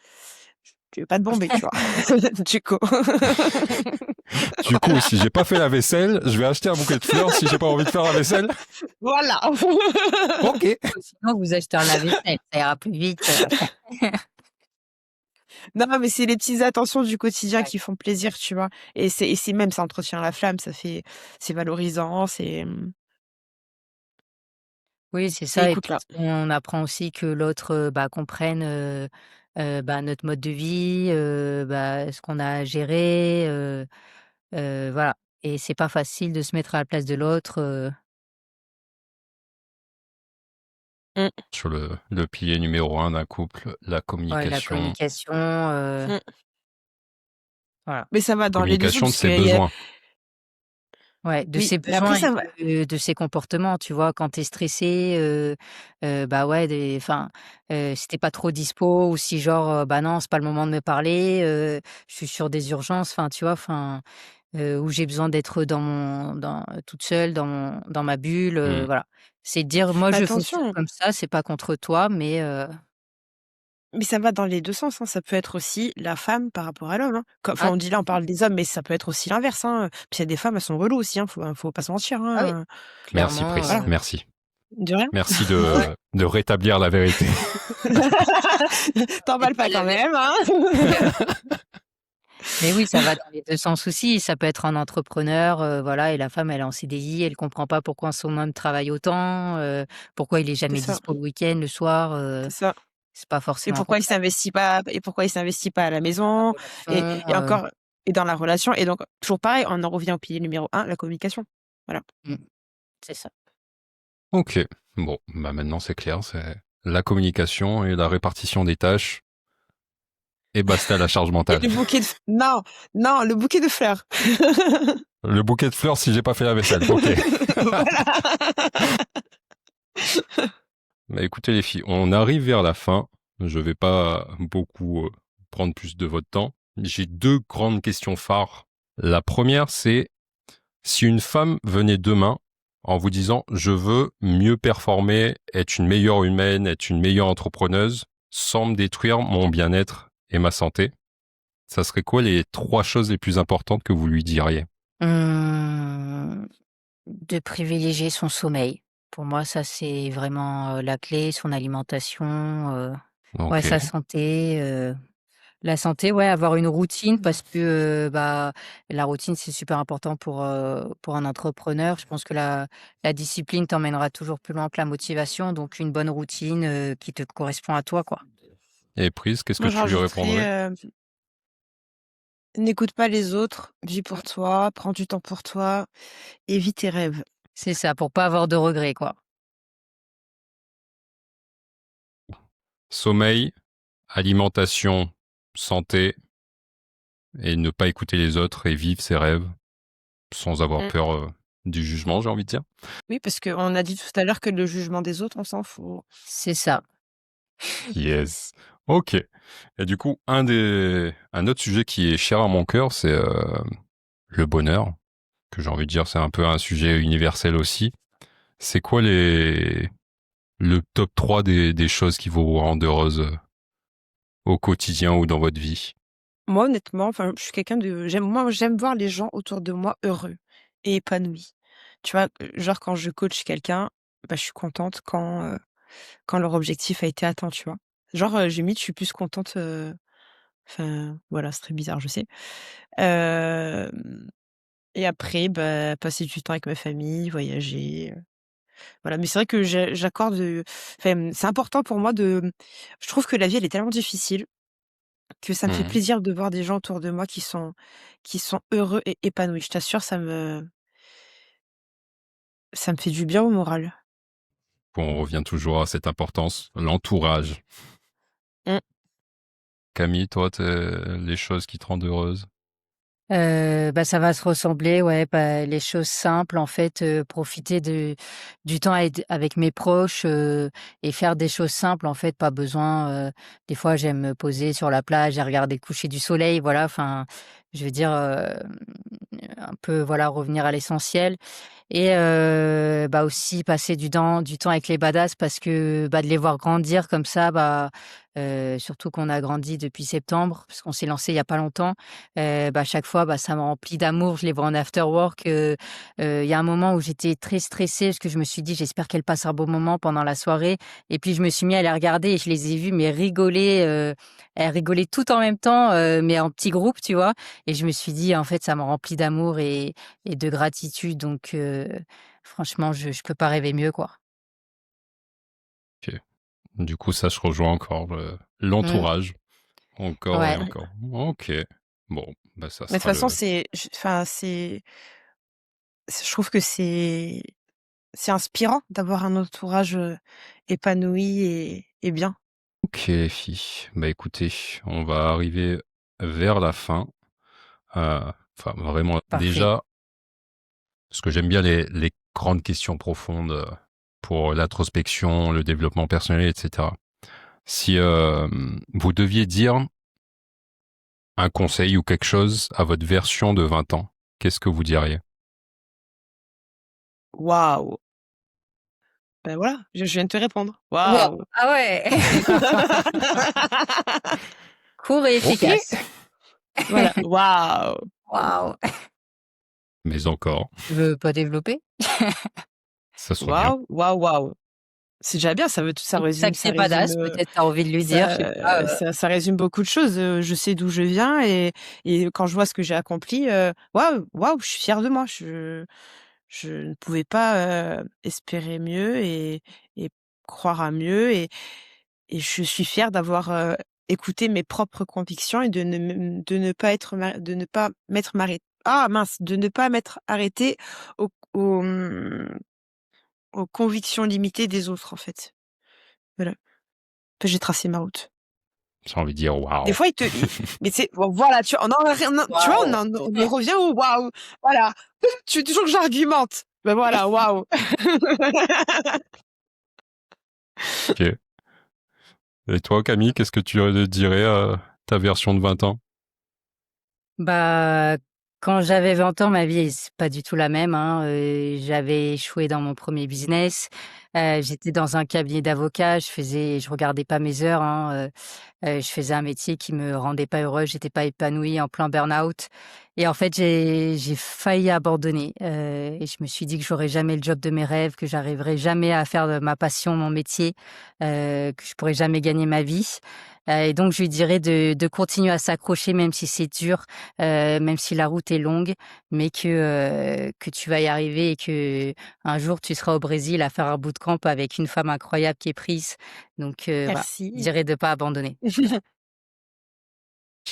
je vais pas te bomber, tu vois? Du coup. du coup, si j'ai pas fait la vaisselle, je vais acheter un bouquet de fleurs si j'ai pas envie de faire la vaisselle? Voilà. OK. Ou sinon vous achetez un lave-vaisselle, ça ira plus vite. Non, mais c'est les petites attentions du quotidien Ouais. qui font plaisir, tu vois? Et c'est même ça entretient la flamme, c'est valorisant, Oui, c'est et ça et écoute puis là. on apprend aussi que l'autre, bah, comprenne, bah, notre mode de vie, bah, ce qu'on a à gérer, voilà et c'est pas facile de se mettre à la place de l'autre, Mmh, Sur le pilier numéro un d'un couple, la ouais, la communication. communication, mmh. voilà. Mais ça va dans les 2 sens Communication de parce ses qu'il y a besoins. Ouais, de Oui, ses mais après besoins ça va. et de ses comportements, tu vois? Quand tu es stressé, bah, ouais, si tu pas trop dispo ou si genre, bah, non, c'est pas le moment de me parler, je suis sur des urgences, enfin, tu vois? Enfin, où j'ai besoin d'être toute seule dans ma bulle, Mmh. voilà. C'est dire: «Moi, Mais je fonctionne attention, comme ça, c'est pas contre toi, mais mais ça va dans les 2 sens, hein. Ça peut être aussi la femme par rapport à l'homme, hein. Enfin, ah on dit là, on parle des hommes, mais ça peut être aussi l'inverse, hein. Puis il y a des femmes, elles sont reloues aussi, hein, faut pas se mentir, ah oui, hein. Merci clairement, Pris, Voilà, merci. de rien. Merci ouais, ouais. de rétablir la vérité. C'est T'emballes pas pas la quand même, vérité. hein. Mais oui, ça va dans les 2 sens aussi. Ça peut être un entrepreneur, voilà et la femme, elle est en CDI, elle comprend pas pourquoi son homme travaille autant, pourquoi il est C'est jamais ça, dispo le week-end, le soir, c'est ça. c'est pas Et forcément pourquoi il compatible s'investit pas à la dans maison la relation, et encore et dans la relation et donc toujours pareil, on en revient au pilier numéro un, la communication. Voilà. mmh, c'est ça. OK. Bon, bah, maintenant c'est clair, c'est la communication et la répartition des tâches et basta la charge Et mentale. le bouquet de f non, non, le bouquet de fleurs. Le bouquet de fleurs si j'ai pas fait la vaisselle. OK. Voilà. Bah, écoutez les filles, on arrive vers la fin. Je vais pas beaucoup, prendre plus de votre temps. J'ai 2 grandes questions phares. La première, c'est si une femme venait demain en vous disant: «Je veux mieux performer, être une meilleure humaine, être une meilleure entrepreneuse, sans me détruire mon bien-être et ma santé», ça serait quoi les 3 choses les plus importantes que vous lui diriez? Mmh, de privilégier son sommeil. Pour moi, ça, c'est vraiment, la clé, son alimentation, ouais, sa OK. santé, la santé, ouais, avoir une routine parce que, bah, la routine, c'est super important pour un entrepreneur. Je pense que la discipline t'emmènera toujours plus loin que la motivation, donc une bonne routine, qui te correspond à toi, quoi. Et Prise, qu'est-ce que Moi, je tu lui rajouterais, répondrais? n'écoute pas les autres, vis Mmh. pour toi, prends du temps pour toi et vis tes rêves. C'est ça, pour pas avoir de regrets, quoi. Sommeil, alimentation, santé et ne pas écouter les autres et vivre ses rêves sans avoir Mmh. peur, du jugement, j'ai envie de dire. Oui, parce qu'on a dit tout à l'heure que le jugement des autres, on s'en fout. C'est ça. Yes. OK. Et du coup, un autre sujet qui est cher à mon cœur, c'est, le bonheur, que j'ai envie de dire, c'est un peu un sujet universel aussi. C'est quoi le top 3 des choses qui vous rendent heureuse, au quotidien ou dans votre vie? Moi, honnêtement, enfin, je suis quelqu'un de j'aime voir les gens autour de moi heureux et épanouis. Tu vois? Genre quand je coach quelqu'un, bah, je suis contente quand leur objectif a été atteint, tu vois? Genre, limite, je suis plus contente, enfin, voilà, c'est très bizarre, je sais. Hem et après, bah, passer du temps avec ma famille, voyager, voilà. Mais c'est vrai que j'accorde, enfin, c'est important pour moi je trouve que la vie, elle est tellement difficile que ça me fait Mmh. plaisir de voir des gens autour de moi qui sont heureux et épanouis. Je t'assure, ça me fait du bien au moral. On revient toujours à cette importance, l'entourage. Mmh. Camille, toi, les choses qui te rendent heureuse? Bah, ça va se ressembler, ouais, bah, les choses simples, en fait, profiter du temps avec mes proches, et faire des choses simples, en fait, pas besoin, des fois, j'aime me poser sur la plage et regarder le coucher du soleil, voilà, enfin, je veux dire, un peu, voilà, revenir à l'essentiel et bah, aussi passer du temps avec les badass parce que, bah, de les voir grandir comme ça, bah, surtout qu'on a grandi depuis septembre, parce qu'on s'est lancé il y a pas longtemps. Bah, chaque fois, bah, ça me remplit d'amour. Je les vois en after work, il y a un moment où j'étais très stressée parce que je me suis dit: «J'espère qu'elle passe un bon moment pendant la soirée» et puis je me suis mis à les regarder et je les ai vues mais rigoler, elles rigolaient toutes en même temps, mais en petits groupes, tu vois? Et je me suis dit: «En fait, ça me remplit d'amour et de gratitude donc franchement, je peux pas rêver mieux, quoi». OK. Du coup, ça, je rejoins encore Mmh. l'entourage, encore et Ouais. encore. OK. Bon, bah, ça Mais de toute sera façon, le je trouve que c'est inspirant d'avoir un entourage, épanoui et bien. OK les filles. Bah, écoutez, on va arriver vers la fin. Enfin, vraiment, Parfait. déjà Parce que j'aime bien les grandes questions profondes pour l'introspection, le développement personnel, etc. Si vous deviez dire un conseil ou quelque chose à votre version de 20 ans, qu'est-ce que vous diriez? Waouh! Ben voilà, je viens de te répondre. Waouh! Waouh! Ah ouais! Court et Ok. efficace. Voilà, waouh! Waouh! Mais encore, Tu veux pas développer? ça sonne bien. Waouh, waouh, waouh! C'est déjà bien, ça Un petit résume sacré badass, peut-être tu as envie de lui dire, je sais pas, ça résume beaucoup de choses. Je sais d'où je viens et quand je vois ce que j'ai accompli, waouh, waouh, je suis fière de moi. Je ne pouvais pas, espérer mieux et croire à mieux et je suis fière d'avoir, écouté mes propres convictions et de ne pas être ma de ne pas m'être m'arrêt ah mince, de ne pas m'être arrêtée aux, aux convictions limitées des autres, en fait. Voilà. Enfin, j'ai tracé ma route. J'ai envie de dire Des waouh. fois, mais c'est voilà, tu vois, waouh! on en revient au waouh. Voilà. Tu veux toujours que j'argumente. Ben voilà, waouh. Ok. Et toi, Camille, qu'est-ce que tu dirais à ta version de 20 ans? Bah, quand j'avais 20 ans, ma vie, c'est pas du tout la même, hein, j'avais échoué dans mon premier business, j'étais dans un cabinet d'avocats, je regardais pas mes heures, hein, je faisais un métier qui me rendait pas heureuse, j'étais pas épanouie, en plein burn-out et en fait, j'ai failli abandonner, et je me suis dit que j'aurais jamais le job de mes rêves, que j'arriverais jamais à faire de ma passion mon métier, que je pourrais jamais gagner ma vie, et donc je lui dirais de continuer à s'accrocher même si c'est dur, même si la route est longue, mais que tu vas y arriver et que un jour tu seras au Brésil à faire un bootcamp avec une femme incroyable qui est prise. Donc voilà, je Merci. dirais de pas abandonner.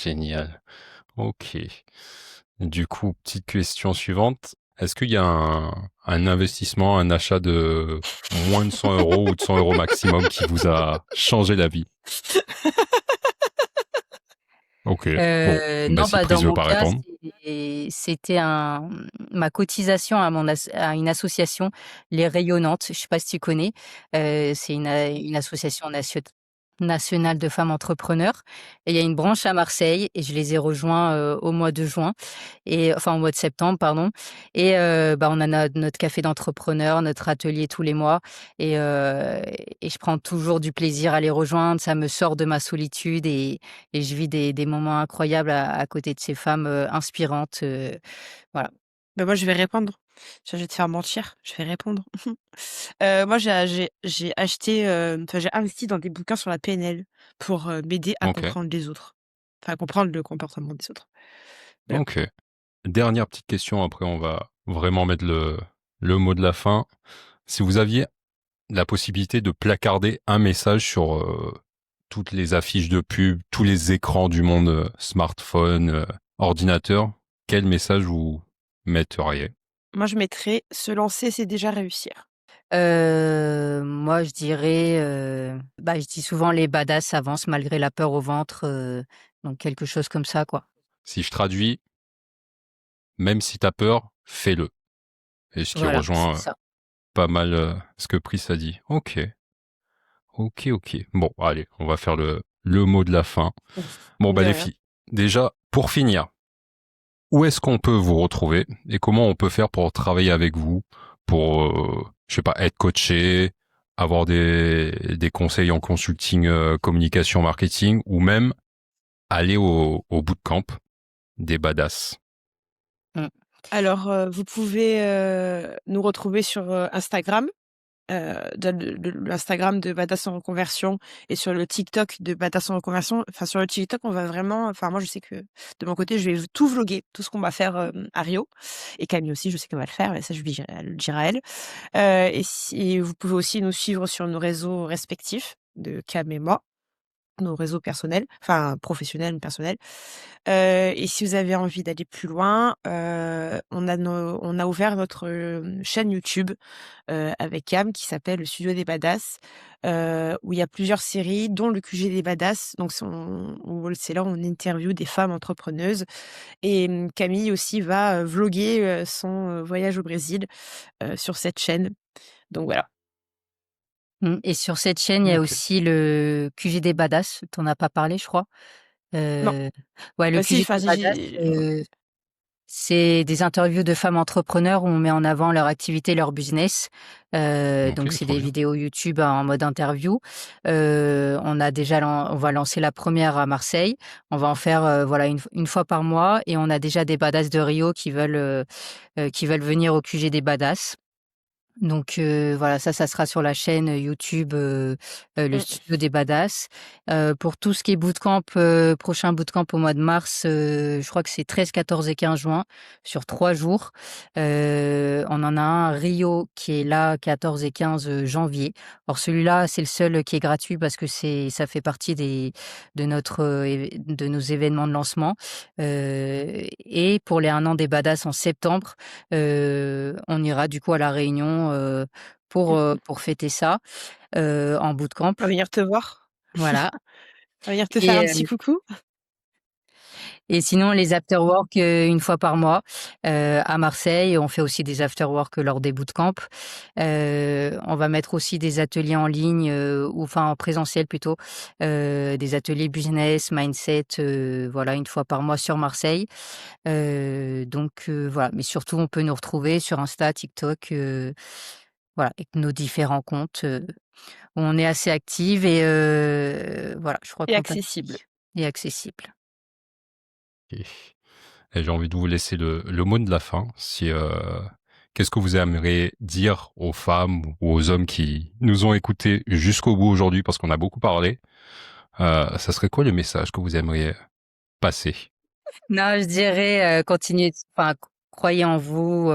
Génial. Ok. Du coup, petite question suivante. Est-ce qu'il y a un investissement, un achat de moins de 100 euros ou de 100 euros maximum qui vous a changé la vie? Ok. Bon, bah, Non, si bah, dans prise veut mon pas cas, répondre. c'était ma cotisation à une association, Les Rayonnantes, je sais pas si tu connais? C'est une association nationale de femmes entrepreneurs et il y a une branche à Marseille et je les ai rejoints, au mois de juin et enfin au mois de septembre, pardon et bah, on a notre café d'entrepreneur, notre atelier tous les mois et je prends toujours du plaisir à les rejoindre. Ça me sort de ma solitude et je vis des moments incroyables à côté de ces femmes, inspirantes, voilà. Ben moi, je vais répondre. Je vais te faire mentir, je vais répondre. Moi, j'ai acheté, enfin, j'ai investi dans des bouquins sur la PNL pour, m'aider à Ok. comprendre les autres. Enfin, à comprendre le comportement des autres. Voilà. Ok. Dernière petite question, après on va vraiment mettre le mot de la fin. Si vous aviez la possibilité de placarder un message sur toutes les affiches de pub, tous les écrans du monde, smartphone, ordinateur, quel message vous metteriez? Moi, je mettrais: «Se lancer, c'est déjà réussir». Moi je dirais, bah, je dis souvent: «Les badass avancent malgré la peur au ventre», donc quelque chose comme ça, quoi. Si je traduis, même si t'as peur, fais-le. Et ce qui Voilà, c'est rejoint ça. pas mal ce que Pris a dit. Ok, ok, ok. Bon, allez, on va faire le mot de la fin. Bon, bah De les rien. filles, déjà, pour finir, où est-ce qu'on peut vous retrouver et comment on peut faire pour travailler avec vous, pour, je sais pas, être coaché, avoir des conseils en consulting, communication, marketing, ou même aller au bootcamp des badass. Mmh. Alors, vous pouvez, nous retrouver sur, Instagram, l'Instagram de Badass en reconversion et sur le TikTok de Badass en reconversion. Enfin, sur le TikTok, on va vraiment enfin, moi, je sais que de mon côté, je vais tout vlogger, tout ce qu'on va faire, à Rio et Camille aussi, je sais qu'elle va le faire et ça, je lui dirai elle le dira à elle. Et vous pouvez aussi nous suivre sur nos réseaux respectifs de Cam et moi. nos réseaux personnels, enfin professionnels, mais personnels. Et si vous avez envie d'aller plus loin, on a ouvert notre, chaîne YouTube, avec Cam qui s'appelle Le Studio des Badass, où il y a plusieurs séries dont le QG des Badass. Donc c'est là où on interviewe des femmes entrepreneuses et Camille aussi va, vloguer, son, voyage au Brésil, sur cette chaîne. Donc voilà. Et sur cette chaîne, il y a OK. aussi le QG des Badass, tu en as pas parlé, je crois? Non, Ouais, le bah si, QG enfin des Badass, c'est des interviews de femmes entrepreneurs où on met en avant leur activité, leur business. Donc OK, c'est trop des bien. vidéos YouTube en mode interview. On va lancer la première à Marseille. On va en faire, voilà, une fois par mois et on a déjà des badass de Rio qui veulent venir au QG des Badass. Donc voilà, ça sera sur la chaîne YouTube, Le Mmh. Studio des Badass. Pour tout ce qui est bootcamp, prochain bootcamp au mois de mars, je crois que c'est 13, 14 et 15 juin sur 3 jours. On en a un à Rio qui est là 14 et 15 janvier. Alors celui-là, c'est le seul qui est gratuit parce que ça fait partie de nos événements de lancement. Et pour les 1 an des Badass en septembre, on ira du coup à La Réunion, pour fêter ça, en bootcamp. On va venir te voir. Voilà. On va venir te faire et un petit hem coucou. et sinon les after-work, 1 fois par mois, à Marseille. On fait aussi des after-work lors des bootcamps. On va mettre aussi des ateliers en ligne, ou enfin en présentiel plutôt, des ateliers business, mindset, voilà 1 fois par mois sur Marseille. Donc voilà, mais surtout on peut nous retrouver sur Insta, TikTok, voilà, avec nos différents comptes, où on est assez active et voilà, je crois Et qu'on t'a accessible. dit et accessible. OK. Et j'ai envie de vous laisser le mot de la fin. Si, qu'est-ce que vous aimeriez dire aux femmes ou aux hommes qui nous ont écoutés jusqu'au bout aujourd'hui parce qu'on a beaucoup parlé? Ça serait quoi le message que vous aimeriez passer? Non, je dirais, continuez, enfin, croyez en vous,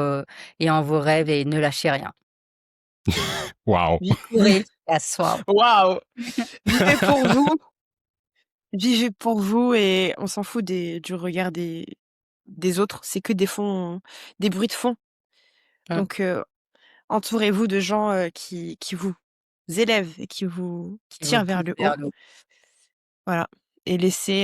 et en vos rêves et ne lâchez rien. Waouh! Courez, that's wow. Waouh! Vivez pour vous, vivez pour vous et on s'en fout du regard des autres. C'est que des bruits de fond. Mmh. Donc entourez-vous de gens, qui vous élèvent et qui Qui vous tirent vers pousse le haut. vers le haut. Voilà et laissez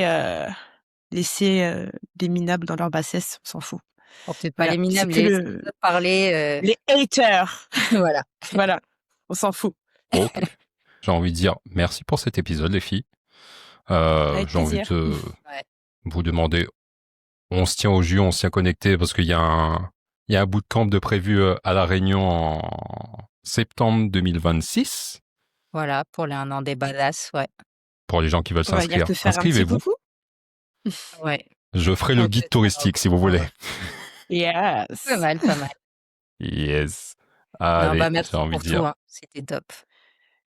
les minables dans leur bassesse, on s'en fout. Bon, peut-être pas Voilà, les c'est minables, que laissez les autres parler, les haters. voilà. Voilà, on s'en fout. OK. J'ai envie de dire merci pour cet épisode, les filles. Avec J'ai envie plaisir. de Ouais. vous demander, on se tient au jus, on se tient connecté parce qu'il y a un bootcamp de prévu à La Réunion en septembre 2026. Voilà, pour les 1 an des badass, ouais. Pour les gens qui veulent On va venir s'inscrire, te faire un petit inscrivez-vous. coucou. Ouais. Je ferai le guide touristique si vous voulez. Yes. Pas mal, pas mal. Yes. Non, Allez, bah, j'ai merci envie pour de tout, dire. hein. C'était top.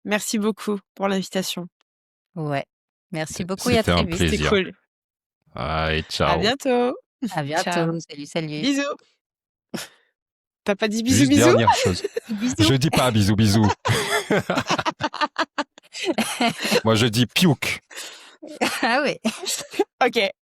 Merci beaucoup pour l'invitation. Ouais. Merci beaucoup et à C'était très un vite. C'était plaisir. cool. Allez, À ciao. bientôt. À bientôt. Ciao. Salut, salut. Bisous. Tu as pas dit bisous, Juste bisous? dernière chose. Bisous. Je dis pas bisous, bisous. Moi, je dis piouk. Ah ouais. OK.